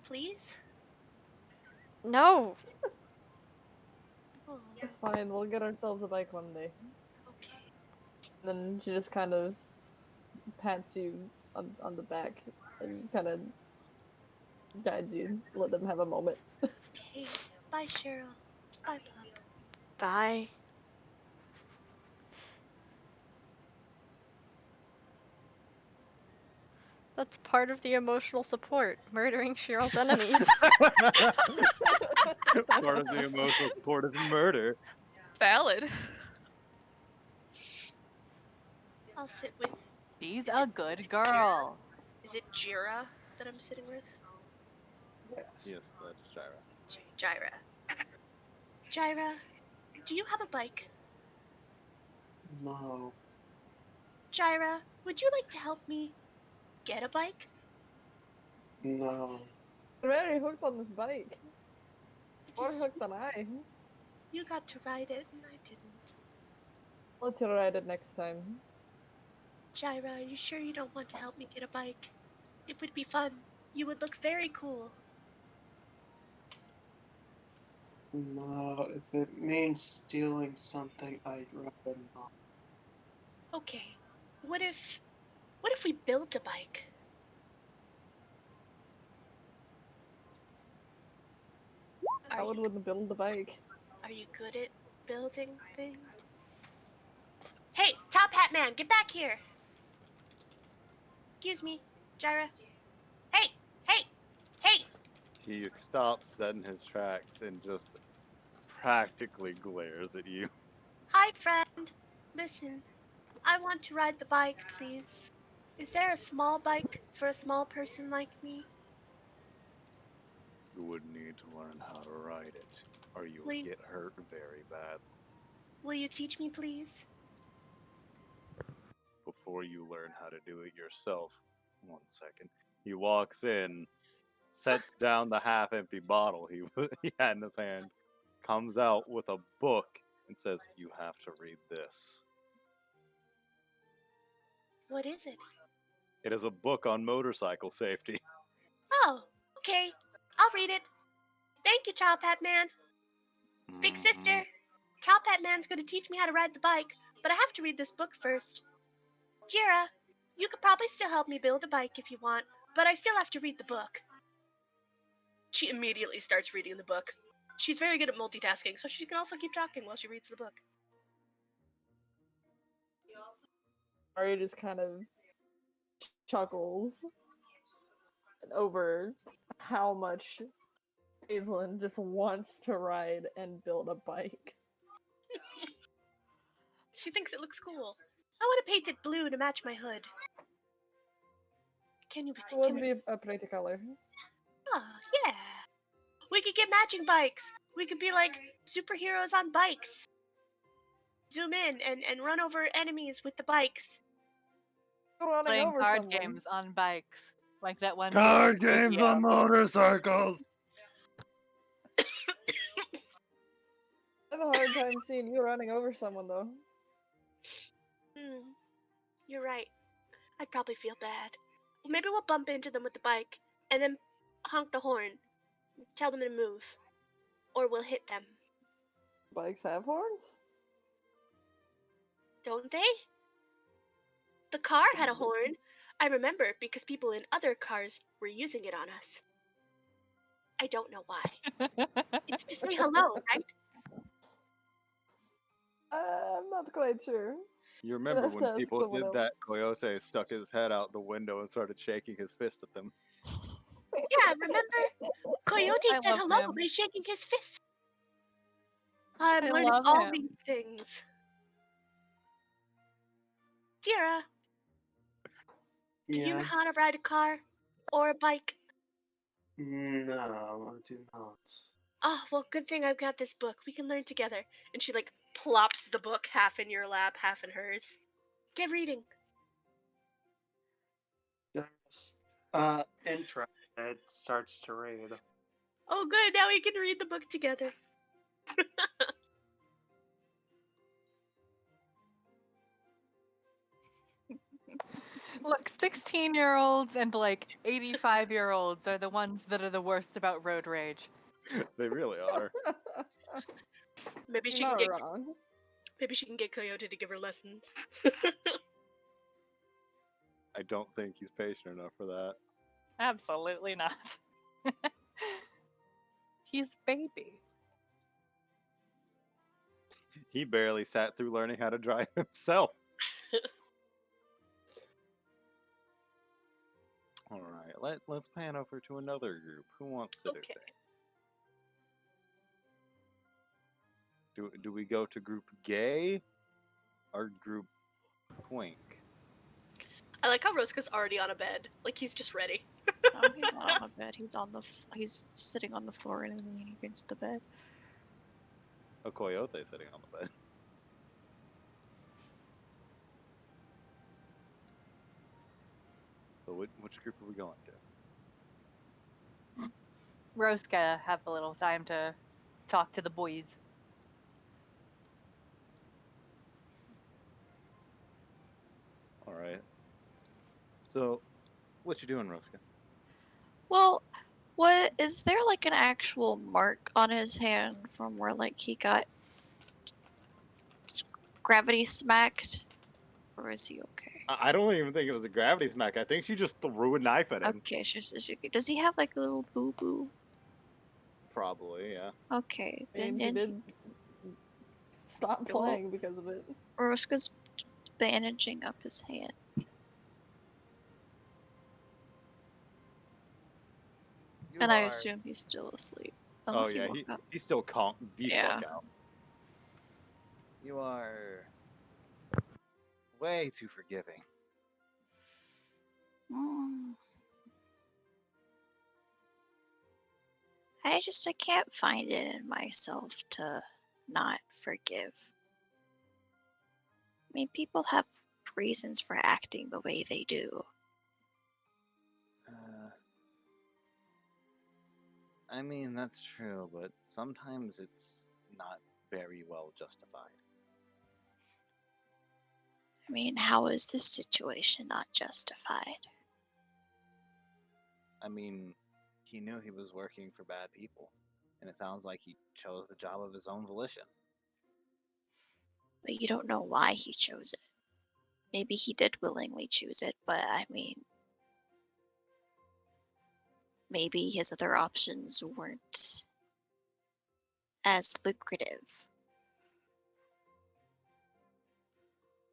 Please? No. Oh. It's fine, we'll get ourselves a bike one day. Okay. Then she just kind of pats you on the back and kind of guides you, let them have a moment. Okay. Bye, Cheryl. Bye, pup. Bye. That's part of the emotional support, murdering Cheryl's enemies. Part of the emotional support is murder. Valid. I'll sit with. She's Is a it- good is it girl. Is it Jira that I'm sitting with? Yes. Yes, that's Shira. Jira. Jira, do you have a bike? No. Jira, would you like to help me get a bike? No. You're very hooked on this bike. I More just- hooked than I. You got to ride it and I didn't. Let's ride it next time. Jira, are you sure you don't want to help me get a bike? It would be fun. You would look very cool. No. If it means stealing something, I'd rather not. Okay. What if we built a bike? I wouldn't build the bike. Are you good at building things? Hey, Top Hat Man, get back here! Excuse me, Jira. Hey! Hey! Hey! He stops dead in his tracks and just practically glares at you. Hi, friend. Listen, I want to ride the bike, please. Is there a small bike for a small person like me? You would need to learn how to ride it, or you would Please. get hurt very badly. Will you teach me, please? Before you learn how to do it yourself. 1 second. He walks in, sets down the half-empty bottle he had in his hand, comes out with a book, and says, "You have to read this." What is it? It is a book on motorcycle safety. Oh, okay. I'll read it. Thank you, Child Pat Man. Big sister, Child Pat Man's gonna teach me how to ride the bike, but I have to read this book first. Jira, you could probably still help me build a bike if you want, but I still have to read the book. She immediately starts reading the book. She's very good at multitasking, so she can also keep talking while she reads the book. Arya just kind of chuckles over how much Hazelin just wants to ride and build a bike. She thinks it looks cool. I want to paint it blue to match my hood. Can you? It Can would we? be a pretty color. Oh, yeah. We could get matching bikes. We could be like superheroes on bikes. Zoom in and run over enemies with the bikes. Running Playing over card someone. games on bikes, like that one. Card movie, games yeah. on motorcycles. I have a hard time seeing you running over someone though. You're right. I'd probably feel bad. Well, maybe we'll bump into them with the bike and then honk the horn. Tell them to move. Or we'll hit them. Bikes have horns? Don't they? The car had a horn. I remember because people in other cars were using it on us. I don't know why. It's to say hello, right? I'm not quite sure. You remember have when to ask people someone did else. that? Coyote stuck his head out the window and started shaking his fist at them. Yeah, remember? Coyote I said love hello him. by shaking his fist. I'm I learning love all him. these things. Tira, do you know how to ride a car? Or a bike? No, I do not. Oh, well, good thing I've got this book. We can learn together. And she, like, plops the book half in your lap, half in hers. Get reading. Yes. Interested, starts to read. Oh, good. Now we can read the book together. Look, 16-year-olds and like 85-year-olds are the ones that are the worst about road rage. They really are. Maybe You're she can not get wrong. maybe she can get Coyote to give her lessons. I don't think he's patient enough for that. Absolutely not. He's baby. He barely sat through learning how to drive himself. All right, let's pan over to another group. Who wants to Okay. do things? Do we go to group gay or group twink? I like how Roscoe's already on a bed. Like, he's just ready. No, he's not on a bed. He's sitting on the floor and leaning against the bed. A coyote sitting on the bed. So which group are we going to? Roska have a little time to talk to the boys. All right. So, what you doing, Roska? Well, what is there like an actual mark on his hand from where like he got gravity smacked? Or is he okay? I don't even think it was a gravity smack. I think she just threw a knife at him. Okay, does he have like a little boo boo? Probably, yeah. Okay, I mean, then he did stop Well- playing because of it. Roscoe's bandaging up his hand. And I assume he's still asleep. Oh Unless yeah, he woke up. he's still calm. The Yeah. fuck out. You are way too forgiving. Mm. I can't find it in myself to not forgive. I mean, people have reasons for acting the way they do. I mean, that's true, but sometimes it's not very well justified. I mean, how is this situation not justified? I mean, he knew he was working for bad people, and it sounds like he chose the job of his own volition. But you don't know why he chose it. Maybe he did willingly choose it, but I mean, maybe his other options weren't as lucrative.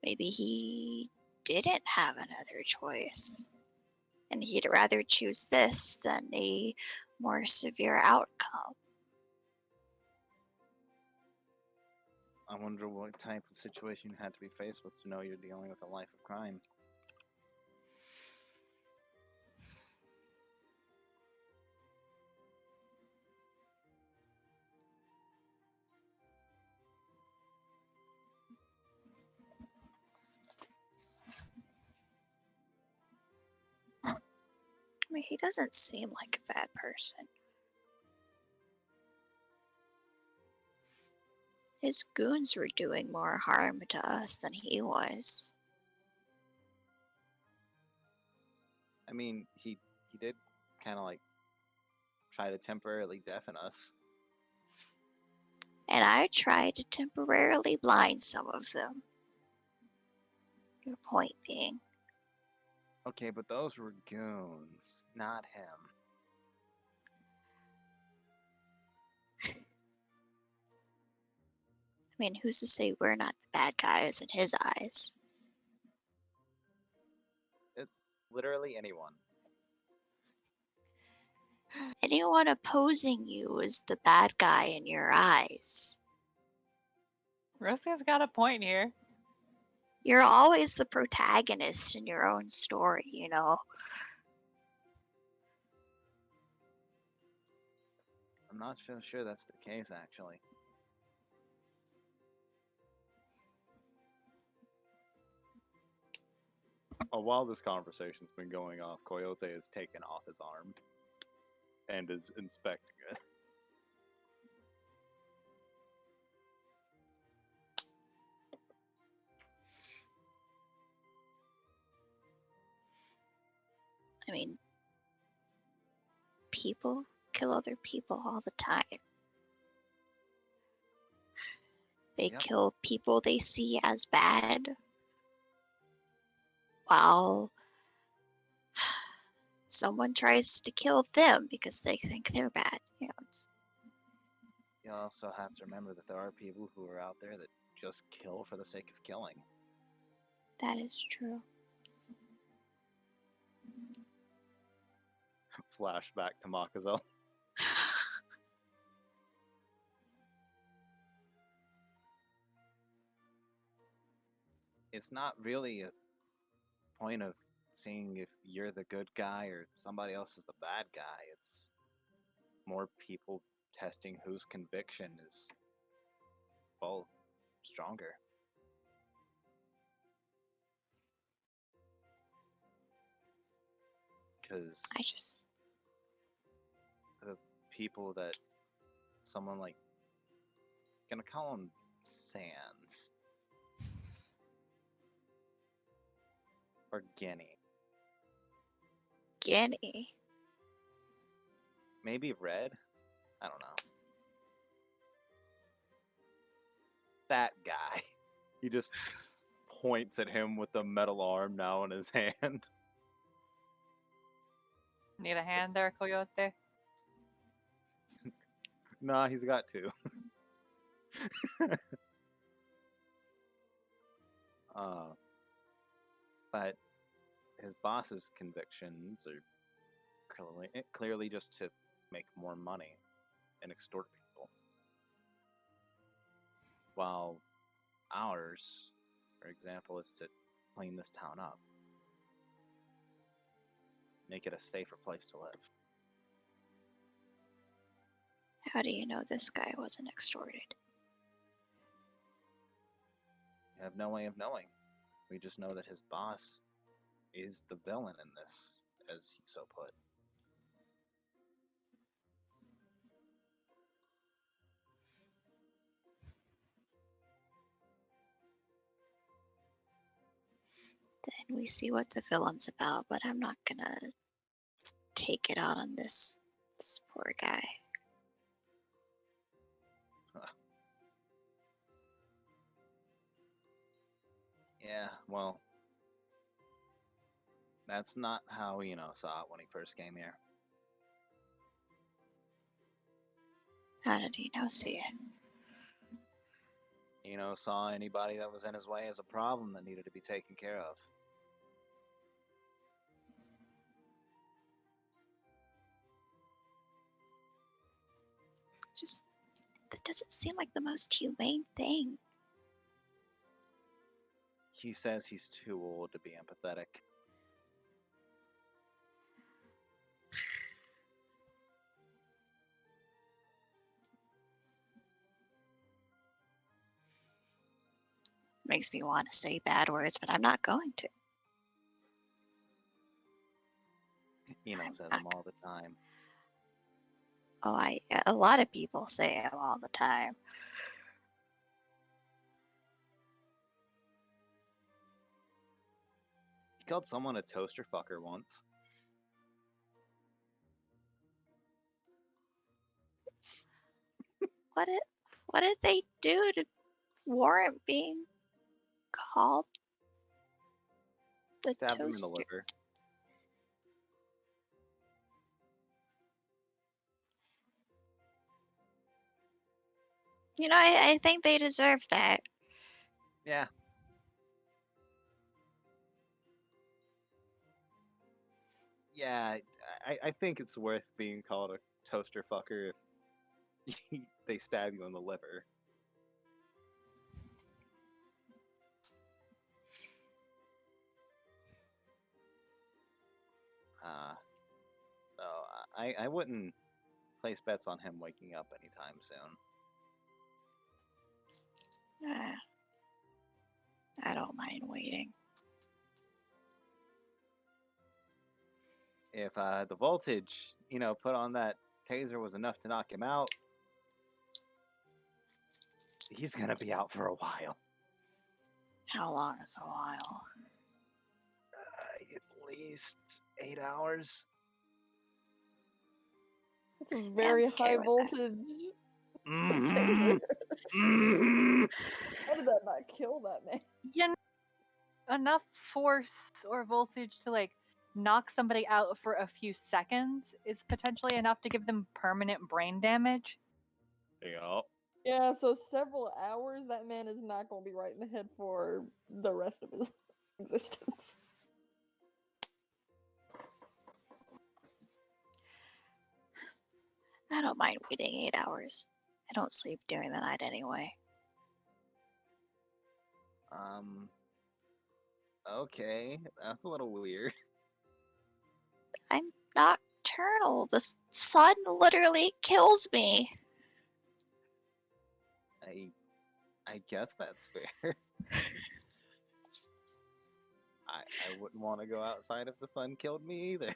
Maybe he didn't have another choice, and he'd rather choose this than a more severe outcome. I wonder what type of situation you had to be faced with to know you're dealing with a life of crime. I mean, he doesn't seem like a bad person. His goons were doing more harm to us than he was. I mean, he did kind of like try to temporarily deafen us. And I tried to temporarily blind some of them. Your point being, Okay, but those were goons, not him. I mean, who's to say we're not the bad guys in his eyes? Literally anyone. Anyone opposing you is the bad guy in your eyes. Rosie's got a point here. You're always the protagonist in your own story, you know? I'm not so sure that's the case, actually. While this conversation's been going off, Coyote has taken off his arm and is inspecting it. I mean, people kill other people all the time. They Yep. kill people they see as bad while someone tries to kill them because they think they're bad. You know, You also have to remember that there are people who are out there that just kill for the sake of killing. that is true. Flashback to Makazel. It's not really a point of seeing if you're the good guy or somebody else is the bad guy. It's more people testing whose conviction is, well, stronger. Because I just, the people that someone like, gonna call him Sans or Guinea, Guinea. maybe Red. I don't know. That guy. He just points at him with the metal arm now in his hand. Need a hand there, Coyote? Nah, he's got two. But his boss's convictions are clearly just to make more money and extort people. While ours, for example, is to clean this town up. Make it a safer place to live. How do you know this guy wasn't extorted? We have no way of knowing. We just know that his boss is the villain in this, as he so put. and we see what the villain's about, but I'm not gonna take it out on this poor guy. Yeah, well, that's not how Eno saw it when he first came here. How did he know see it? Eno saw anybody that was in his way as a problem that needed to be taken care of. Just that doesn't seem like the most humane thing. He says he's too old to be empathetic. Makes me want to say bad words, but I'm not going to. Eno I'm says not them all the time. Oh, a lot of people say it all the time. He called someone a toaster fucker once. What did they do to warrant being called the Stabbed him in the toaster? liver. You know, I think they deserve that. Yeah. Yeah, I think it's worth being called a toaster fucker if they stab you in the liver. So I wouldn't place bets on him waking up anytime soon. I don't mind waiting. If the voltage, put on that taser was enough to knock him out, he's gonna be out for a while. How long is a while? At least 8 hours. It's a very okay high with that. voltage Mhm. taser. Mhm. How did that not kill that man? You know, enough force or voltage to like knock somebody out for a few seconds is potentially enough to give them permanent brain damage. Yeah. Yeah, so several hours, that man is not going to be right in the head for the rest of his existence. I don't mind waiting 8 hours. I don't sleep during the night anyway. Okay, that's a little weird. I'm nocturnal. The sun literally kills me. I guess that's fair. I wouldn't want to go outside if the sun killed me either.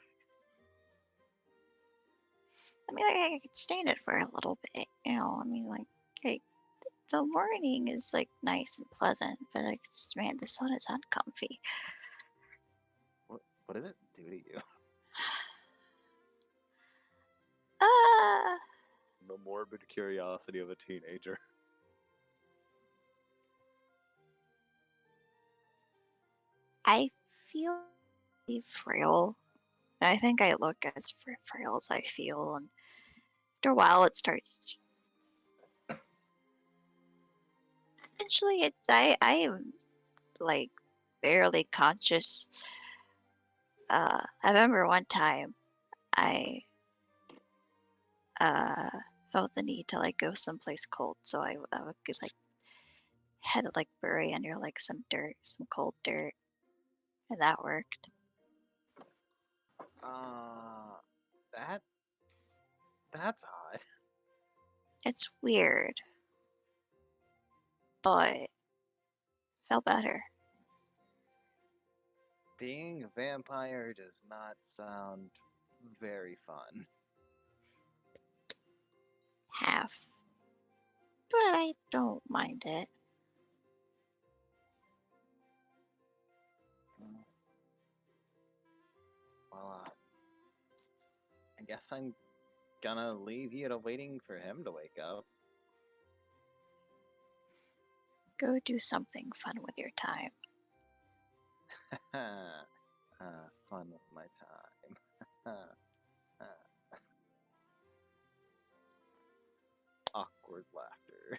I mean, I could stand it for a little bit, you know. I mean, like, okay, the morning is like nice and pleasant, but like, man, the sun is uncomfy. What does it do to you? The morbid curiosity of a teenager. I feel frail. I think I look as frail as I feel, and after a while, it starts. Eventually, I am like barely conscious. I remember one time I felt the need to like go someplace cold, so I would get like had to like bury under like some dirt, some cold dirt, and that worked. That's odd. It's weird, but felt better. Being a vampire does not sound very fun. Half, but I don't mind it. I guess I'm gonna leave you to waiting for him to wake up. Go do something fun with your time. Fun with my time. Awkward laughter.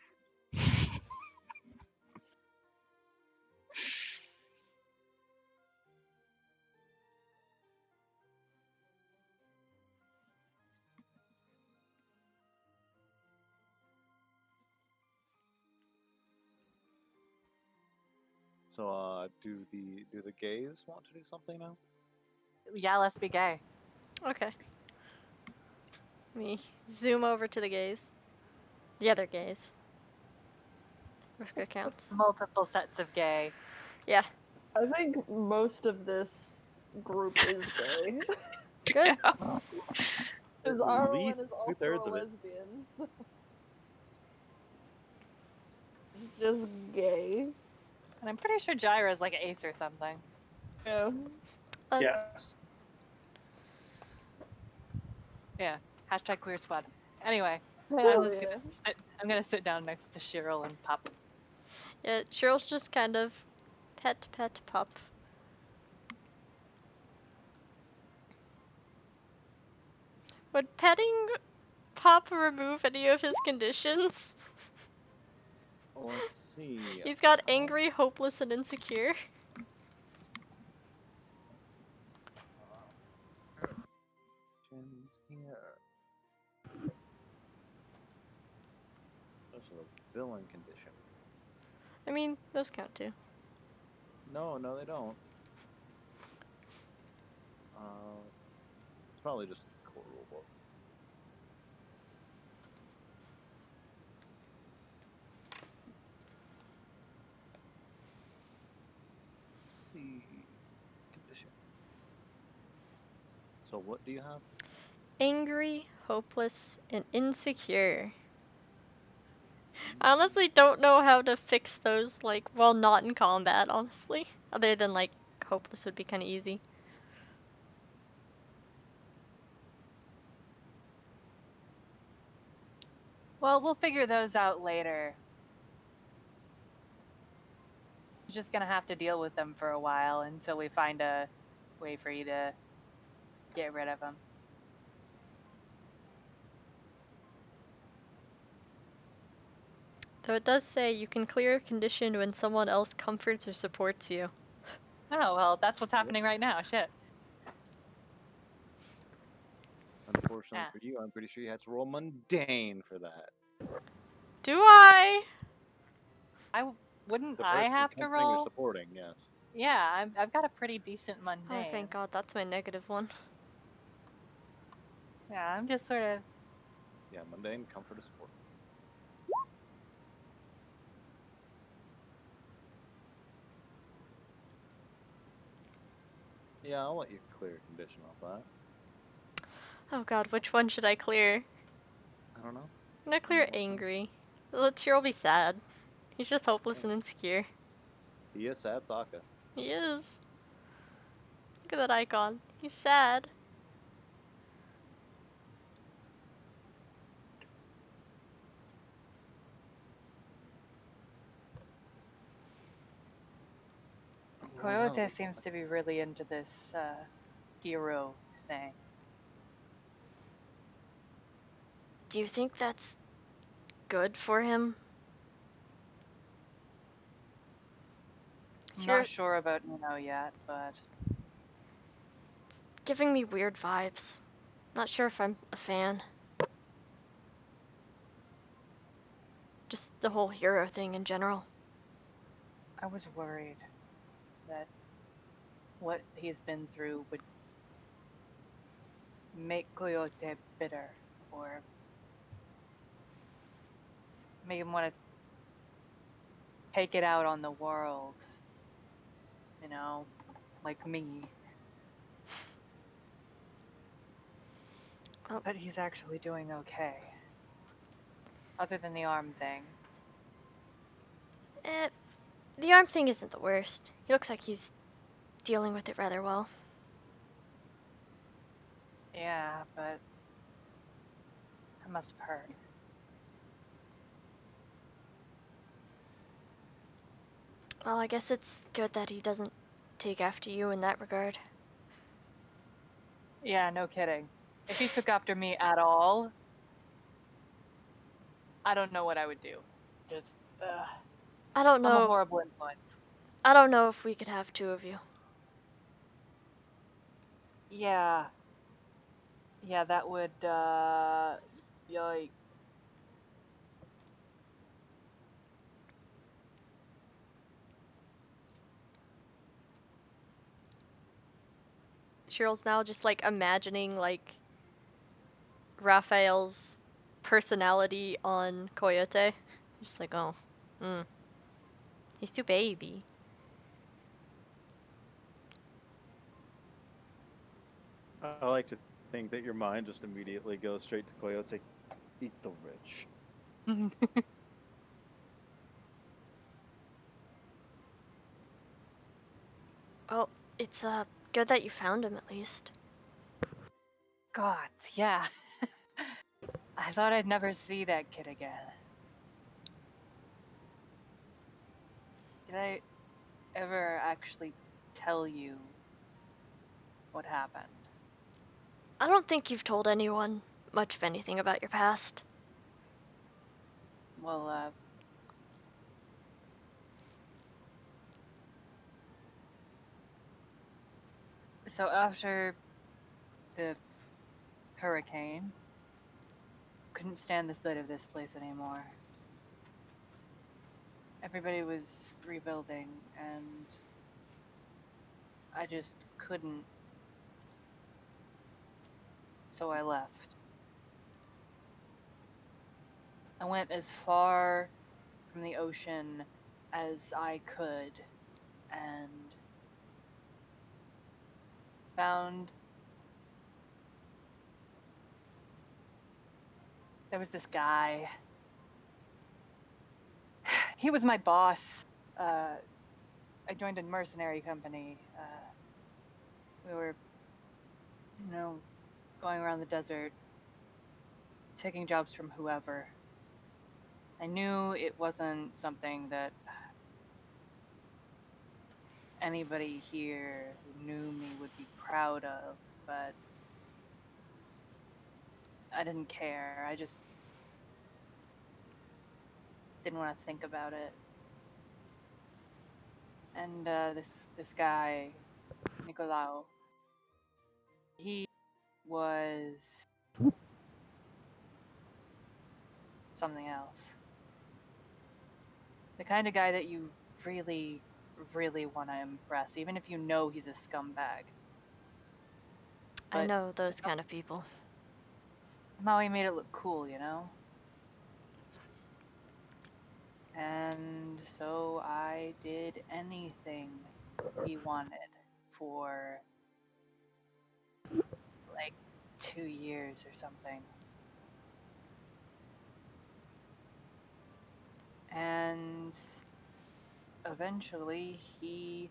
So, do the gays want to do something now? Yeah, let's be gay. Okay. Let me zoom over to the gays. The other gays. Riska counts. Multiple sets of gay. Yeah. I think most of this group is gay. Good. Because At Arwen least is also 2/3 a of it. lesbian, so it's just gay. And I'm pretty sure Gyra is like ace or something. Yeah. Yes. Yeah. Hashtag queer squad. Anyway, Hell just yeah. I'm gonna sit down next to Cheryl and Pop. Yeah, Cheryl's just kind of pet pup. Would petting Pop remove any of his conditions? Let's see. He's got angry, hopeless, and insecure. Here. There's a villain condition. I mean, those count too. No, they don't. It's probably just the core rulebook. Let's see. Condition. So what do you have? Angry, hopeless, and insecure. I honestly don't know how to fix those, like, while not in combat, honestly. Other than, like, hopeless would be kind of easy. Well, we'll figure those out later. You're just gonna have to deal with them for a while until we find a way for you to get rid of them. Though it does say you can clear a condition when someone else comforts or supports you. Oh, well, that's what's happening right now. Shit. Unfortunately Yeah. for you, I'm pretty sure you had to roll mundane for that. Do I? Wouldn't The I person have to comforting or roll? supporting, yes. Yeah, I've got a pretty decent mundane. Oh, thank God, that's my negative one. Yeah, I'm just sort of. Yeah, mundane, comfort, or support. Yeah, I'll let you clear a condition off that. Oh God, which one should I clear? I don't know. I'm gonna clear angry. Let Cheryl be sad. He's just hopeless and insecure. He is sad Sokka. He is. Look at that icon. He's sad. Coyote seems to be really into this hero thing. Do you think that's good for him? I'm not sure about Nino yet, but Giving me weird vibes. Not sure if I'm a fan. Just the whole hero thing in general. I was worried that what he's been through would make Coyote bitter or make him want to take it out on the world. You know, like me. Oh. But he's actually doing okay. Other than the arm thing. The arm thing isn't the worst. He looks like he's dealing with it rather well. Yeah, but That must have hurt. Well, I guess it's good that he doesn't take after you in that regard. Yeah, no kidding. If he took after me at all, I don't know what I would do. Just, I don't I'm a know. horrible influence. I don't know if we could have two of you. Yeah. Yeah, that would, yikes. Cheryl's now just like imagining like Raphael's personality on Coyote. Just like, oh, he's too baby. I like to think that your mind just immediately goes straight to Coyote. Eat the rich. Well, it's good that you found him at least. God, yeah. I thought I'd never see that kid again. Did I ever actually tell you what happened? I don't think you've told anyone much of anything about your past. Well, so after the hurricane, couldn't stand the sight of this place anymore. Everybody was rebuilding, and I just couldn't. So I left. I went as far from the ocean as I could and found there was this guy. He was my boss. I joined a mercenary company. We were, going around the desert, taking jobs from whoever. I knew it wasn't something that anybody here who knew me would be proud of, but I didn't care. I just didn't want to think about it. And this guy, Nicolau, he was something else. The kind of guy that you really, really want to impress, even if you know he's a scumbag. I But know those kind of people. somehow he made it look cool, you know? And so I did anything he wanted for like 2 years or something. And eventually he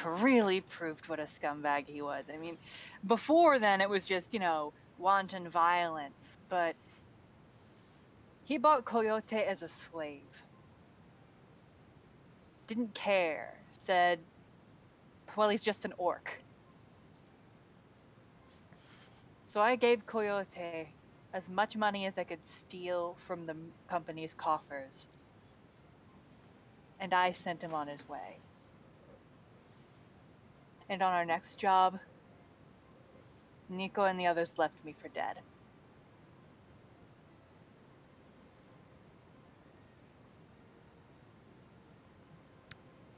really proved what a scumbag he was. I mean, before then it was just, wanton violence, but he bought Coyote as a slave. Didn't care. Said, well, he's just an orc. So I gave Coyote as much money as I could steal from the company's coffers. And I sent him on his way. And on our next job, Nico and the others left me for dead.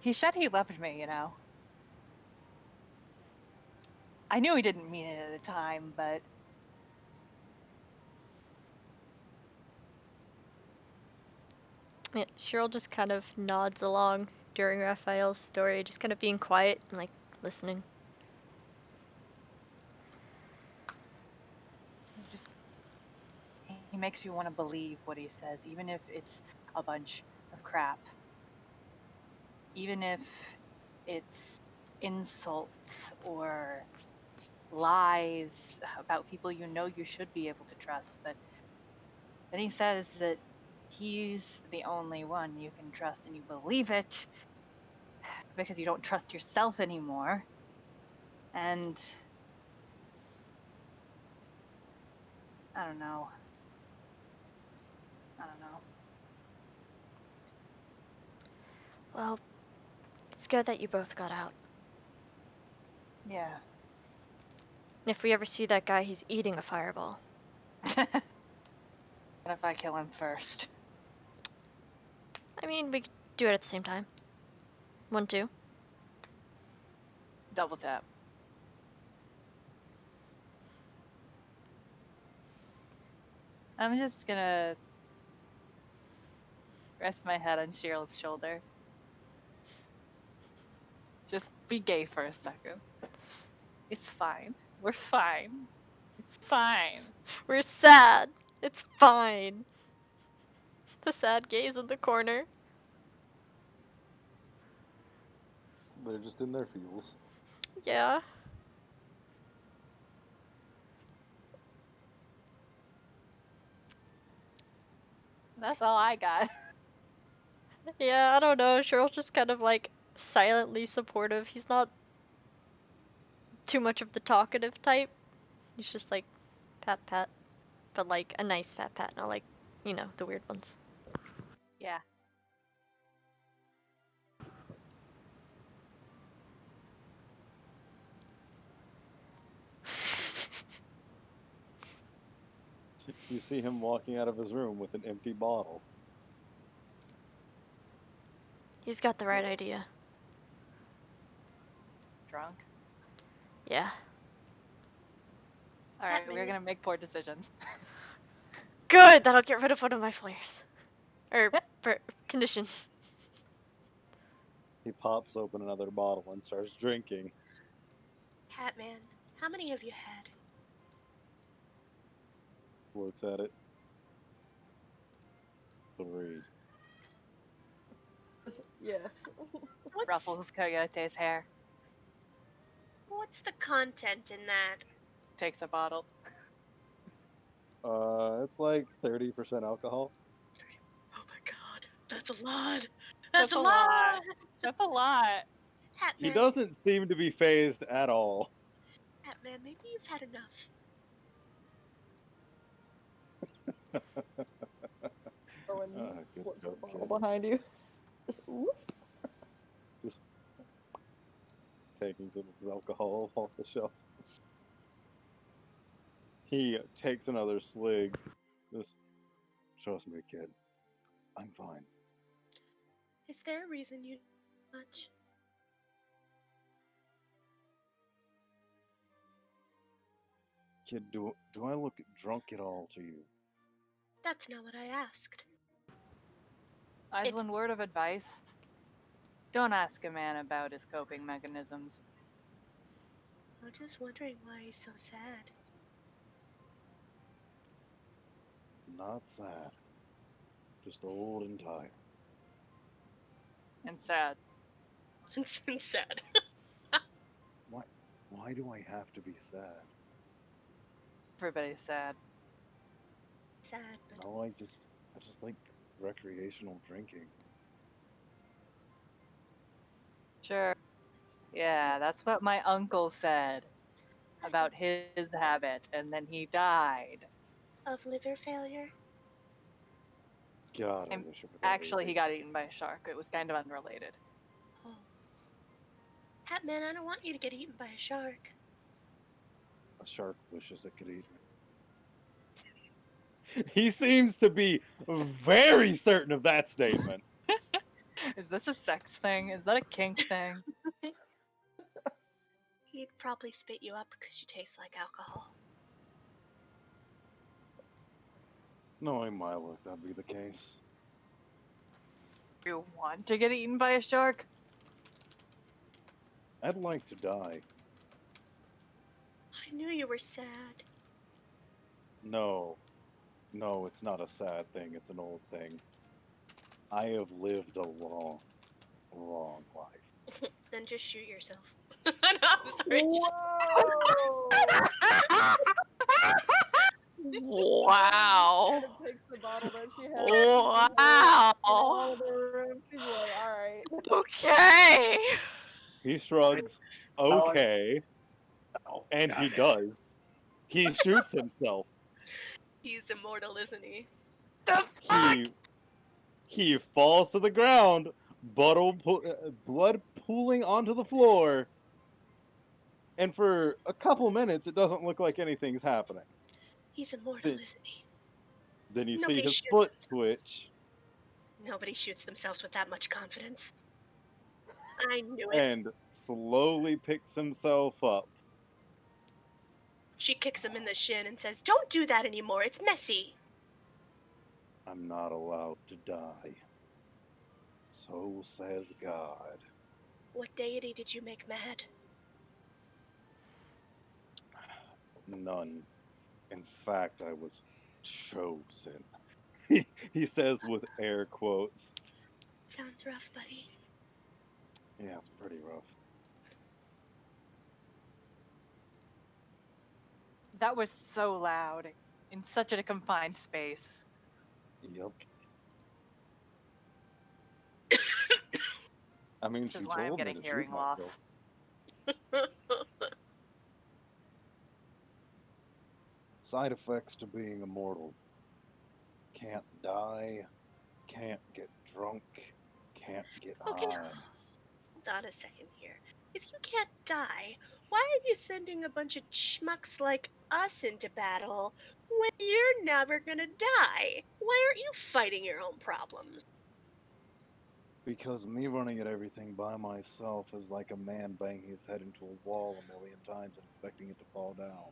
He said he loved me, I knew he didn't mean it at the time, but Yeah, Cheryl just kind of nods along during Raphael's story, just kind of being quiet and like listening. he makes you want to believe what he says, even if it's a bunch of crap. Even if it's insults or lies about people you know you should be able to trust, but then he says that he's the only one you can trust, and you believe it because you don't trust yourself anymore. And I don't know. Well, it's good that you both got out. Yeah. And if we ever see that guy, he's eating a fireball. What if I kill him first? I mean, we could do it at the same time. 1, 2. Double tap. I'm just gonna rest my head on Cheryl's shoulder. Just be gay for a second. It's fine. We're fine. It's fine. We're sad. It's fine. The sad gays in the corner. They're just in their feels. Yeah. That's all I got. Yeah, I don't know. Cheryl's just kind of like silently supportive. He's not too much of the talkative type. He's just like pat pat, but like a nice pat pat, not like, you know, the weird ones. Yeah. You see him walking out of his room with an empty bottle. He's got the right idea. Drunk. Yeah. Alright, That we're many- gonna make poor decisions. Good! That'll get rid of one of my flares. Or conditions. He pops open another bottle and starts drinking. Catman, how many have you had? Looks at it. 3. Yes. What's, Ruffles Coyote's hair. what's the content in that? Takes a bottle. It's like 30% alcohol. Oh my god, that's a lot. That's That's a a lot. lot. That's a lot. Catman, He doesn't seem to be phased at all. Catman, maybe you've had enough. Owen Good slips the joke, bottle kid. behind you. Just whoop. Just taking some of his alcohol off the shelf. He takes another swig. Just trust me, kid. I'm fine. Is there a reason you much? Kid, do I look drunk at all to you? That's not what I asked. Islin, word of advice. Don't ask a man about his coping mechanisms. I'm just wondering why he's so sad. Not sad. Just old and tired. And sad. It's sad. Why do I have to be sad? Everybody's sad. Sad, but No, I just like recreational drinking. Sure. Yeah, that's what my uncle said about his habit, and then he died. of liver failure. God, I And wish it were that Actually, easy. he got eaten by a shark. It was kind of unrelated. Oh. Catman, I don't want you to get eaten by a shark. A shark wishes it could eat me. He seems to be very certain of that statement. Is this a sex thing? Is that a kink thing? He'd probably spit you up because you taste like alcohol. Knowing my luck, that'd be the case. You want to get eaten by a shark? I'd like to die. I knew you were sad. No, it's not a sad thing. It's an old thing. I have lived a long life. Then just shoot yourself. No, I'm sorry. Whoa! Wow. Shannon takes the bottle that she has Wow. in all the room. She's like, all right. Okay. He shrugs. Oh, it's- Okay, Oh, and he goddamn. does. He shoots himself. He's immortal, isn't he? The fuck? He falls to the ground, blood pooling onto the floor. And for a couple minutes, it doesn't look like anything's happening. He's immortal, Then, isn't he? then you see Nobody his shoots foot themselves. twitch, Nobody shoots themselves with that much confidence. I knew it. and slowly picks himself up. She kicks him in the shin and says, "Don't do that anymore. It's messy." I'm not allowed to die. So says God. What deity did you make mad? None. In fact, I was chosen. He says with air quotes. Sounds rough, buddy. Yeah, it's pretty rough. That was so loud in such a confined space. Yep. I mean, This she is why I'm told me getting to hearing shoot loss. myself. Side effects to being immortal. Can't die, can't get drunk, can't get Okay, high. hold on a second here. If you can't die, why are you sending a bunch of schmucks like us into battle when you're never gonna die? Why aren't you fighting your own problems? Because me running at everything by myself is like a man banging his head into a wall a million times and expecting it to fall down.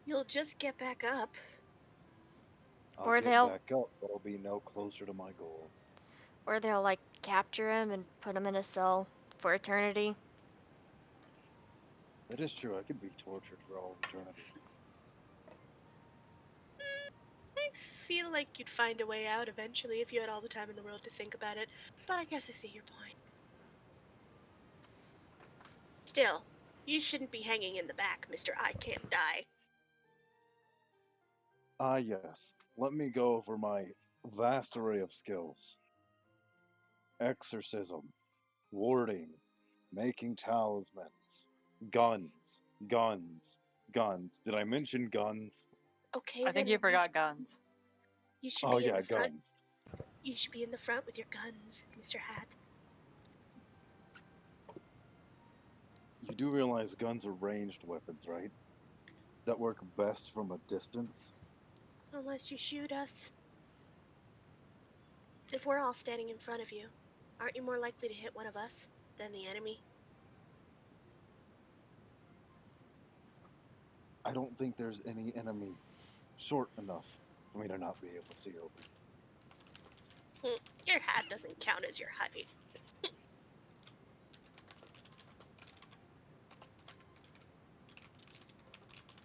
You'll just get back up. I'll Or get they'll- back up, but I'll be no closer to my goal. Or they'll like capture him and put him in a cell for eternity. It is true, I could be tortured for all of eternity. I feel like you'd find a way out eventually if you had all the time in the world to think about it, but I guess I see your point. Still, you shouldn't be hanging in the back, Mr. I Can't Die. Ah, yes. Let me go over my vast array of skills: exorcism, warding, making talismans, guns, guns, guns. Did I mention guns? Okay, I think then you forgot guns. You should Oh, be in yeah, the front. guns. You should be in the front with your guns, Mr. Hat. You do realize guns are ranged weapons, right? That work best from a distance? Unless you shoot us. If we're all standing in front of you, aren't you more likely to hit one of us than the enemy? I don't think there's any enemy short enough for me to not be able to see over. Your hat doesn't count as your height.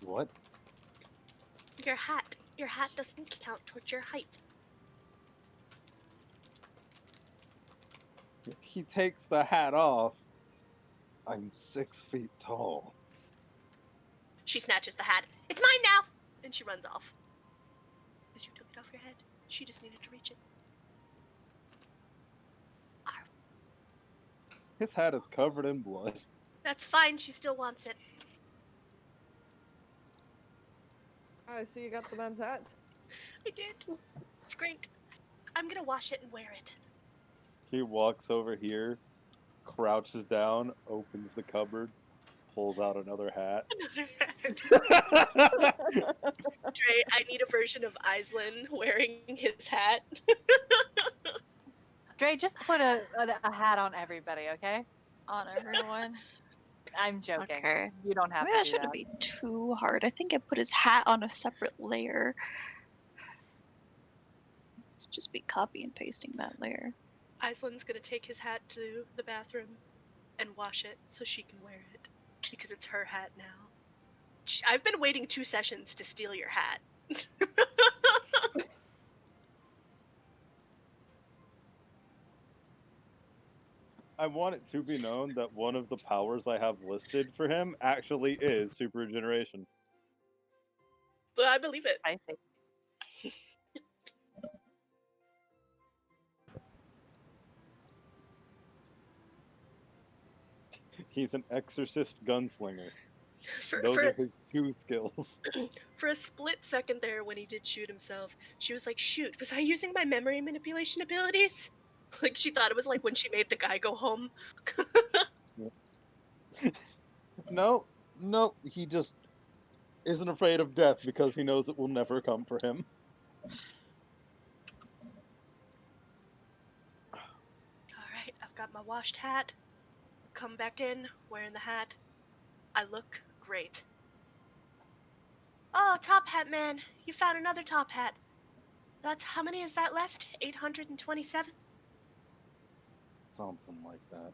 What? Your hat doesn't count towards your height. He takes the hat off. I'm 6 feet tall. She snatches the hat. It's mine now! And she runs off. Because you took it off your head. She just needed to reach it. His hat is covered in blood. That's fine, she still wants it. I see you got the man's hat. I did. It's great. I'm gonna wash it and wear it. He walks over here, crouches down, opens the cupboard, pulls out another hat. Another hat. Dre, I need a version of Aislinn wearing his hat. Dre, just put a hat on everybody, okay? On everyone. I'm joking. Okay. You don't have Maybe to that do shouldn't that. be too hard. I think I put his hat on a separate layer. Just be copy and pasting that layer. Aislinn's gonna take his hat to the bathroom and wash it so she can wear it. Because it's her hat now. I've been waiting 2 sessions to steal your hat. I want it to be known that one of the powers I have listed for him actually is super regeneration. But I believe it. I think. He's an exorcist gunslinger. For, Those for, are a, his two skills. for a split second there, when he did shoot himself, she was like, "Shoot, was I using my memory manipulation abilities?" Like she thought it was like when she made the guy go home. No, he just isn't afraid of death because he knows it will never come for him. Alright, I've got my washed hat. Come back in, wearing the hat. I look great. Oh, top hat man, you found another top hat. That's how many is that left? 827? Something like that.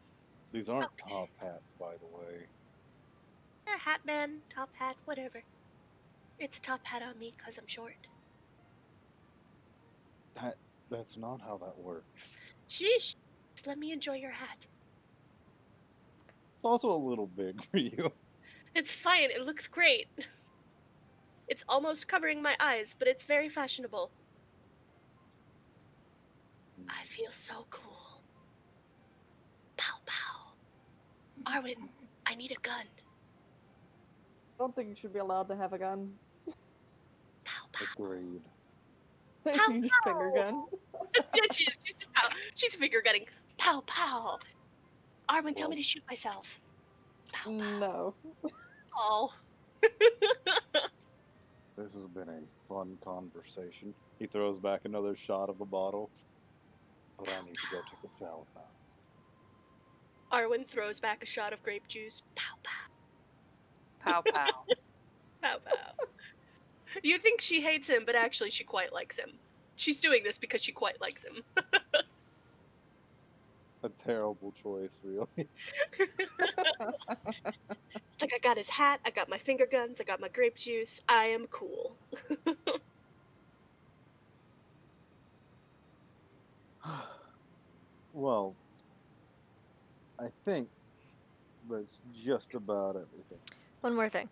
These aren't top hats, by the way. Hat man, top hat, whatever. It's a top hat on me because I'm short. That's not how that works. Sheesh. Just let me enjoy your hat. It's also a little big for you. It's fine, it looks great. It's almost covering my eyes, but it's very fashionable. I feel so cool. Pow pow. Arwen, I need a gun. I don't think you should be allowed to have a gun. Pow pow. Agreed. Pow, You just finger pow. gun. Yeah, she's finger gunning. Pow pow. Arwen, tell Well- me to shoot myself. Pow pow. No. Oh. This has been a fun conversation. He throws back another shot of the bottle. But I need to go take a shower now. Arwen throws back a shot of grape juice. Pow pow. Pow pow. Pow pow. You think she hates him, but actually she quite likes him. She's doing this because she quite likes him. A terrible choice, really. Like, I got his hat, I got my finger guns, I got my grape juice. I am cool. Well, I think that's just about everything. One more thing.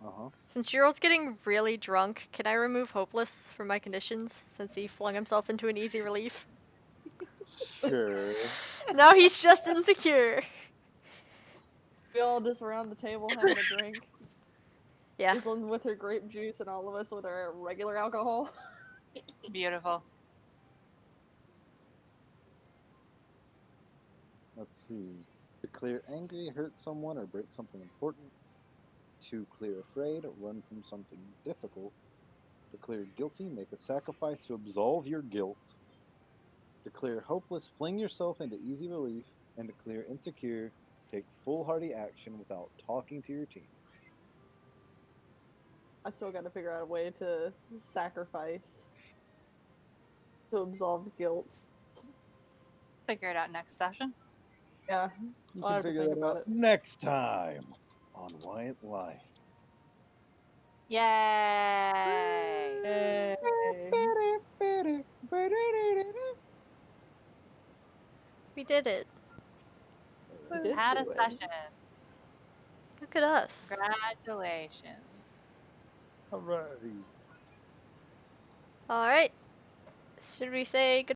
Uh-huh. Since Jiral's getting really drunk, can I remove Hopeless from my conditions since he flung himself into an easy relief? Sure. No, he's just insecure. We all just around the table having a drink. Yeah. Island with her grape juice and all of us with our regular alcohol. Beautiful. Let's see. To clear angry, hurt someone, or break something important. To clear afraid, run from something difficult. To clear guilty, make a sacrifice to absolve your guilt. To clear hopeless, fling yourself into easy relief. And to clear insecure, take foolhardy action without talking to your team. I still gotta figure out a way to sacrifice to absolve guilt. Figure it out next session. Yeah. You I'll can have to figure think that about out it. next time on White Light. Yay! Yay. We did it. We did Had a do it. session. Look at us. Congratulations. Alrighty. Alright. Should we say